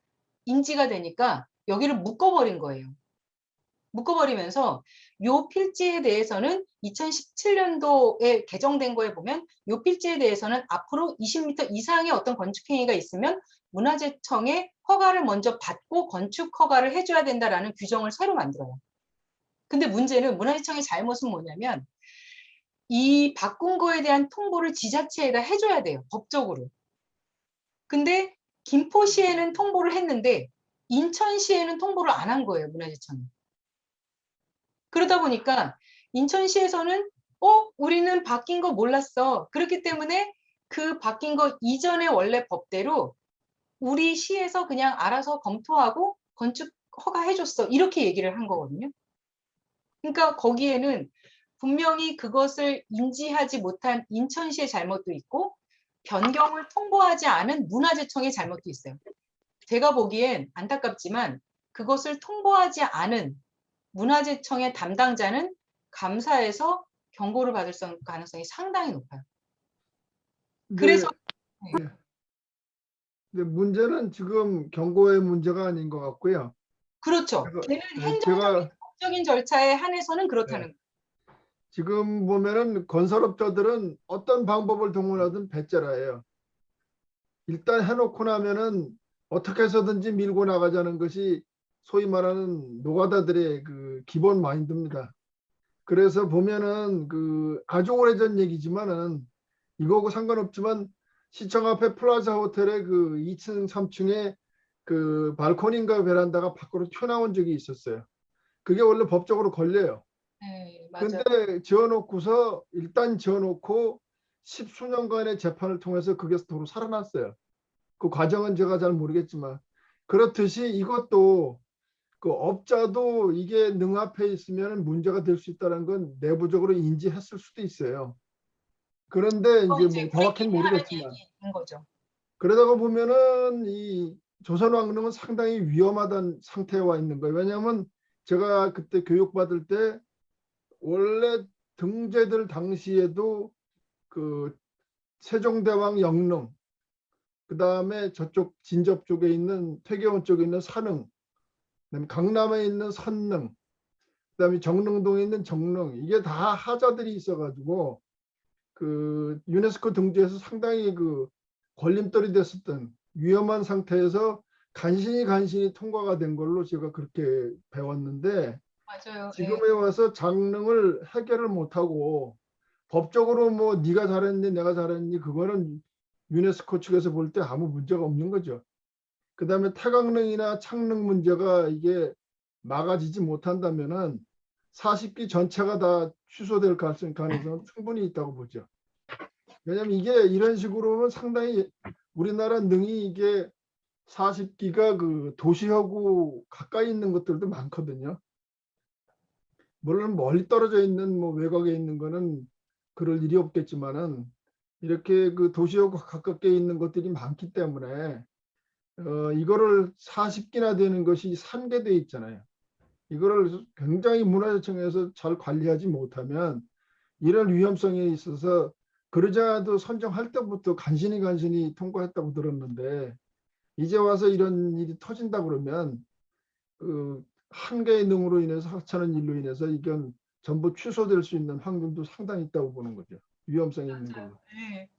인지가 되니까 여기를 묶어버린 거예요. 묶어버리면서 요 필지에 대해서는 2017년도에 개정된 거에 보면 요 필지에 대해서는 앞으로 20m 이상의 어떤 건축행위가 있으면 문화재청의 허가를 먼저 받고 건축 허가를 해줘야 된다라는 규정을 새로 만들어요. 근데 문제는 문화재청의 잘못은 뭐냐면 이 바꾼 거에 대한 통보를 지자체에다 해줘야 돼요. 법적으로. 근데 김포시에는 통보를 했는데 인천시에는 통보를 안 한 거예요. 문화재청이. 그러다 보니까 인천시에서는 우리는 바뀐 거 몰랐어. 그렇기 때문에 그 바뀐 거 이전의 원래 법대로 우리 시에서 그냥 알아서 검토하고 건축 허가해줬어. 이렇게 얘기를 한 거거든요. 그러니까 거기에는 분명히 그것을 인지하지 못한 인천시의 잘못도 있고 변경을 통보하지 않은 문화재청의 잘못도 있어요. 제가 보기엔 안타깝지만 그것을 통보하지 않은 문화재청의 담당자는 감사에서 경고를 받을 가능성이 상당히 높아요. 그래서 네. 근데 문제는 지금 경고의 문제가 아닌 것 같고요. 그렇죠. 걔는 제가 법적인 절차에 한해서는 네, 그렇다는 거예요. 지금 보면은 건설업자들은 어떤 방법을 동원하든 배째라예요. 일단 해놓고 나면은 어떻게 해서든지 밀고 나가자는 것이 소위 말하는 노가다들의 그 기본 마인드입니다. 그래서 보면은 그 아주 오래전 얘기지만은 이거하고 상관없지만 시청 앞에 플라자 호텔의 그 2층, 3층에 그 발코니인가 베란다가 밖으로 튀어나온 적이 있었어요. 그게 원래 법적으로 걸려요. 네, 맞아요. 근데 지어놓고서 일단 지어놓고 십수년간의 재판을 통해서 그게 도로 살아났어요. 그 과정은 제가 잘 모르겠지만 그렇듯이 이것도 그 업자도 이게 능합해 있으면 문제가 될 수 있다는 건 내부적으로 인지했을 수도 있어요. 그런데 그건 이제 이제 뭐 우리끼리 정확히는 하는 모르겠지만 얘기인 거죠. 그러다가 보면은 이 조선왕릉은 상당히 위험하다는 상태에 와 있는 거예요. 왜냐하면 제가 그때 교육받을 때 원래 등재들 당시에도 그 세종대왕 영릉, 그 다음에 저쪽 진접 쪽에 있는 퇴계원 쪽에 있는 산릉, 그다음에 강남에 있는 선릉, 그다음에 정릉동에 있는 정릉, 이게 다 하자들이 있어가지고 그 유네스코 등재에서 상당히 그 걸림돌이 됐었던 위험한 상태에서 간신히 통과가 된 걸로 제가 그렇게 배웠는데 맞아요. 예. 지금에 와서 장릉을 해결을 못하고 법적으로 뭐 네가 잘했니 내가 잘했니 그거는 유네스코 측에서 볼 때 아무 문제가 없는 거죠. 그 다음에 태강릉이나 창릉 문제가 이게 막아지지 못한다면은 40기 전체가 다 취소될 가능성은 충분히 있다고 보죠. 왜냐하면 이게 이런 식으로는 상당히 우리나라 능이 이게 40기가 그 도시하고 가까이 있는 것들도 많거든요. 물론 멀리 떨어져 있는 뭐 외곽에 있는 거는 그럴 일이 없겠지만은 이렇게 그 도시하고 가깝게 있는 것들이 많기 때문에 이거를 40기나 되는 것이 산계돼 있잖아요. 이거를 굉장히 문화재청에서 잘 관리하지 못하면 이런 위험성에 있어서 그러지 않아도 선정할 때부터 간신히 통과했다고 들었는데 이제 와서 이런 일이 터진다 그러면 그 한 개의 능으로 인해서 하찮은 일로 인해서 이건 전부 취소될 수 있는 확률도 상당히 있다고 보는 거죠. 위험성이 있는 걸로. 네.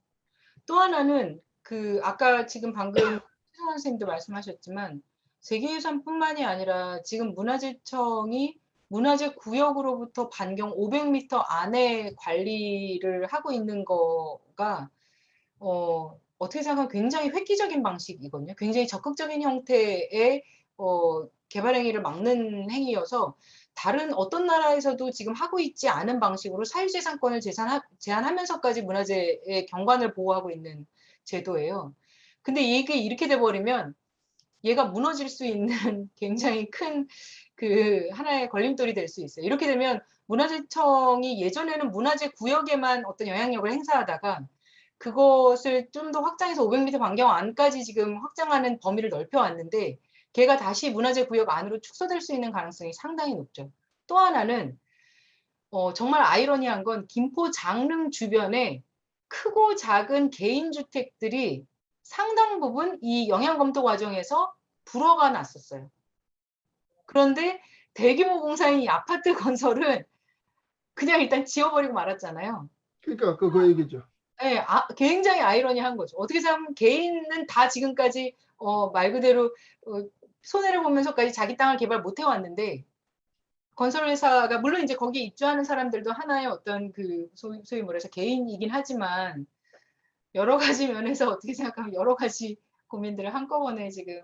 또 하나는 그 아까 지금 방금 최성원 선생님도 말씀하셨지만 세계유산뿐만이 아니라 지금 문화재청이 문화재 구역으로부터 반경 500m 안에 관리를 하고 있는 거가 어떻게 생각하면 굉장히 획기적인 방식이거든요. 굉장히 적극적인 형태의 개발 행위를 막는 행위여서 다른 어떤 나라에서도 지금 하고 있지 않은 방식으로 사유재산권을 제한하면서까지 문화재의 경관을 보호하고 있는 제도예요. 근데 이게 이렇게 돼버리면 얘가 무너질 수 있는 굉장히 큰 그 하나의 걸림돌이 될 수 있어요. 이렇게 되면 문화재청이 예전에는 문화재 구역에만 어떤 영향력을 행사하다가 그것을 좀 더 확장해서 500m 반경 안까지 지금 확장하는 범위를 넓혀왔는데 걔가 다시 문화재 구역 안으로 축소될 수 있는 가능성이 상당히 높죠. 또 하나는 정말 아이러니한 건 김포 장릉 주변에 크고 작은 개인주택들이 상당 부분 이 영향검토 과정에서 불허가 났었어요. 그런데 대규모 공사인 이 아파트 건설은 그냥 일단 지워버리고 말았잖아요. 그러니까 그 얘기죠. 네, 굉장히 아이러니한 거죠. 어떻게 생각하면 개인은 다 지금까지 말 그대로 손해를 보면서까지 자기 땅을 개발 못 해왔는데 건설회사가 물론 이제 거기에 입주하는 사람들도 하나의 어떤 그 소위 말해서 개인이긴 하지만 여러 가지 면에서 어떻게 생각하면 여러 가지 고민들을 한꺼번에 지금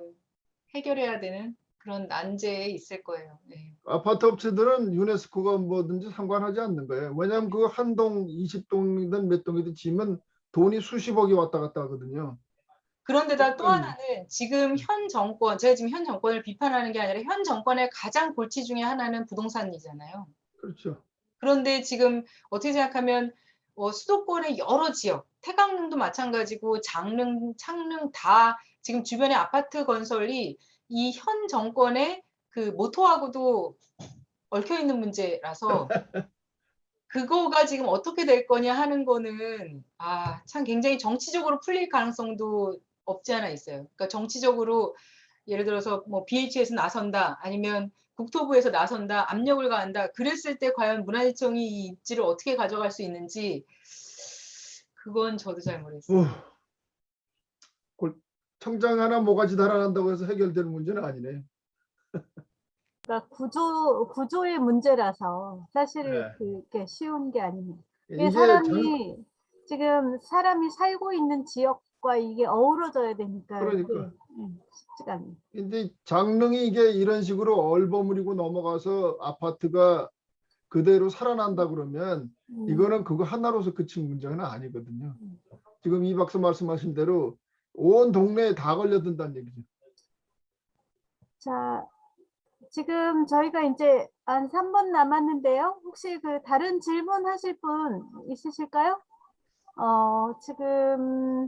해결해야 되는 그런 난제에 있을 거예요. 네. 아파트 업체들은 유네스코가 뭐든지 상관하지 않는 거예요. 왜냐하면 그 한 동 20동이든 몇 동이든 지면 돈이 수십억이 왔다 갔다 하거든요. 그런데다 또 그러니까 하나는 지금 현 정권, 제가 지금 현 정권을 비판하는 게 아니라 현 정권의 가장 골치 중에 하나는 부동산이잖아요. 그렇죠. 그런데 지금 어떻게 생각하면 수도권의 여러 지역, 태강릉도 마찬가지고 장릉, 창릉 다 지금 주변에 아파트 건설이 이 현 정권의 그 모토하고도 얽혀 있는 문제라서 그거가 지금 어떻게 될 거냐 하는 거는 참 굉장히 정치적으로 풀릴 가능성도 없지 않아 있어요. 그러니까 정치적으로 예를 들어서 뭐 BH에서 나선다 아니면 국토부에서 나선다 압력을 가한다 그랬을 때 과연 문화재청이 이 입지를 어떻게 가져갈 수 있는지 그건 저도 잘 모르겠어요. 청장 하나 모가지 달아난다고 해서 해결될 문제는 아니네요. 그러니까 구조의 문제라서 사실 네. 그게 쉬운 게 아닙니다. 이게 이게 지금 사람이 살고 있는 지역과 이게 어우러져야 되니까 그러니까. 쉽지가 않아요. 근데 장릉이 이게 이런 식으로 얼버무리고 넘어가서 아파트가 그대로 살아난다 그러면 이거는 그거 하나로서 그친 문제는 아니거든요. 지금 이 박사 말씀하신 대로 온 동네에 다 걸려든다는 얘기죠. 자, 지금 저희가 이제 한 3분 남았는데요. 혹시 그 다른 질문 하실 분 있으실까요? 지금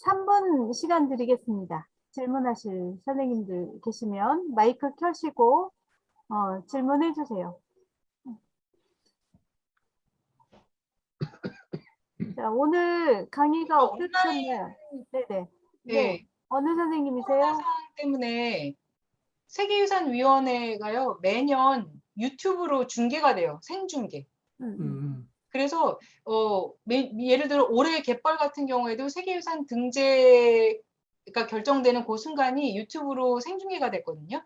3분 시간 드리겠습니다. 질문하실 선생님들 계시면 마이크 켜시고 질문해 주세요. 자, 오늘 강의가 어떠셨나요? 네네. 네. 어느 선생님이세요? 상황 때문에 세계유산위원회가요 매년 유튜브로 중계가 돼요. 생중계. 그래서 예를 들어 올해 갯벌 같은 경우에도 세계유산 등재가 결정되는 그 순간이 유튜브로 생중계가 됐거든요.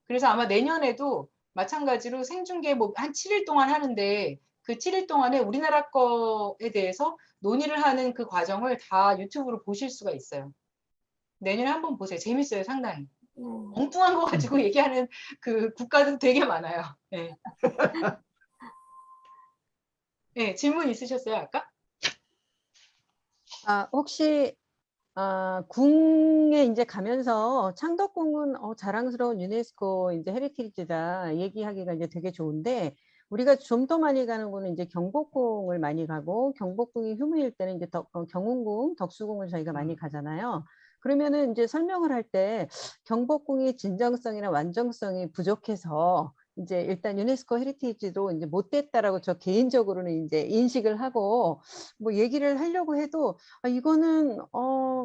그래서 아마 내년에도 마찬가지로 생중계 뭐 한 7일 동안 하는데 그 7일 동안에 우리나라 거에 대해서 논의를 하는 그 과정을 다 유튜브로 보실 수가 있어요. 내년에 한번 보세요. 재밌어요, 상당히. 엉뚱한 거 가지고 얘기하는 그 국가도 되게 많아요. 네. 네, 질문 있으셨어요, 아까? 혹시 궁에 이제 가면서 창덕궁은 자랑스러운 유네스코 이제 헤리티지다 얘기하기가 이제 되게 좋은데, 우리가 좀 더 많이 가는 거는 이제 경복궁을 많이 가고, 경복궁이 휴무일 때는 이제 경운궁, 덕수궁을 저희가 많이 가잖아요. 그러면은 이제 설명을 할 때 경복궁이 진정성이나 완전성이 부족해서 이제 일단 유네스코 헤리티지도 이제 못 됐다라고 저 개인적으로는 이제 인식을 하고, 뭐 얘기를 하려고 해도 이거는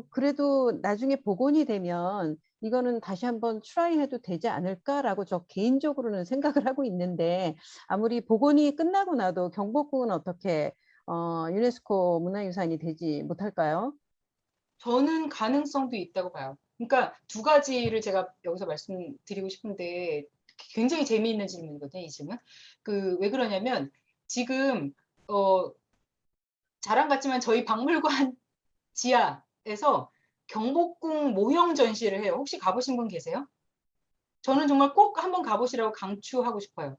그래도 나중에 복원이 되면 이거는 다시 한번 트라이 해도 되지 않을까라고 저 개인적으로는 생각을 하고 있는데, 아무리 복원이 끝나고 나도 경복궁은 어떻게 유네스코 문화유산이 되지 못할까요? 저는 가능성도 있다고 봐요. 그러니까 두 가지를 제가 여기서 말씀드리고 싶은데, 굉장히 재미있는 질문이거든요, 이 질문. 왜 그러냐면 지금 자랑 같지만 저희 박물관 지하에서 경복궁 모형 전시를 해요. 혹시 가보신 분 계세요? 저는 정말 꼭 한번 가보시라고 강추하고 싶어요.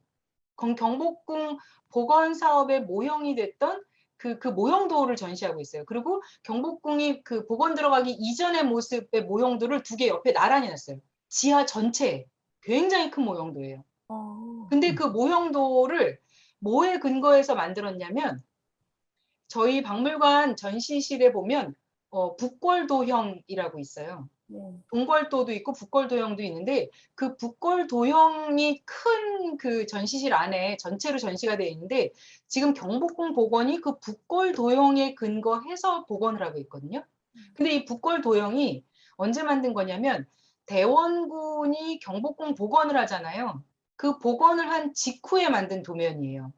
경복궁 복원 사업의 모형이 됐던 그 모형도를 전시하고 있어요. 그리고 경복궁이 그 복원 들어가기 이전의 모습의 모형도를 두 개 옆에 나란히 놨어요. 지하 전체에. 굉장히 큰 모형도예요. 근데 그 모형도를 뭐에 근거해서 만들었냐면, 저희 박물관 전시실에 보면 북궐도형이라고 있어요. 동궐도도 있고 북궐도형도 있는데, 그 북궐도형이 큰 그 전시실 안에 전체로 전시가 되어 있는데, 지금 경복궁 복원이 그 북궐도형에 근거해서 복원을 하고 있거든요. 근데 이 북궐도형이 언제 만든 거냐면, 대원군이 경복궁 복원을 하잖아요. 그 복원을 한 직후에 만든 도면이에요.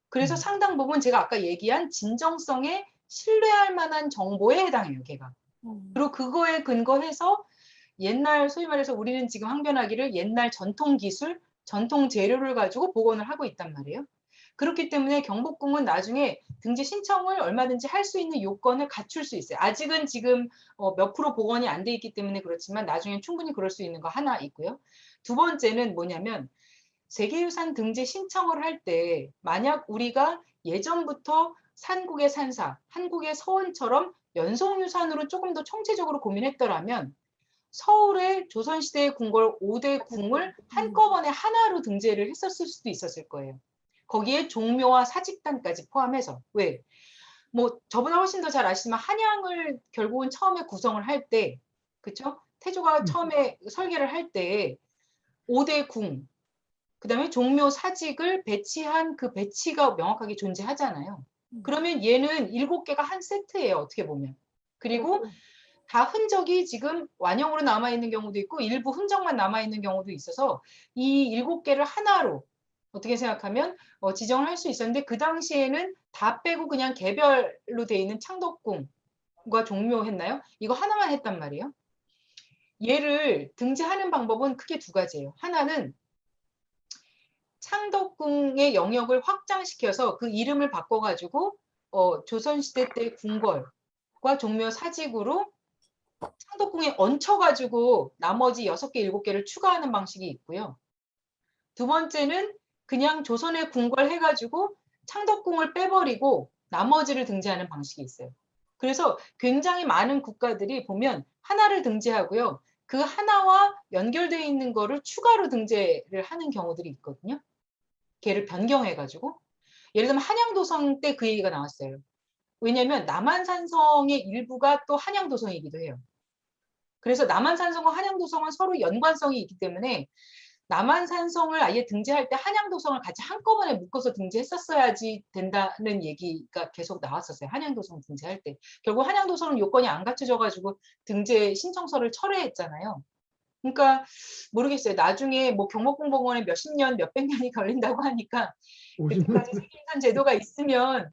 그래서 상당 부분 제가 아까 얘기한 진정성에 신뢰할 만한 정보에 해당해요, 걔가. 그리고 그거에 근거해서 옛날, 소위 말해서 우리는 지금 항변하기를 옛날 전통 기술, 전통 재료를 가지고 복원을 하고 있단 말이에요. 그렇기 때문에 경복궁은 나중에 등재 신청을 얼마든지 할 수 있는 요건을 갖출 수 있어요. 아직은 지금 몇 프로 복원이 안 돼 있기 때문에 그렇지만 나중엔 충분히 그럴 수 있는 거 하나 있고요. 두 번째는 뭐냐면, 세계유산 등재 신청을 할 때 만약 우리가 예전부터 산국의 산사, 한국의 서원처럼 연속유산으로 조금 더 총체적으로 고민했더라면, 서울의 조선시대의 궁궐 5대 궁을 한꺼번에 하나로 등재를 했었을 수도 있었을 거예요. 거기에 종묘와 사직단까지 포함해서. 왜? 뭐 저보다 훨씬 더 잘 아시지만 한양을 결국은 처음에 구성을 할 때, 그쵸? 태조가 처음에 설계를 할 때 5대 궁, 그다음에 종묘 사직을 배치한 그 배치가 명확하게 존재하잖아요. 그러면 얘는 7개가 한 세트예요, 어떻게 보면. 그리고 다 흔적이 지금 완형으로 남아있는 경우도 있고 일부 흔적만 남아있는 경우도 있어서 이 7개를 하나로 어떻게 생각하면 지정을 할 수 있었는데, 그 당시에는 다 빼고 그냥 개별로 돼 있는 창덕궁과 종묘 했나요? 이거 하나만 했단 말이에요. 얘를 등재하는 방법은 크게 두 가지예요. 하나는 창덕궁의 영역을 확장시켜서 그 이름을 바꿔가지고 조선시대 때 궁궐과 종묘 사직으로 창덕궁에 얹혀가지고 나머지 6개, 7개를 추가하는 방식이 있고요. 두 번째는 그냥 조선의 궁궐 해가지고 창덕궁을 빼버리고 나머지를 등재하는 방식이 있어요. 그래서 굉장히 많은 국가들이 보면 하나를 등재하고요. 그 하나와 연결되어 있는 거를 추가로 등재를 하는 경우들이 있거든요. 걔를 변경해가지고. 예를 들면 한양도성 때 그 얘기가 나왔어요. 왜냐하면 남한산성의 일부가 또 한양도성이기도 해요. 그래서 남한산성과 한양도성은 서로 연관성이 있기 때문에 남한산성을 아예 등재할 때 한양도성을 같이 한꺼번에 묶어서 등재했었어야지 된다는 얘기가 계속 나왔었어요. 한양도성 등재할 때. 결국 한양도성은 요건이 안 갖춰져가지고 등재 신청서를 철회했잖아요. 그러니까 모르겠어요. 나중에 뭐 경복궁복원에 몇십 년, 몇백 년이 걸린다고 하니까 그때까지 세계유산 제도가 있으면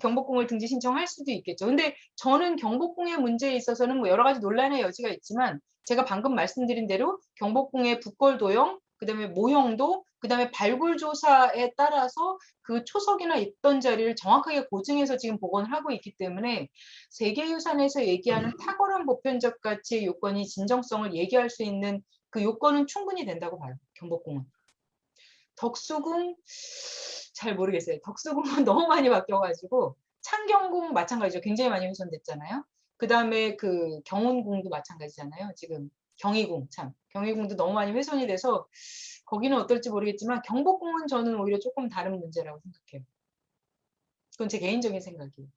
경복궁을 등재 신청할 수도 있겠죠. 근데 저는 경복궁의 문제에 있어서는 뭐 여러 가지 논란의 여지가 있지만, 제가 방금 말씀드린 대로 경복궁의 북궐도형, 그다음에 모형도, 그다음에 발굴 조사에 따라서 그 초석이나 있던 자리를 정확하게 고증해서 지금 복원을 하고 있기 때문에 세계유산에서 얘기하는 탁월한 보편적 가치의 요건이 진정성을 얘기할 수 있는 그 요건은 충분히 된다고 봐요. 경복궁은. 덕수궁 잘 모르겠어요. 덕수궁은 너무 많이 바뀌어가지고 창경궁 마찬가지죠. 굉장히 많이 훼손됐잖아요. 그 다음에 그 경운궁도 마찬가지잖아요. 지금 경희궁 경희궁도 너무 많이 훼손이 돼서 거기는 어떨지 모르겠지만 경복궁은 저는 오히려 조금 다른 문제라고 생각해요. 그건 제 개인적인 생각이에요.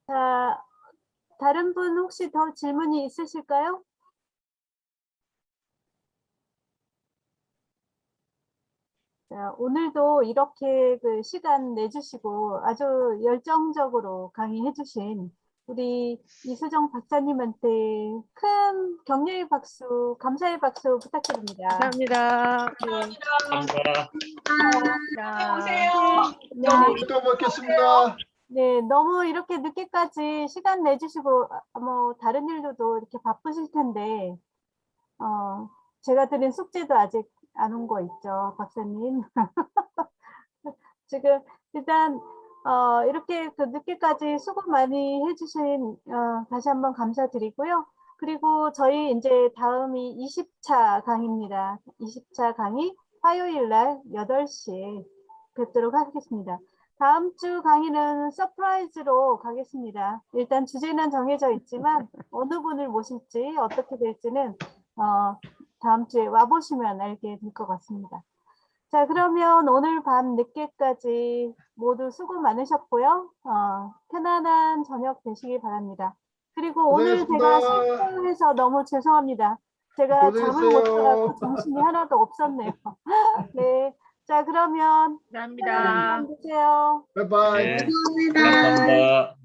자, 다른 분 혹시 더 질문이 있으실까요? 자, 오늘도 이렇게 그 시간 내주시고 아주 열정적으로 강의해주신 우리 이수정 박사님한테 큰 격려의 박수, 감사의 박수 부탁드립니다. 감사합니다. 감사합니다. 오세요. 네, 또 뵙겠습니다. 네, 너무 이렇게 늦게까지 시간 내주시고 뭐 다른 일로도 이렇게 바쁘실 텐데 제가 드린 숙제도 아직 안 온 거 있죠, 박사님. 지금 일단 이렇게 그 늦게까지 수고 많이 해주신 다시 한번 감사드리고요. 그리고 저희 이제 다음이 20차 강의입니다. 20차 강의 화요일 날 8시에 뵙도록 하겠습니다. 다음 주 강의는 서프라이즈로 가겠습니다. 일단 주제는 정해져 있지만 어느 분을 모실지 어떻게 될지는 다음 주에 와보시면 알게 될 것 같습니다. 자, 그러면 오늘 밤 늦게까지 모두 수고 많으셨고요. 편안한 저녁 되시기 바랍니다. 그리고 오늘 제가 고생했습니다. 실수해서 너무 죄송합니다. 제가 잠을 못 고생했어요. 자고 정신이 하나도 없었네요. 네. 자, 그러면 편안한 밤 되세요. 바이바이. 네, 감사합니다.